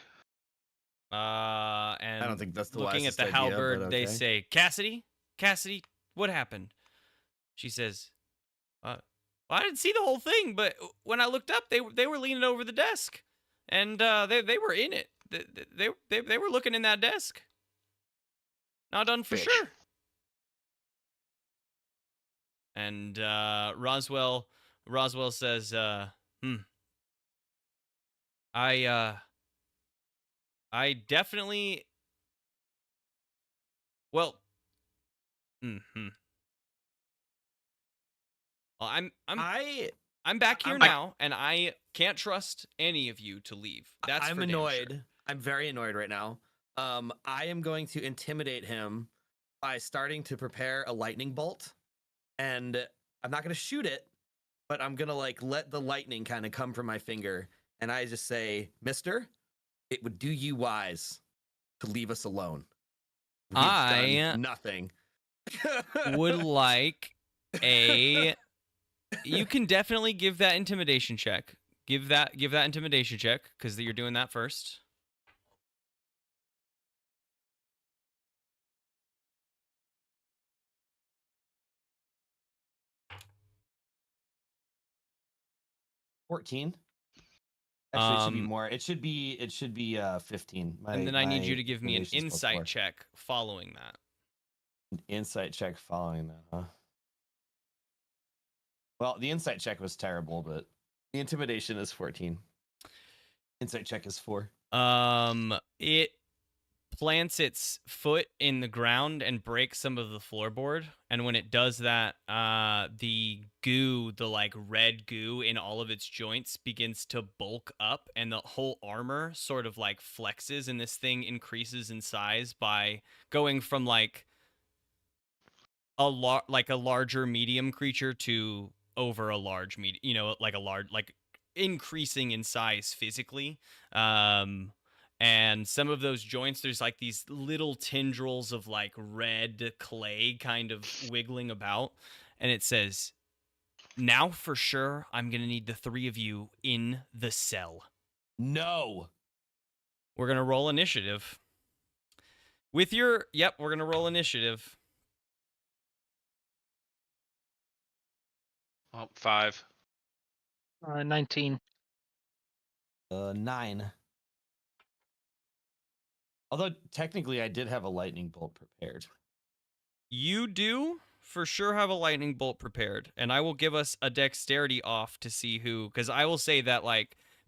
And I don't think that's the looking at wisest the idea, halberd, but they okay. say, Cassidy, what happened? She says, well, I didn't see the whole thing, but when I looked up, they were leaning over the desk, and they were in it. They were looking in that desk. Not done for Bitch. sure. And Roswell says, I definitely. Well, Well, I'm back here now, and I can't trust any of you to leave. That's I'm for damn annoyed. sure. I'm very annoyed right now. I am going to intimidate him by starting to prepare a lightning bolt, and I'm not going to shoot it, but I'm going to let the lightning kind of come from my finger, and I just say, "Mister, it would do you wise to leave us alone. We've done nothing." Would like a. You can definitely give that intimidation check. Give that intimidation check, because you're doing that first. $14. Actually, it should be more. It should be 15. And then I need you to give me an insight check following that. An insight check following that, huh? Well, the insight check was terrible, but the intimidation is 14. Insight check is 4. It plants its foot in the ground and breaks some of the floorboard, and when it does that, the goo, the red goo in all of its joints begins to bulk up, and the whole armor sort of flexes, and this thing increases in size by going from a larger medium creature to over a large medium, increasing in size physically. And some of those joints, there's these little tendrils of red clay kind of wiggling about. And it says, now for sure, I'm going to need the three of you in the cell. No. We're going to roll initiative. We're going to roll initiative. Oh, 5. 19. 9. Although technically I did have a lightning bolt prepared. You do for sure have a lightning bolt prepared, and I will give us a dexterity off to see who, because I will say that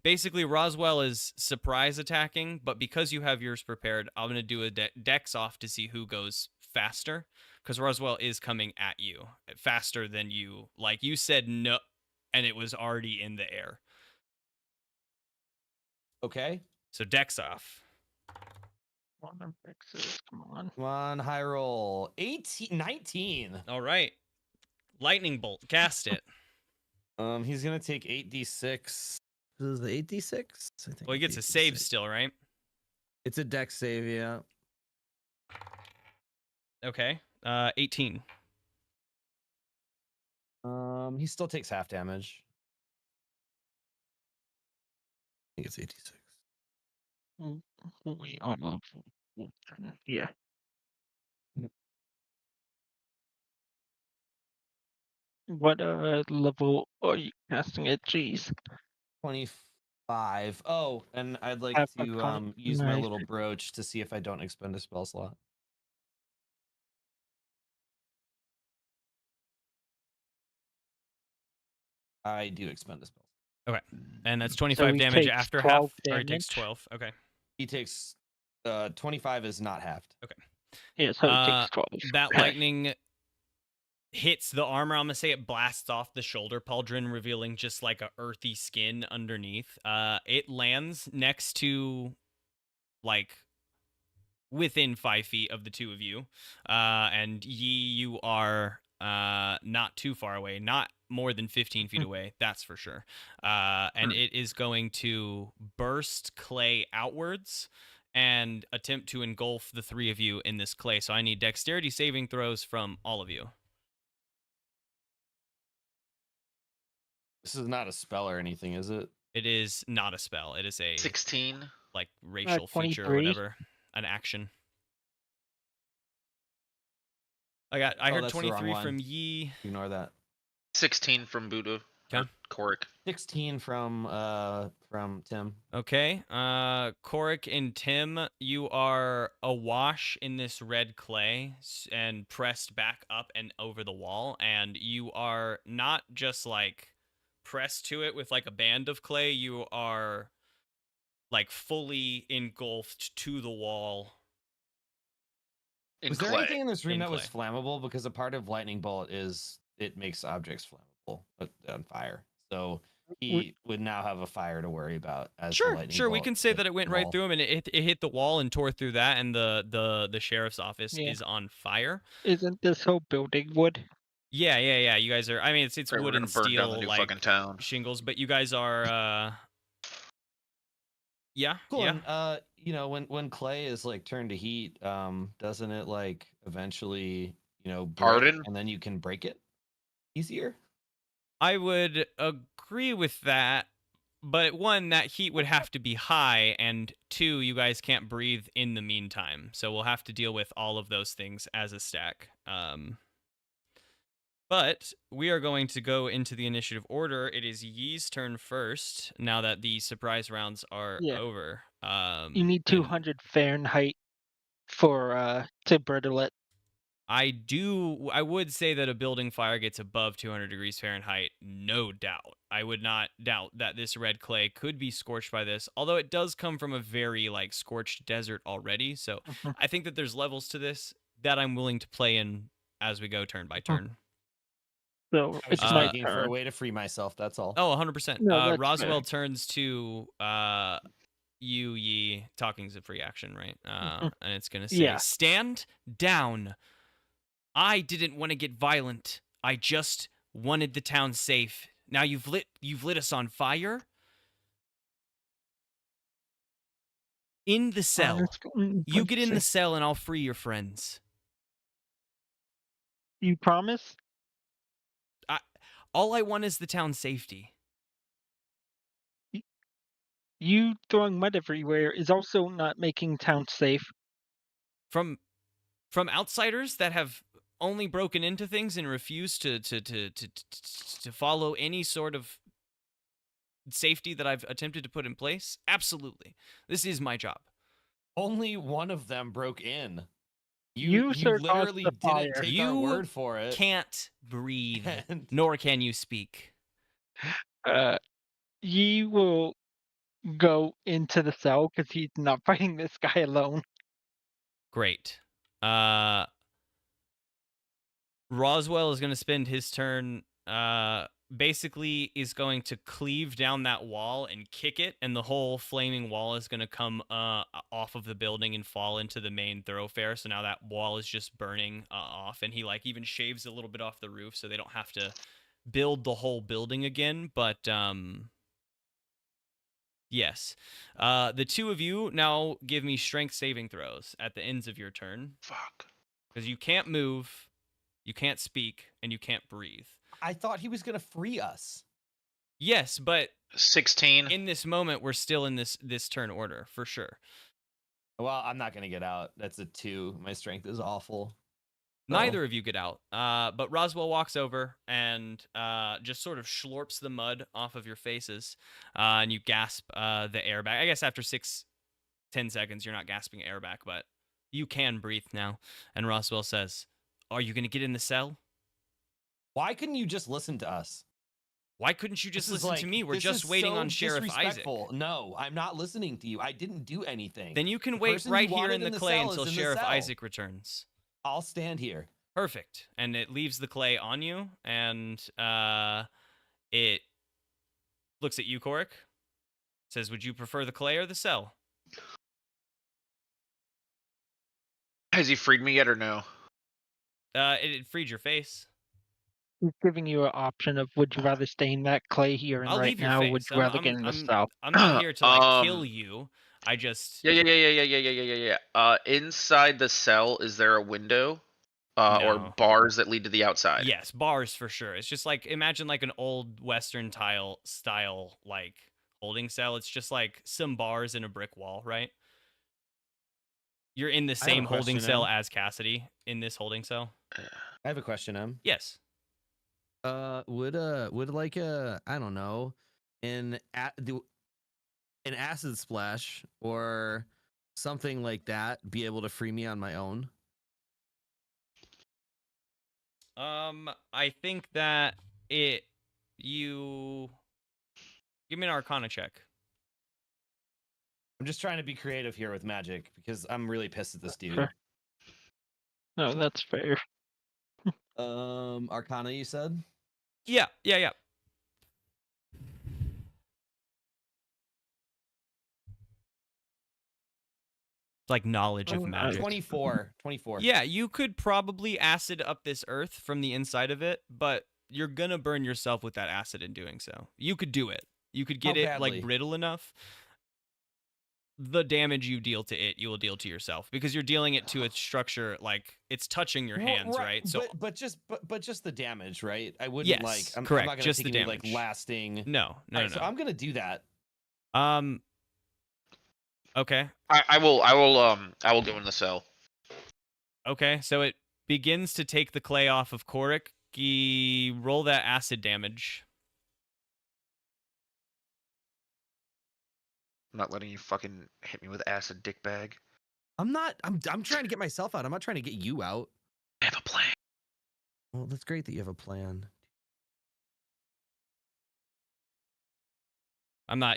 basically Roswell is surprise attacking, but because you have yours prepared, I'm going to do a dex off to see who goes faster, because Roswell is coming at you faster than you. Like you said no, and it was already in the air. Okay. So dex off. Come on. Come on, high roll. 19. All right. Lightning bolt. Cast it. He's gonna take 8d6. This is the 8d6. I think Well, he gets a save still, right? It's a dex save, yeah. Okay. 18. He still takes half damage. I think it's 86. We are yeah. What level are you casting it? Jeez. 25. Oh, and I'd like Half to of use my 29. little brooch to see if I don't expend a spell slot. I do expend a spell. Okay. And that's 25 he damage takes after 12 half, or he takes damage? 12. Okay. He takes 25 is not halved. Yeah, so he takes 12. That Okay. lightning hits the armor. I'm gonna say it blasts off the shoulder pauldron, revealing just like a earthy skin underneath. It lands next to, like, within 5 feet of the two of you. And you are not too far away, not more than 15 feet away, that's for sure. And it is going to burst clay outwards and attempt to engulf the three of you in this clay. So I need dexterity saving throws from all of you. This is not a spell or anything, is it? It is not a spell. It is a 16. like racial feature or 23. whatever, an action. I heard that's the wrong 23 one. from Yi. Ignore that. 16 from Buddha. Okay. Korik. 16 from Tim. Okay. Korik and Tim, you are awash in this red clay and pressed back up and over the wall, and you are not just like pressed to it with like a band of clay, you are like fully engulfed to the wall. Was there anything in this room In that was clay. flammable? Because a part of lightning bolt is it makes objects flammable on fire. So he would now have a fire to worry about. As Sure. We can say that it went right through him and it hit the wall and tore through that, and the sheriff's office is on fire. Isn't this whole building wood? Yeah. You guys are. I mean, it's Right, wood we're and gonna burn down the steel new like fucking town. shingles, but you guys are. Yeah. Cool. Yeah. And, you know, when clay is like turned to heat, doesn't it like eventually, you know, break, Harden? and then you can break it easier? I would agree with that, but one, that heat would have to be high, and two, you guys can't breathe in the meantime, so we'll have to deal with all of those things as a stack. But we are going to go into the initiative order. It is Yi's turn first, now that the surprise rounds are over. You need 200 Fahrenheit for to brittle it. I would say that a building fire gets above 200 degrees Fahrenheit, no doubt. I would not doubt that this red clay could be scorched by this, although it does come from a very like scorched desert already. So I think that there's levels to this that I'm willing to play in as we go turn by turn. So I was just looking for a way to free myself. That's all. Oh, 100%. No, Roswell turns to Yi. Talking's a free action, right? And it's gonna say, "Stand down. I didn't want to get violent. I just wanted the town safe. Now you've lit us on fire." In the cell. You get in the cell and I'll free your friends. You promise? All I want is the town's safety. You throwing mud everywhere is also not making town safe. From outsiders that have only broken into things and refused to follow any sort of safety that I've attempted to put in place? Absolutely. This is my job. Only one of them broke in. You literally didn't take you our word for it. Can't breathe, nor can you speak. Ye will go into the cell because he's not fighting this guy alone. Great. Roswell is going to spend his turn, basically is going to cleave down that wall and kick it, and the whole flaming wall is going to come off of the building and fall into the main thoroughfare. So now that wall is just burning off, and he like even shaves a little bit off the roof so they don't have to build the whole building again. But yes, the two of you now give me strength saving throws at the ends of your turn. Fuck. Because you can't move, you can't speak, and you can't breathe. I thought he was gonna free us. Yes, but 16. in this moment, we're still in this turn order for sure. Well, I'm not gonna get out. That's a 2. My strength is awful. Neither of you get out. But Roswell walks over and just sort of slurps the mud off of your faces, and you gasp the air back. I guess after 10 seconds, you're not gasping air back, but you can breathe now. And Roswell says, "Are you going to get in the cell? Why couldn't you just listen to us? Why couldn't you just This is listen to like- me? We're this just is waiting so on Sheriff Isaac." disrespectful. No, I'm not listening to you. I didn't do anything. Then you can The wait person right you here wanted in the the clay cell until is in the Sheriff cell. Isaac returns. I'll stand here. Perfect. And it leaves the clay on you, and it looks at you, Korik. Says, "Would you prefer the clay or the cell?" Has he freed me yet or no? It freed your face. He's giving you an option of would you rather stay in that clay here and I'll right leave your now, face. or would you rather get in the cell? I'm not here to like kill Um, you. I just Yeah. Inside the cell, is there a window? Or No. bars that lead to the outside? Yes, bars for sure. It's just like imagine like an old Western style like holding cell. It's just like some bars and a brick wall, right? You're in the I have a same holding question, cell Em. as Cassidy in this holding cell. I have a question, Em. Yes. Would like I don't know, an acid splash or something like that be able to free me on my own? I think that you give me an Arcana check. I'm just trying to be creative here with magic because I'm really pissed at this dude. Sure. No, that's fair. Arcana, you said? Yeah. Like knowledge of Oh, magic. 24. Yeah, you could probably acid up this earth from the inside of it, but you're gonna burn yourself with that acid in doing so. You could do it. You could get How it badly? like brittle enough. The damage you deal to it, you will deal to yourself because you're dealing it to a structure like it's touching your hands, right? So but just the damage, right? I wouldn't Yes, like I'm correct, not gonna just take the any like damage. lasting. no. Alright, so I'm gonna do that. Okay. I will go in the cell. Okay, so it begins to take the clay off of Korik. Roll that acid damage. I'm not letting you fucking hit me with acid, dickbag. I'm trying to get myself out. I'm not trying to get you out. I have a plan. Well, that's great that you have a plan.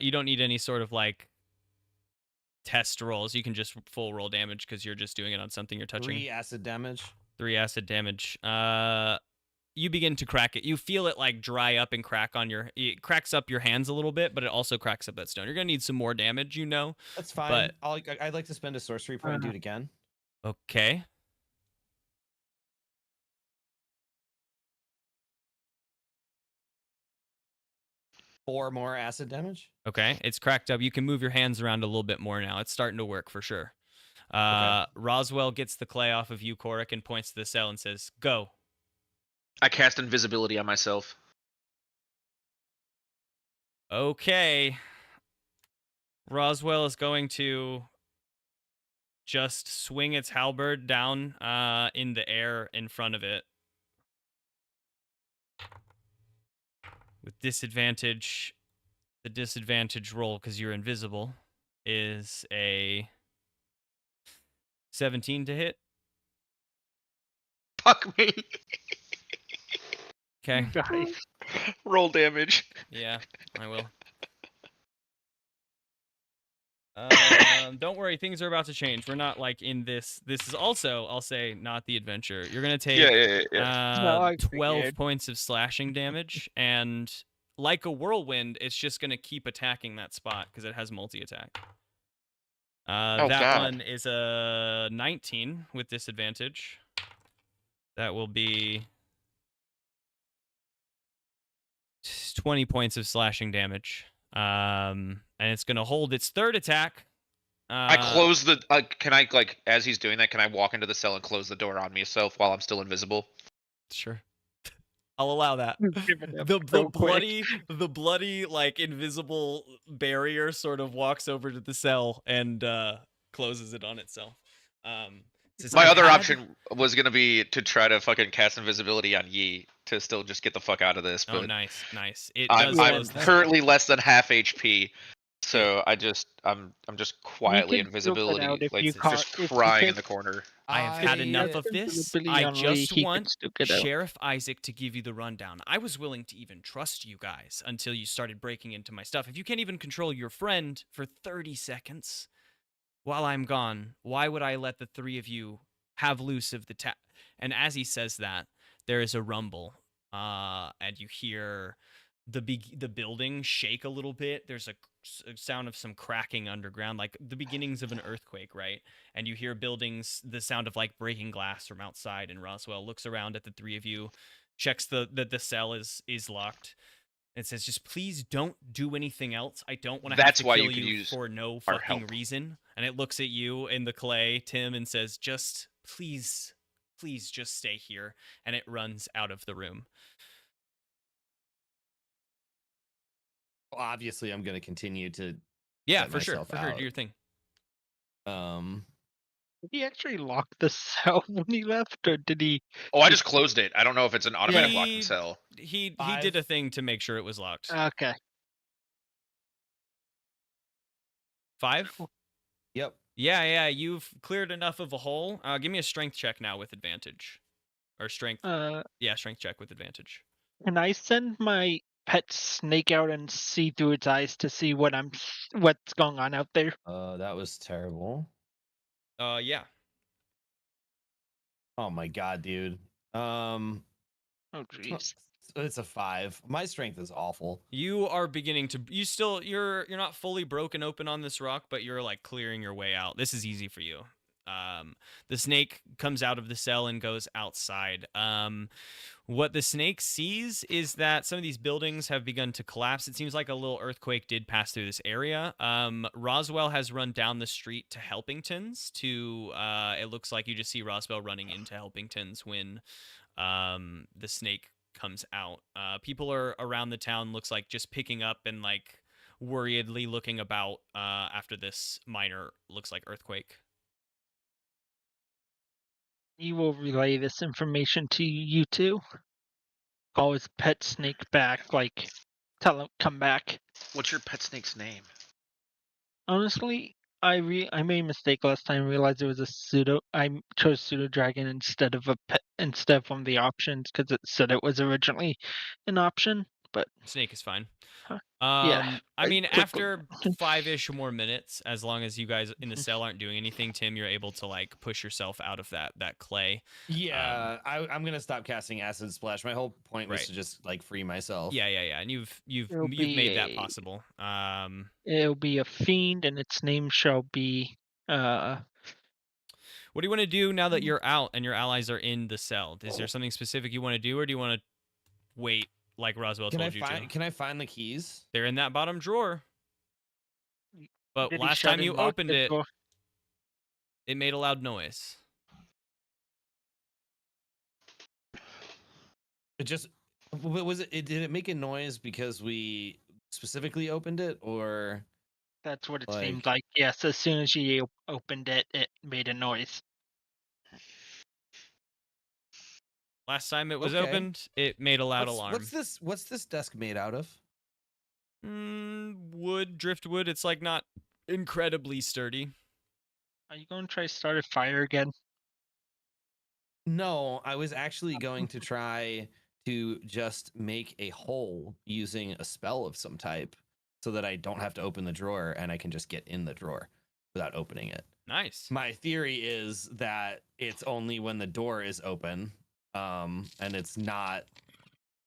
You don't need any sort of like test rolls. You can just full roll damage because you're just doing it on something you're touching. 3 acid damage. 3 acid damage. You begin to crack it. You feel it like dry up and crack on it cracks up your hands a little bit, but it also cracks up that stone. You're gonna need some more damage, you know. That's fine. But- I'd like to spend a sorcery point and do it again. Okay. Four more acid damage. Okay, it's cracked up. You can move your hands around a little bit more now. It's starting to work for sure. Roswell gets the clay off of you, Korik, and points to the cell and says, "Go." I cast invisibility on myself. Okay. Roswell is going to just swing its halberd down in the air in front of it. With disadvantage, the disadvantage roll, because you're invisible, is a 17 to hit. Fuck me. Okay. Guys, Roll damage. Yeah, I will. Don't worry, things are about to change. We're not like in this. This is also, I'll say, not the adventure. You're gonna take No, I 12 figured. points of slashing damage, and like a whirlwind, it's just gonna keep attacking that spot because it has multi-attack. Oh, That God. one is a 19 with disadvantage. That will be 20 points of slashing damage. And it's gonna hold its third attack. I close the. Can I, like, as he's doing that, can I walk into the cell and close the door on myself while I'm still invisible? Sure. I'll allow that. Give it up The real quick. bloody like invisible barrier sort of walks over to the cell and closes it on itself. Says, My "I've other had-" option was gonna be to try to fucking cast invisibility on Yi to still just get the fuck out of this, Oh, but nice. It I'm, does I'm close the cell. currently less than half HP, so I'm just quietly You can still get out invisibility, if like you just if you crying in could- the corner. I have if had you enough cast of this. invisibility I on Lee, just he could want still get out. Sheriff Isaac to give you the rundown. I was willing to even trust you guys until you started breaking into my stuff. If you can't even control your friend for 30 seconds while I'm gone, why would I let the three of you have loose of the tap? And as he says that, there is a rumble, and you hear the building shake a little bit. There's a sound of some cracking underground, like the beginnings of an earthquake, right? And you hear buildings, the sound of like breaking glass from outside. And Roswell looks around at the three of you, checks that the cell is locked, and says, "Just please don't do anything else. I don't want to have That's to why kill you could you use for no our fucking help." reason." And it looks at you in the clay, Tim, and says, "Just please, please just stay here." And it runs out of the room. Well, obviously, I'm going to continue to Yeah, set for sure. myself For sure. out. Do your thing. Did he actually lock the cell when he left, or did he? Oh, I just closed it. I don't know if it's an automatic He- locking cell. He Five. did a thing to make sure it was locked. Okay. 5? Yep. Yeah, you've cleared enough of a hole. Give me a strength check now with advantage. Or strength. Yeah, strength check with advantage. Can I send my pet snake out and see through its eyes to see what's going on out there? That was terrible. Yeah. Oh my god, dude. Oh jeez. It's a 5. My strength is awful. You are beginning to you're not fully broken open on this rock, but you're like clearing your way out. This is easy for you. The snake comes out of the cell and goes outside. What the snake sees is that some of these buildings have begun to collapse. It seems like a little earthquake did pass through this area. Roswell has run down the street to Helpington's. It looks like you just see Roswell running into Helpington's when the snake comes out. People are around the town, looks like just picking up and like worriedly looking about after this minor looks like earthquake. You will relay this information to you two. Call his pet snake back, like tell him come back. What's your pet snake's name? Honestly, I made a mistake last time. Realized it was a pseudo. I chose pseudo dragon instead of one of the options because it said it was originally an option. But Snake is fine. Huh. Yeah, I mean, quickly. after 5-ish more minutes, as long as you guys in the cell aren't doing anything, Tim, you're able to like push yourself out of that clay. Yeah, I'm gonna stop casting acid splash. My whole point was Right. to just like free myself. Yeah, and you've It'll made that be possible. It'll be a fiend, and its name shall be. What do you want to do now that you're out and your allies are in the cell? Is there something specific you want to do, or do you want to wait like Roswell told you to? Can I find the keys? They're in that bottom drawer. But Did he last shut time and you lock opened the it, door? it made a loud noise. It just was it. Did it make a noise because we specifically opened it, or? That's what it Like- seemed like. Yes, as soon as you opened it, it made a noise. Last time it was Okay. opened, it made a loud alarm. What's this desk made out of? Wood, driftwood. It's like not incredibly sturdy. Are you going to try to start a fire again? No, I was actually going to try to just make a hole using a spell of some type. so that I don't have to open the drawer and I can just get in the drawer without opening it. Nice. My theory is that it's only when the door is open, and it's not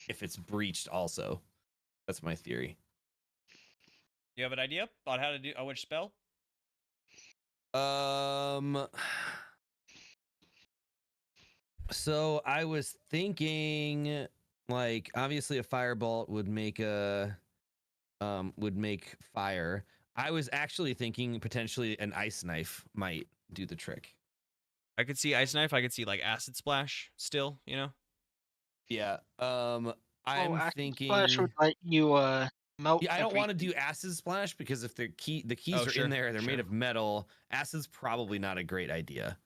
if it's breached also. That's my theory. You have an idea about how to do which spell? So I was thinking, like, obviously a firebolt would make fire. I was actually thinking potentially an ice knife might do the trick. I could see ice knife. I could see like acid splash still, you know? Yeah. I'm Acid thinking Splash would let you melt. yeah, I don't want to everything. do acid splash because if the keys Oh, are sure, in there, they're made sure. of metal. Acid's probably not a great idea.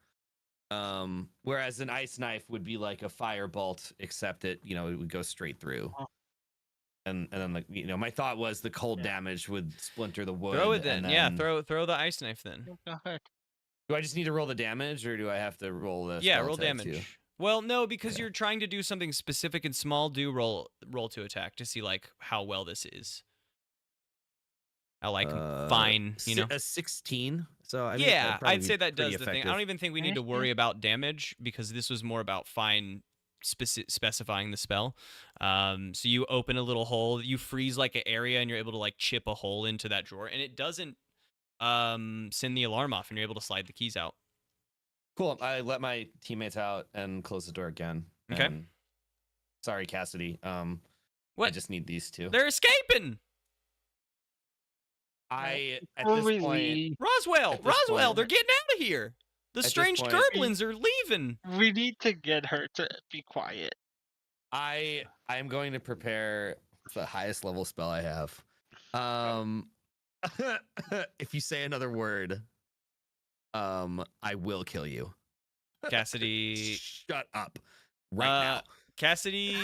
Whereas an ice knife would be like a firebolt, except it would go straight through. Oh. And then like my thought was the cold damage would splinter the wood. Throw it then. And then Yeah, throw the ice knife then. Go ahead. Do I just need to roll the damage, or do I have to roll the Yeah, spell roll attack damage. too? Well, no, because Okay. you're trying to do something specific and small. Do roll to attack to see like how well this is. How like fine, you know. A 16. So I mean, Yeah, I'd say that does pretty the thing. I effective. don't even think we need to worry about damage because this was more about fine specifying the spell. So you open a little hole, you freeze like an area, and you're able to like chip a hole into that drawer, and it doesn't send the alarm off, and you're able to slide the keys out. Cool. I let my teammates out and close the door again. Okay. And sorry, Cassidy. What? I just need these two. They're escaping. At Before this we point, leave, Roswell, point- they're getting out of here. The this strange point- Gerblins are leaving. we need to get her to be quiet. I'm going to prepare the highest level spell I have. If you say another word, I will kill you. Cassidy, Shut up right now. Cassidy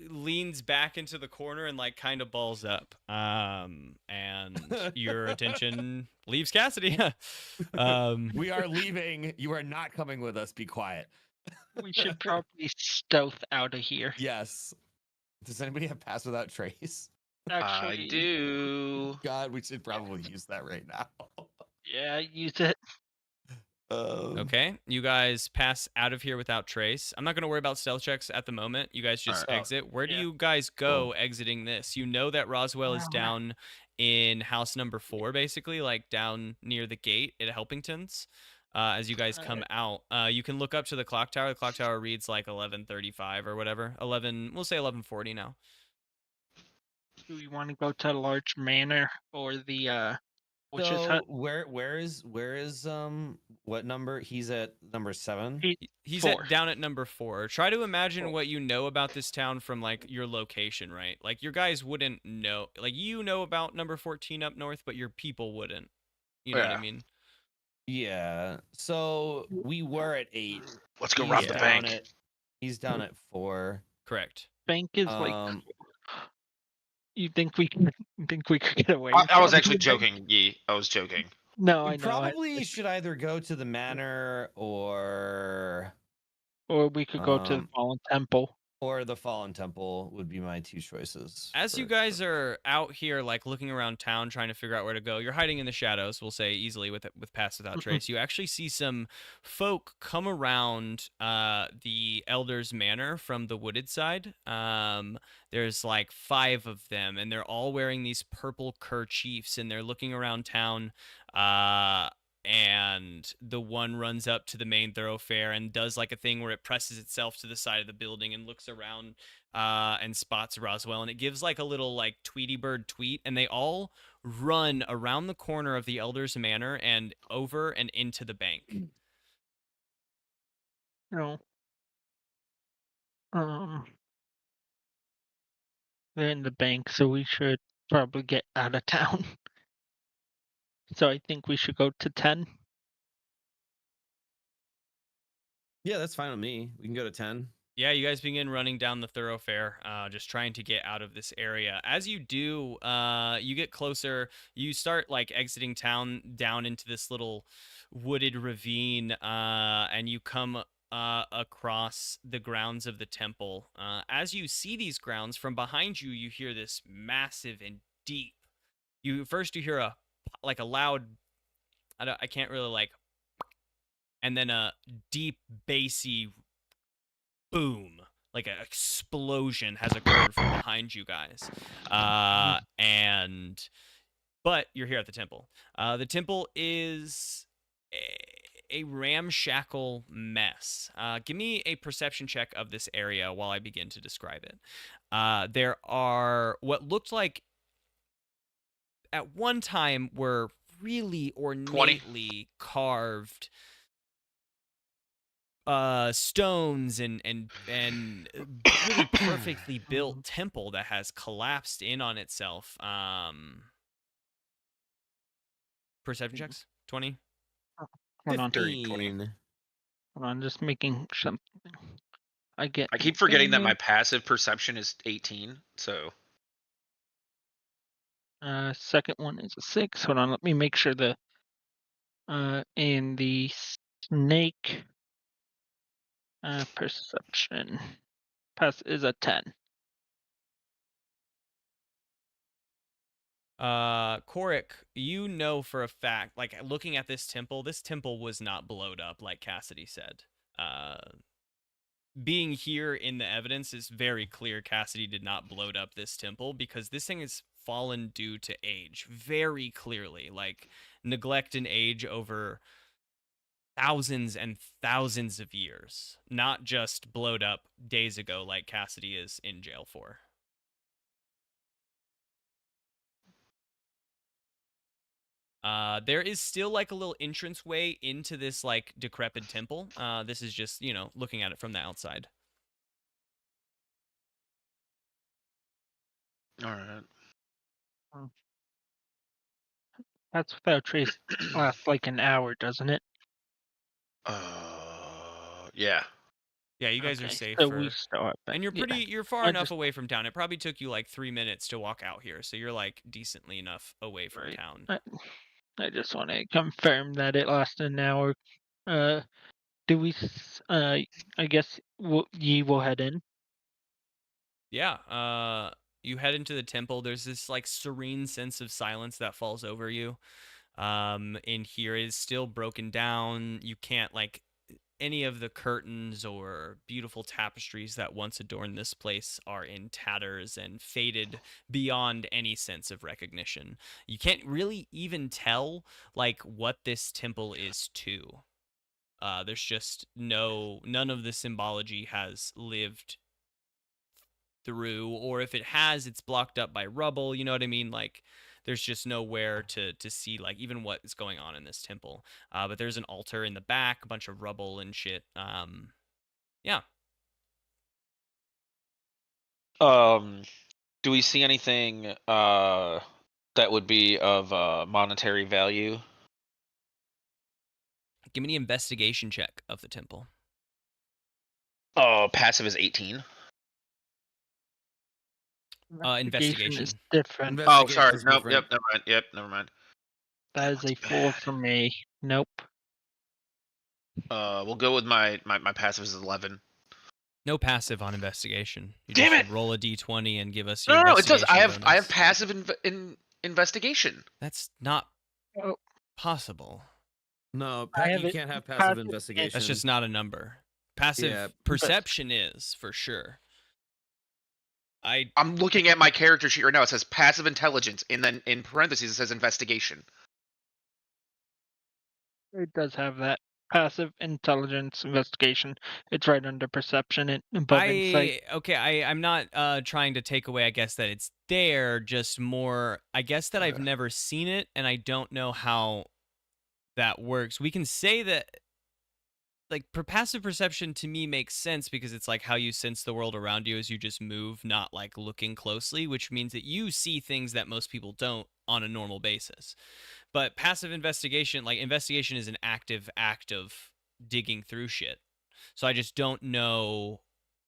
leans back into the corner and like kind of balls up. And your attention leaves Cassidy. We are leaving. You are not coming with us. Be quiet. We should probably stealth out of here. Yes. Does anybody have pass without trace? Actually, I do. God, we should probably use that right now. yeah, use it. Okay, you guys pass out of here without trace. I'm not going to worry about stealth checks at the moment. You guys just Alright. exit. Where do Yeah. you guys go exiting this? You know that Roswell is down in house number 4, basically, like down near the gate at Helpington's. As you guys come out, you can look up to the clock tower. The clock tower reads like 11:35 or whatever. We'll say 11:40 now. Do we want to go to a large manor or the witch's So hut? where is what number? He's at number 7. He's 4. down at number 4. Try to imagine 4. what you know about this town from like your location, right? Like your guys wouldn't know, like you know about number 14 up north, but your people wouldn't. You know what I Yeah. mean? Yeah. So we were at 8. Let's go He's rob the down bank. He's down at 4. Correct. Bank is like. Um, You think we can? You think we could get away? I was from actually the bank? joking, Yee. I was joking. No, we I know. probably should either go to the manor Or we could go to the um, Fallen Temple. or the Fallen Temple would be my 2 choices. As you guys are out here, like looking around town, trying to figure out where to go, you're hiding in the shadows. We'll say easily with Pass Without Trace. You actually see some folk come around the Elder's Manor from the wooded side. There's like 5 of them, and they're all wearing these purple kerchiefs, and they're looking around town. And the one runs up to the main thoroughfare and does like a thing where it presses itself to the side of the building and looks around and spots Roswell, and it gives like a little like Tweety Bird tweet, and they all run around the corner of the Elder's Manor and over and into the bank. No. They're in the bank, so we should probably get out of town. So I think we should go to 10. Yeah, that's fine with me. We can go to 10. Yeah, you guys begin running down the thoroughfare, just trying to get out of this area. As you do, you get closer. You start like exiting town down into this little wooded ravine, and you come across the grounds of the temple. As you see these grounds from behind you, you hear this massive and deep You hear a loud, I can't really like, and then a deep bassy boom, like an explosion has occurred from behind you guys. But you're here at the temple. The temple is a ramshackle mess. Give me a perception check of this area while I begin to describe it. There are what looked like at one time were really ornately carved stones and really perfectly built temple that has collapsed in on itself. Perception checks. 20. Hold on. 15. Hold on, just making something. I keep forgetting that my passive perception is 18, so. Second one is a 6. Hold on, let me make sure the in the snake perception pass is a 10. Korik, you know for a fact, like looking at this temple was not blowed up like Cassidy said. Being here in the evidence is very clear Cassidy did not blow up this temple because this thing is fallen due to age, very clearly, like neglect and age over thousands and thousands of years, not just blowed up days ago like Cassidy is in jail for. There is still like a little entranceway into this like decrepit temple. This is just, looking at it from the outside. All right. That's without trace. Lasts like an hour, doesn't it? Yeah. Yeah, you guys are safe. So we still have and you're far enough away from town. It probably took you like 3 minutes to walk out here, so you're like decently enough away from town. I just want to confirm that it lasted an hour. Do we? I guess ye will head in. Yeah. You head into the temple. There's this like serene sense of silence that falls over you. In here it is still broken down. You can't like any of the curtains or beautiful tapestries that once adorned this place are in tatters and faded beyond any sense of recognition. You can't really even tell like what this temple is to. There's just none of the symbology has lived through, or if it has, it's blocked up by rubble. You know what I mean? Like there's just nowhere to see like even what is going on in this temple. But there's an altar in the back, a bunch of rubble and shit. Yeah. Do we see anything that would be of monetary value? Give me an investigation check of the temple. Passive is 18. Investigation is different. Oh, sorry. Nope. Yep. Never mind. Yep. Never mind. That is a 4 for me. Nope. We'll go with my passive is 11. No passive on investigation. You Damn just it! roll a d20 and give us your No, it does. investigation bonus. I have passive in investigation. That's not possible. No, you can't have passive investigation. That's just not a number. Passive perception is for sure. I'm looking at my character sheet right now. It says passive intelligence, and then in parentheses it says investigation. It does have that passive intelligence investigation. It's right under perception and above insight. Okay, I'm not trying to take away, I guess, that it's there, just more, I guess that I've never seen it, and I don't know how that works. We can say that like passive perception to me makes sense because it's like how you sense the world around you as you just move, not like looking closely, which means that you see things that most people don't on a normal basis. But passive investigation, like investigation is an active act of digging through shit. So I just don't know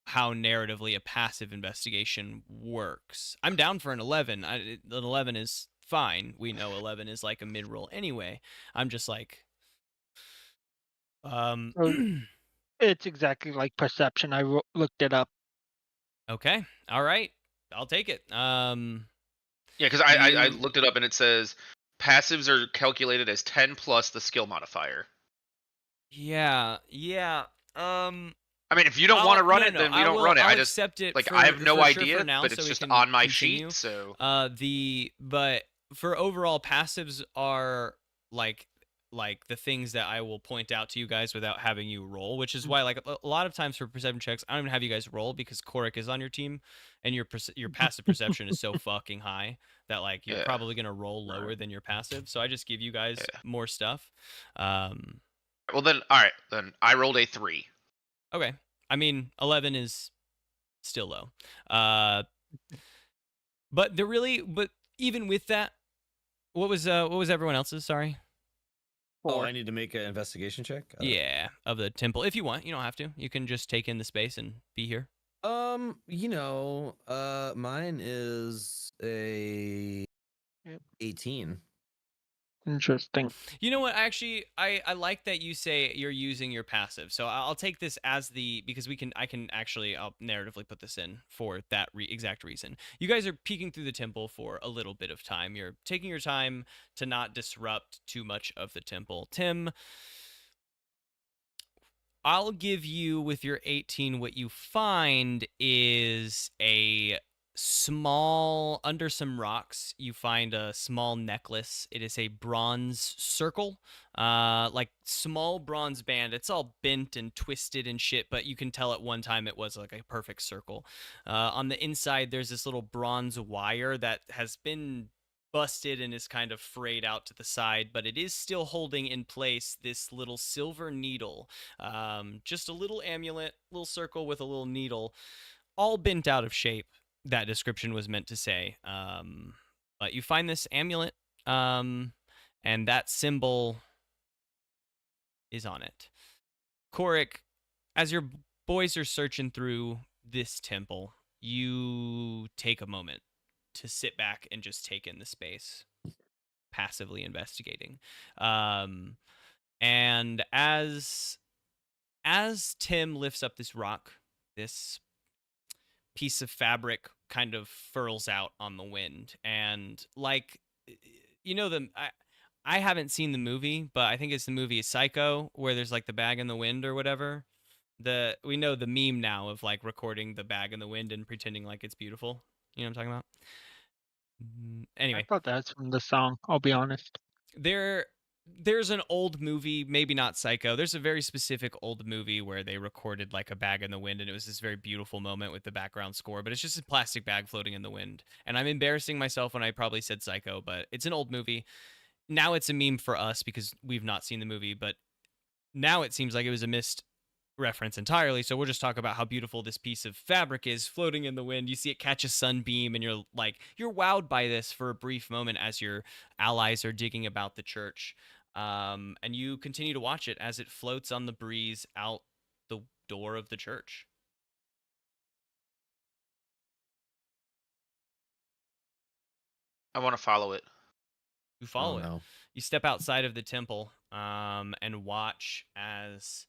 how narratively a passive investigation works. I'm down for an 11. An 11 is fine. We know 11 is like a mid-roll anyway. I'm just like it's exactly like perception. I looked it up. Okay. All right. I'll take it. Yeah, because I You- looked it up and it says passives are calculated as 10 plus the skill modifier. Yeah. I mean, if you don't want to run it, No. then we don't run it. I'll I just accept it like for I have no sure idea, for now, but so it's we just can on my continue. sheet. So But for overall passives are like the things that I will point out to you guys without having you roll, which is why like a lot of times for perception checks I don't even have you guys roll because Korik is on your team and your passive perception is so fucking high that like you're yeah, probably gonna roll lower right. than your passive. So I just give you guys Yeah. more stuff. Um, Well then, all right. Then I rolled a 3. okay. I mean 11 is still low. But even with that, what was everyone else's? Sorry. Oh, 4. I need to make an investigation check. Yeah, of the temple. If you want, you don't have to. You can just take in the space and be here. Mine is a Yep. 18. Interesting. You know what? Actually, I like that you say you're using your passive. So I'll take this as because I can actually I'll narratively put this in for that exact reason. You guys are peeking through the temple for a little bit of time. You're taking your time to not disrupt too much of the temple. Tim, I'll give you with your 18 what you find is a small under some rocks you find a small necklace. It is a bronze circle, like small bronze band. It's all bent and twisted and shit, but you can tell at one time it was like a perfect circle. On the inside there's this little bronze wire that has been busted and is kind of frayed out to the side, but it is still holding in place this little silver needle. Just a little amulet, little circle with a little needle, all bent out of shape. That description was meant to say. But you find this amulet, and that symbol is on it. Korik, as your boys are searching through this temple, you take a moment to sit back and just take in the space, passively investigating. And as Tim lifts up this rock, this piece of fabric kind of furls out on the wind, and like I haven't seen the movie, but I think it's the movie Psycho where there's like the bag in the wind or whatever. We know the meme now of like recording the bag in the wind and pretending like it's beautiful. You know what I'm talking about? I Anyway, thought that's from the song, I'll be honest. there's an old movie, maybe not Psycho. There's a very specific old movie where they recorded like a bag in the wind, and it was this very beautiful moment with the background score, but it's just a plastic bag floating in the wind. And I'm embarrassing myself when I probably said Psycho, but it's an old movie. Now it's a meme for us because we've not seen the movie, but now it seems like it was a missed reference entirely. So we'll just talk about how beautiful this piece of fabric is floating in the wind. You see it catch a sunbeam, and you're wowed by this for a brief moment as your allies are digging about the church. And you continue to watch it as it floats on the breeze out the door of the church. I want to follow it. You follow it. No. You step outside of the temple, and watch as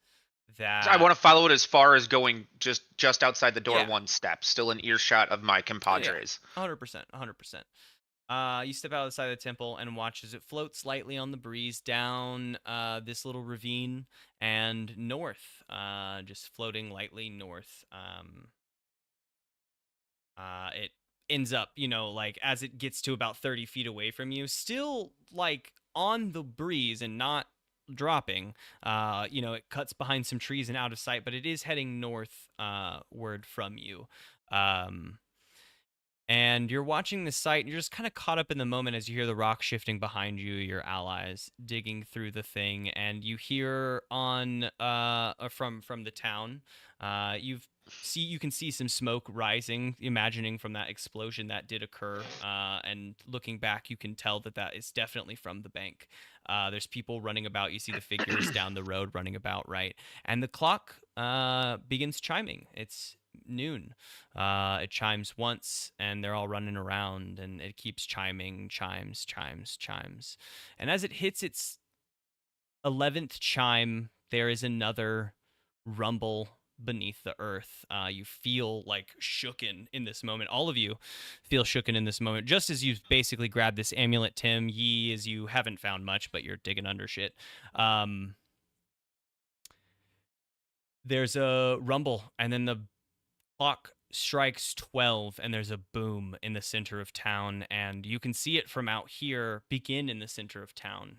that. I want to follow it as far as going just outside the door Yeah. 1 step, still in earshot of my compadres. 100%. You step out of the side of the temple and watch as it floats lightly on the breeze down this little ravine and north, just floating lightly north. It ends up, like as it gets to about 30 feet away from you, still like on the breeze and not dropping. It cuts behind some trees and out of sight, but it is heading northward from you. And you're watching the site, and you're just kind of caught up in the moment as you hear the rock shifting behind you, your allies digging through the thing, and you hear from the town, you can see some smoke rising, imagining from that explosion that did occur, and looking back, you can tell that is definitely from the bank. There's people running about. You see the figures down the road running about, right? And the clock begins chiming. It's noon. It chimes once, and they're all running around, and it keeps chiming, chimes. And as it hits its 11th chime, there is another rumble beneath the earth. You feel like shooken in this moment. All of you feel shooken in this moment, just as you basically grab this amulet, Tim. Ye, as you haven't found much, but you're digging under shit. There's a rumble, and then the clock strikes 12, and there's a boom in the center of town, and you can see it from out here begin in the center of town.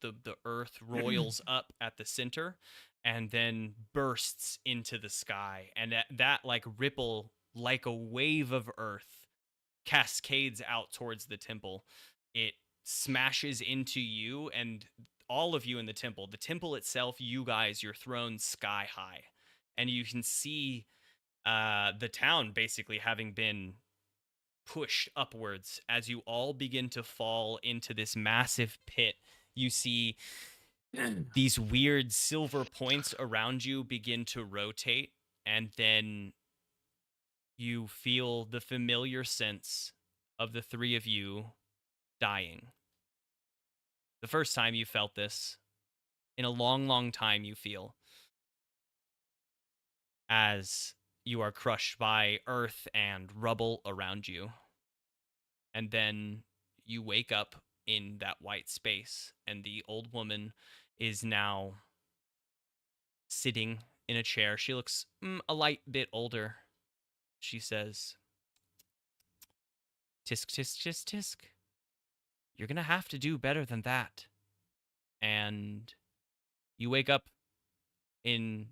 The earth roils up at the center and then bursts into the sky, and that like ripple, like a wave of earth, cascades out towards the temple. It smashes into you and all of you in the temple. The temple itself, you guys, you're thrown sky high, and you can see the town basically having been pushed upwards as you all begin to fall into this massive pit. You see these weird silver points around you begin to rotate, and then you feel the familiar sense of the three of you dying. The first time you felt this in a long, long time, you feel as you are crushed by earth and rubble around you. And then you wake up in that white space, and the old woman is now sitting in a chair. She looks a light bit older. She says, "Tisk, tisk, tisk, tisk. You're going to have to do better than that." And you wake up in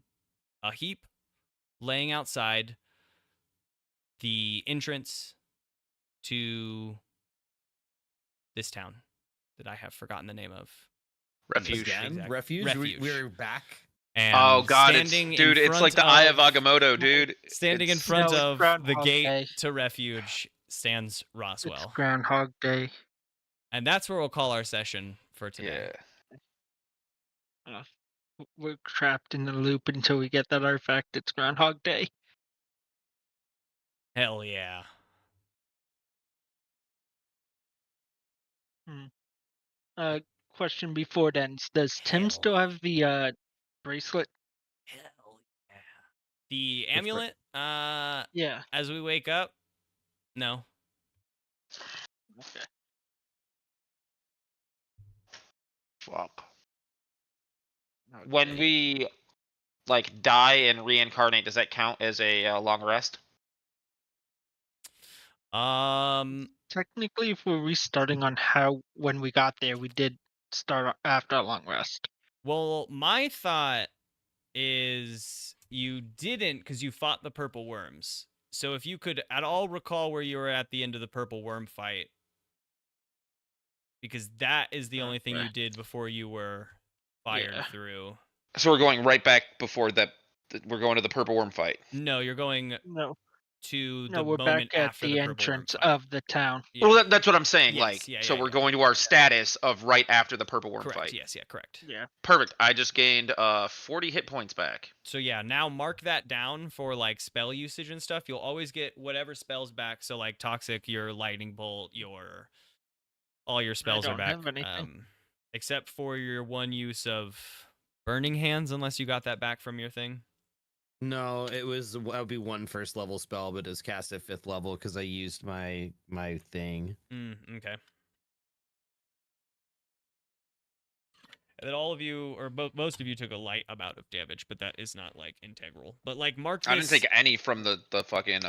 a heap, laying outside the entrance to this town that I have forgotten the name of. Refuge. Exactly. Refuge. Refuge. We're back. And Oh god, standing dude, in it's like front the Eye of of- Agamotto, dude. Standing in It's- front No, it's of the Groundhog gate Day. to Refuge stands It's Roswell. Groundhog Day. And that's where we'll call our session for today. Yeah. We're trapped in the loop until we get that artifact. It's Groundhog Day. Hell yeah. Question before then: does Tim Hell still have the bracelet? Hell yeah. The amulet, Yeah. as we wake up, no. Okay. Fuck. When we like die and reincarnate, does that count as a long rest? Technically, if we're restarting on when we got there, we did start after a long rest. Well, my thought is you didn't because you fought the purple worms. So if you could at all recall where you were at the end of the purple worm fight, because that is the only thing you did before you were fired through. So we're going right back before that. We're going to the purple worm fight. No, you're going No, to the no, we're moment back at after the purple worm entrance fight. of the town. Yeah. Well, that's what I'm saying. Yes, like, yeah, so yeah, we're yeah. going to our status of right after the purple worm Correct. fight. Yes, yeah, correct. Yeah. Perfect. I just gained 40 hit points back. So yeah, now mark that down for like spell usage and stuff. You'll always get whatever spells back. So like toxic, your lightning bolt, all your spells are don't back. have anything. Except for your one use of burning hands, unless you got that back from your thing. No, that would be one first level spell, but it's cast at 5th level because I used my thing. Okay. And then all of you, or most of you, took a light amount of damage, but that is not like integral. But like mark this. I didn't take any from the fucking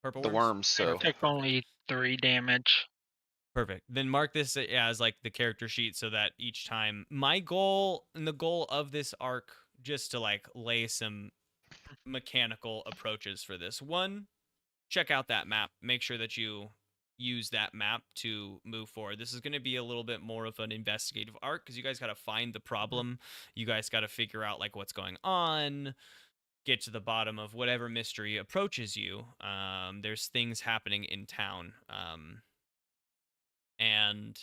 purple the worms. So I took only 3 damage. Perfect. Then mark this as like the character sheet so that each time my goal and the goal of this arc, just to like lay some mechanical approaches for this. One, check out that map. Make sure that you use that map to move forward. This is going to be a little bit more of an investigative arc because you guys got to find the problem. You guys got to figure out like what's going on, get to the bottom of whatever mystery approaches you. There's things happening in town. And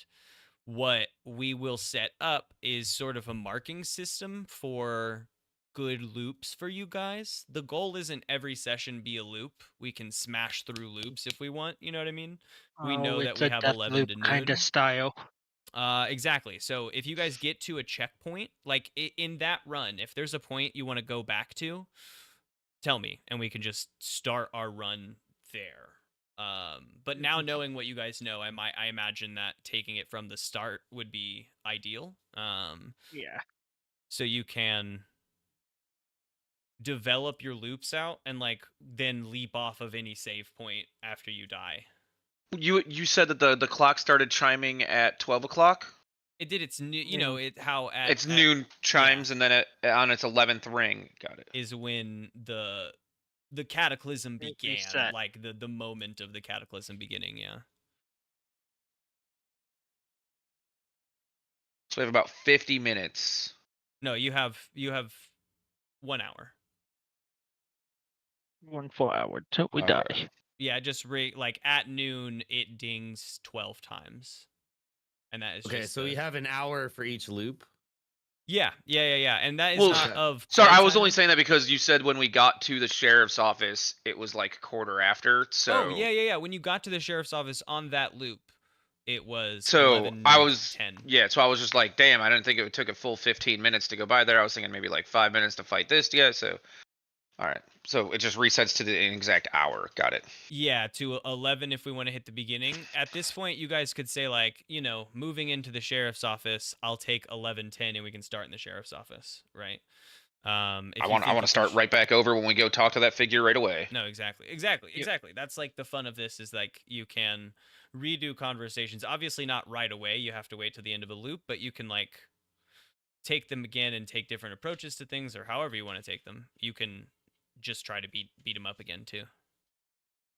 what we will set up is sort of a marking system for good loops for you guys. The goal isn't every session be a loop. We can smash through loops if we want, you know what I mean? We know that we have 11 to noon. kind of style. Exactly. So if you guys get to a checkpoint, like in that run, if there's a point you want to go back to, tell me, and we can just start our run there. But now knowing what you guys know, I imagine that taking it from the start would be ideal. Yeah. So you can develop your loops out and like then leap off of any save point after you die. You said that the clock started chiming at 12 o'clock. It did its new, you know, it how at It's noon chimes, and then on its 11th ring. Got it. is when the cataclysm It began, reset. like the moment of the cataclysm beginning. Yeah. So we have about 50 minutes. No, you have 1 hour. 1 4 hour till we die. Yeah, just like at noon it dings 12 times. And that is Okay, just so we have an hour for each loop. Yeah. And that is Well, not of Sorry, I was playtime. only saying that because you said when we got to the sheriff's office, it was like quarter after. So Oh, yeah. When you got to the sheriff's office on that loop, it was So 11, I was 10. Yeah, so I was just like, damn, I didn't think it took a full 15 minutes to go by there. I was thinking maybe like 5 minutes to fight this. Yeah, so all right. So it just resets to the exact hour. Got it. Yeah, to 11 if we want to hit the beginning. At this point, you guys could say like, moving into the sheriff's office, I'll take 11:10 and we can start in the sheriff's office, right? I want to start right back over when we go talk to that figure right away. No, exactly. That's like the fun of this is like you can redo conversations. Obviously not right away. You have to wait till the end of a loop, but you can like take them again and take different approaches to things, or however you want to take them. You can just try to beat them up again too.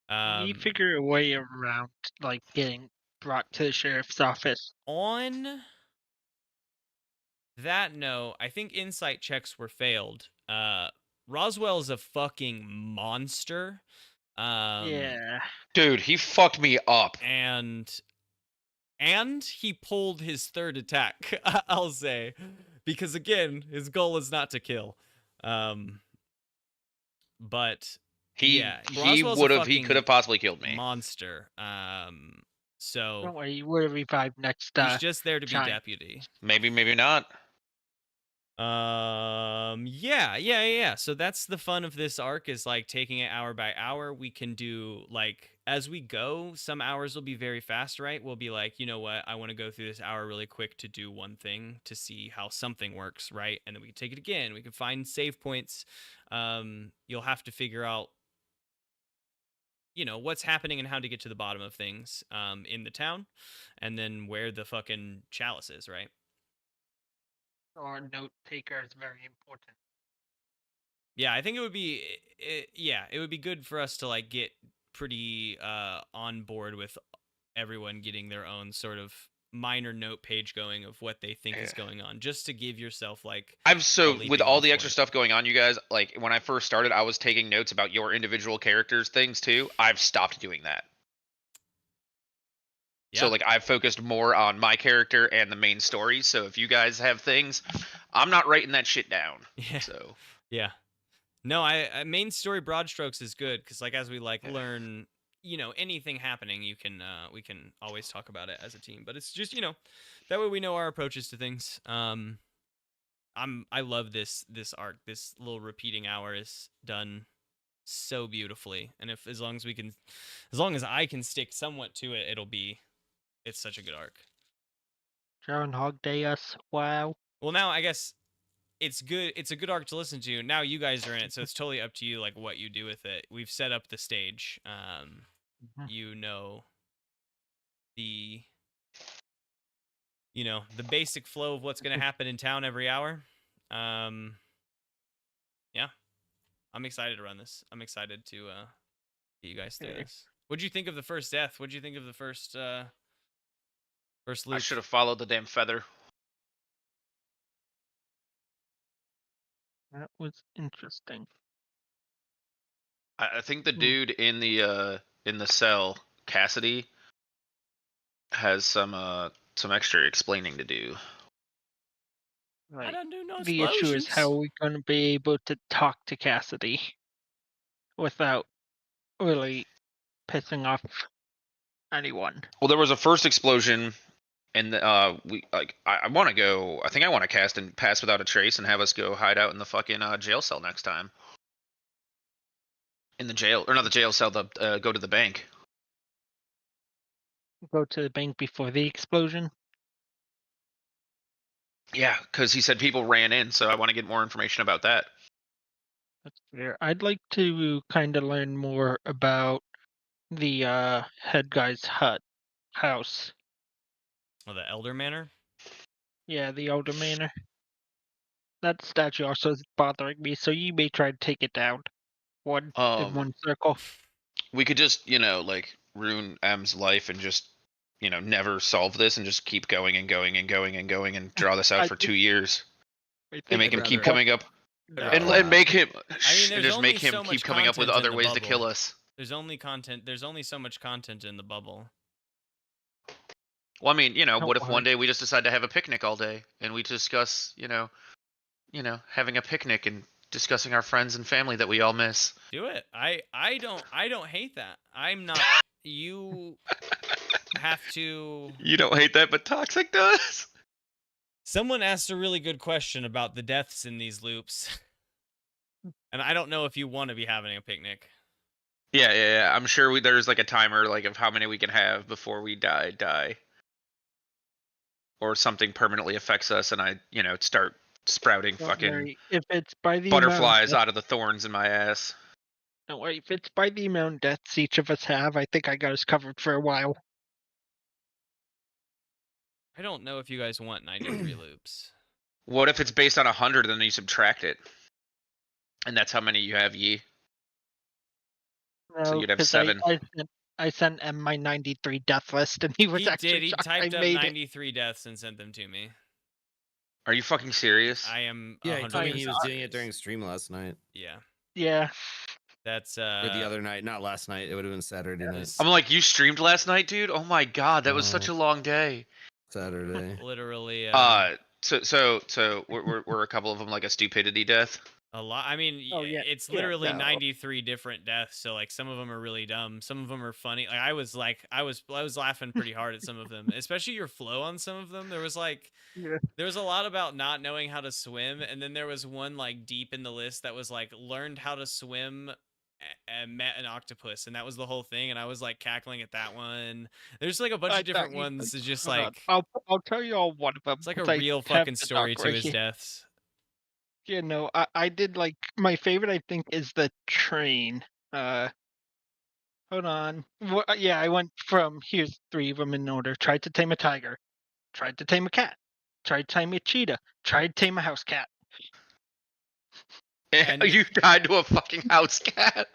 You figure a way around like getting brought to the sheriff's office. On that note, I think insight checks were failed. Roswell is a fucking monster. Yeah. Dude, he fucked me up. And he pulled his third attack, I'll say. Because again, his goal is not to kill. But he could have possibly killed me. Monster. So don't worry, you would have revived next. He's just there to be deputy. Maybe not. Yeah. So that's the fun of this arc is like taking it hour by hour. We can do like as we go, some hours will be very fast, right? We'll be like, you know what, I want to go through this hour really quick to do one thing to see how something works, right? And then we can take it again. We can find save points. You'll have to figure out what's happening and how to get to the bottom of things in the town, and then where the fucking chalice is, right? Our note taker is very important. Yeah, I think it would be good for us to like get pretty on board with everyone getting their own sort of minor note page going of what they think is going on, just to give yourself like with all the extra stuff going on, you guys, like when I first started, I was taking notes about your individual characters things too. I've stopped doing that. Yeah. So like I've focused more on my character and the main story. So if you guys have things, I'm not writing that shit down. Yeah. So yeah. No, I main story broad strokes is good because like as we like learn anything happening, we can always talk about it as a team. But it's just that way we know our approaches to things. I love this arc. This little repeating hour is done so beautifully, and as long as I can stick somewhat to it, it's such a good arc. Groundhog Day us. Wow. Well, now I guess it's good. It's a good arc to listen to. Now you guys are in it, so it's totally up to you, like what you do with it. We've set up the stage. The basic flow of what's going to happen in town every hour. Yeah, I'm excited to run this. I'm excited to get you guys through this. What'd you think of the first death? What'd you think of the first loop? I should have followed the damn feather. That was interesting. I think the dude in the cell, Cassidy, has some extra explaining to do. Right. I don't do no The issue is how are we going to be able to talk to Cassidy without really pissing off anyone. Well, there was a first explosion And we like I want to go. I think I want to cast and pass without a trace and have us go hide out in the fucking jail cell next time. In the jail, or not the jail cell. The go to the bank. Go to the bank before the explosion. Yeah, because he said people ran in, so I want to get more information about that. That's fair. I'd like to kind of learn more about the head guy's house. Oh, the Elder Manor. Yeah, the older manor. That statue also is bothering me, so you may try to take it down. In one circle. We could just, like ruin M's life and just, never solve this and just keep going and going and going and going and draw this out for 2 years and make him keep coming up and make him I mean, and just make him keep coming up with other ways to kill us. There's only so much content in the bubble. Well, I mean, what if one day we just decide to have a picnic all day and we discuss, having a picnic and discussing our friends and family that we all miss. Do it. I don't hate that. I'm not. You have to. You don't hate that, but Toxic does. Someone asked a really good question about the deaths in these loops, and I don't know if you want to be having a picnic. Yeah. I'm sure there's like a timer, like of how many we can have before we die, or something permanently affects us, and I, start sprouting fucking if it's by the butterflies out of the thorns in my ass. Don't worry, if it's by the amount of deaths each of us have, I think I got us covered for a while. I don't know if you guys want 93 loops. What if it's based on 100 and then you subtract it? And that's how many you have, Yi? No, so you'd have 7. I sent M my 93 death list, and he was He typed up 93 deaths and sent them to me. Are you fucking serious? I am. Yeah, he told me he was doing it during stream last night. Yeah. Yeah. That's or the other night, not last night. It would have been Saturday night. I'm like, you streamed last night, dude? Oh my god, that was such a long day. Saturday. Literally. So were a couple of them like a stupidity death? A lot. I mean, it's literally 93 different deaths. So like, some of them are really dumb. Some of them are funny. Like I was laughing pretty hard at some of them, especially your flow on some of them. There was there was a lot about not knowing how to swim, and then there was one like deep in the list that was like learned how to swim and met an octopus, and that was the whole thing. And I was like cackling at that one. There's like a bunch of different ones. It's just like I'll tell you all one of them. It's like a real fucking story to his deaths. I did like my favorite. I think is the train. Hold on. Yeah, I went from here's 3 of them in order. Tried to tame a tiger. Tried to tame a cat. Tried to tame a cheetah. Tried to tame a house cat. And you died to a fucking house cat.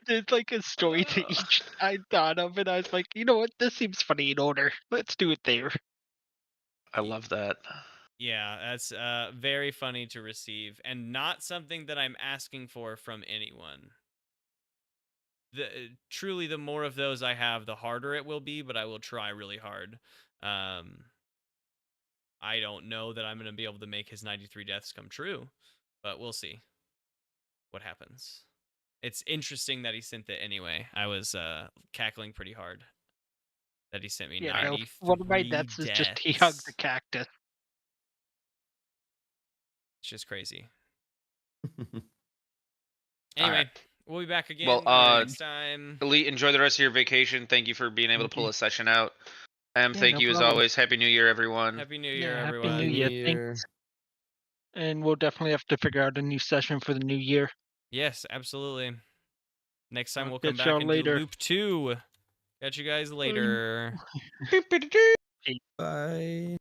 There's like a story to each I thought of, and I was like, you know what? This seems funny in order. Let's do it there. I love that. Yeah, that's very funny to receive, and not something that I'm asking for from anyone. Truly, the more of those I have, the harder it will be, but I will try really hard. I don't know that I'm going to be able to make his 93 deaths come true, but we'll see what happens. It's interesting that he sent it anyway. I was cackling pretty hard that he sent me 93 one of my deaths is just he hugged the cactus. It's just crazy. Anyway, we'll be back again next time. Elite, enjoy the rest of your vacation. Thank you for being able to pull a session out. Thank you as always. Happy New Year, everyone. Happy New Year, everyone. Happy New Year. Thanks. And we'll definitely have to figure out a new session for the new year. Yes, absolutely. Next time we'll come back and do Loop 2. Catch you guys later. Bye.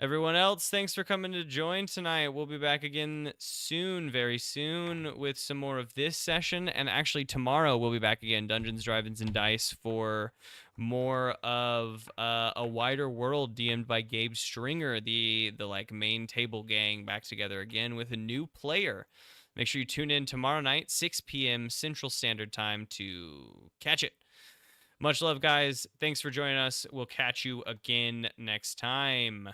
Everyone else, thanks for coming to join tonight. We'll be back again soon, very soon, with some more of this session. And actually, tomorrow we'll be back again, Dungeons, Drive-Ins, and Dice, for more of a wider world DM'd by Gabe Stringer, the like main table gang back together again with a new player. Make sure you tune in tomorrow night, 6 p.m. Central Standard Time, to catch it. Much love, guys. Thanks for joining us. We'll catch you again next time.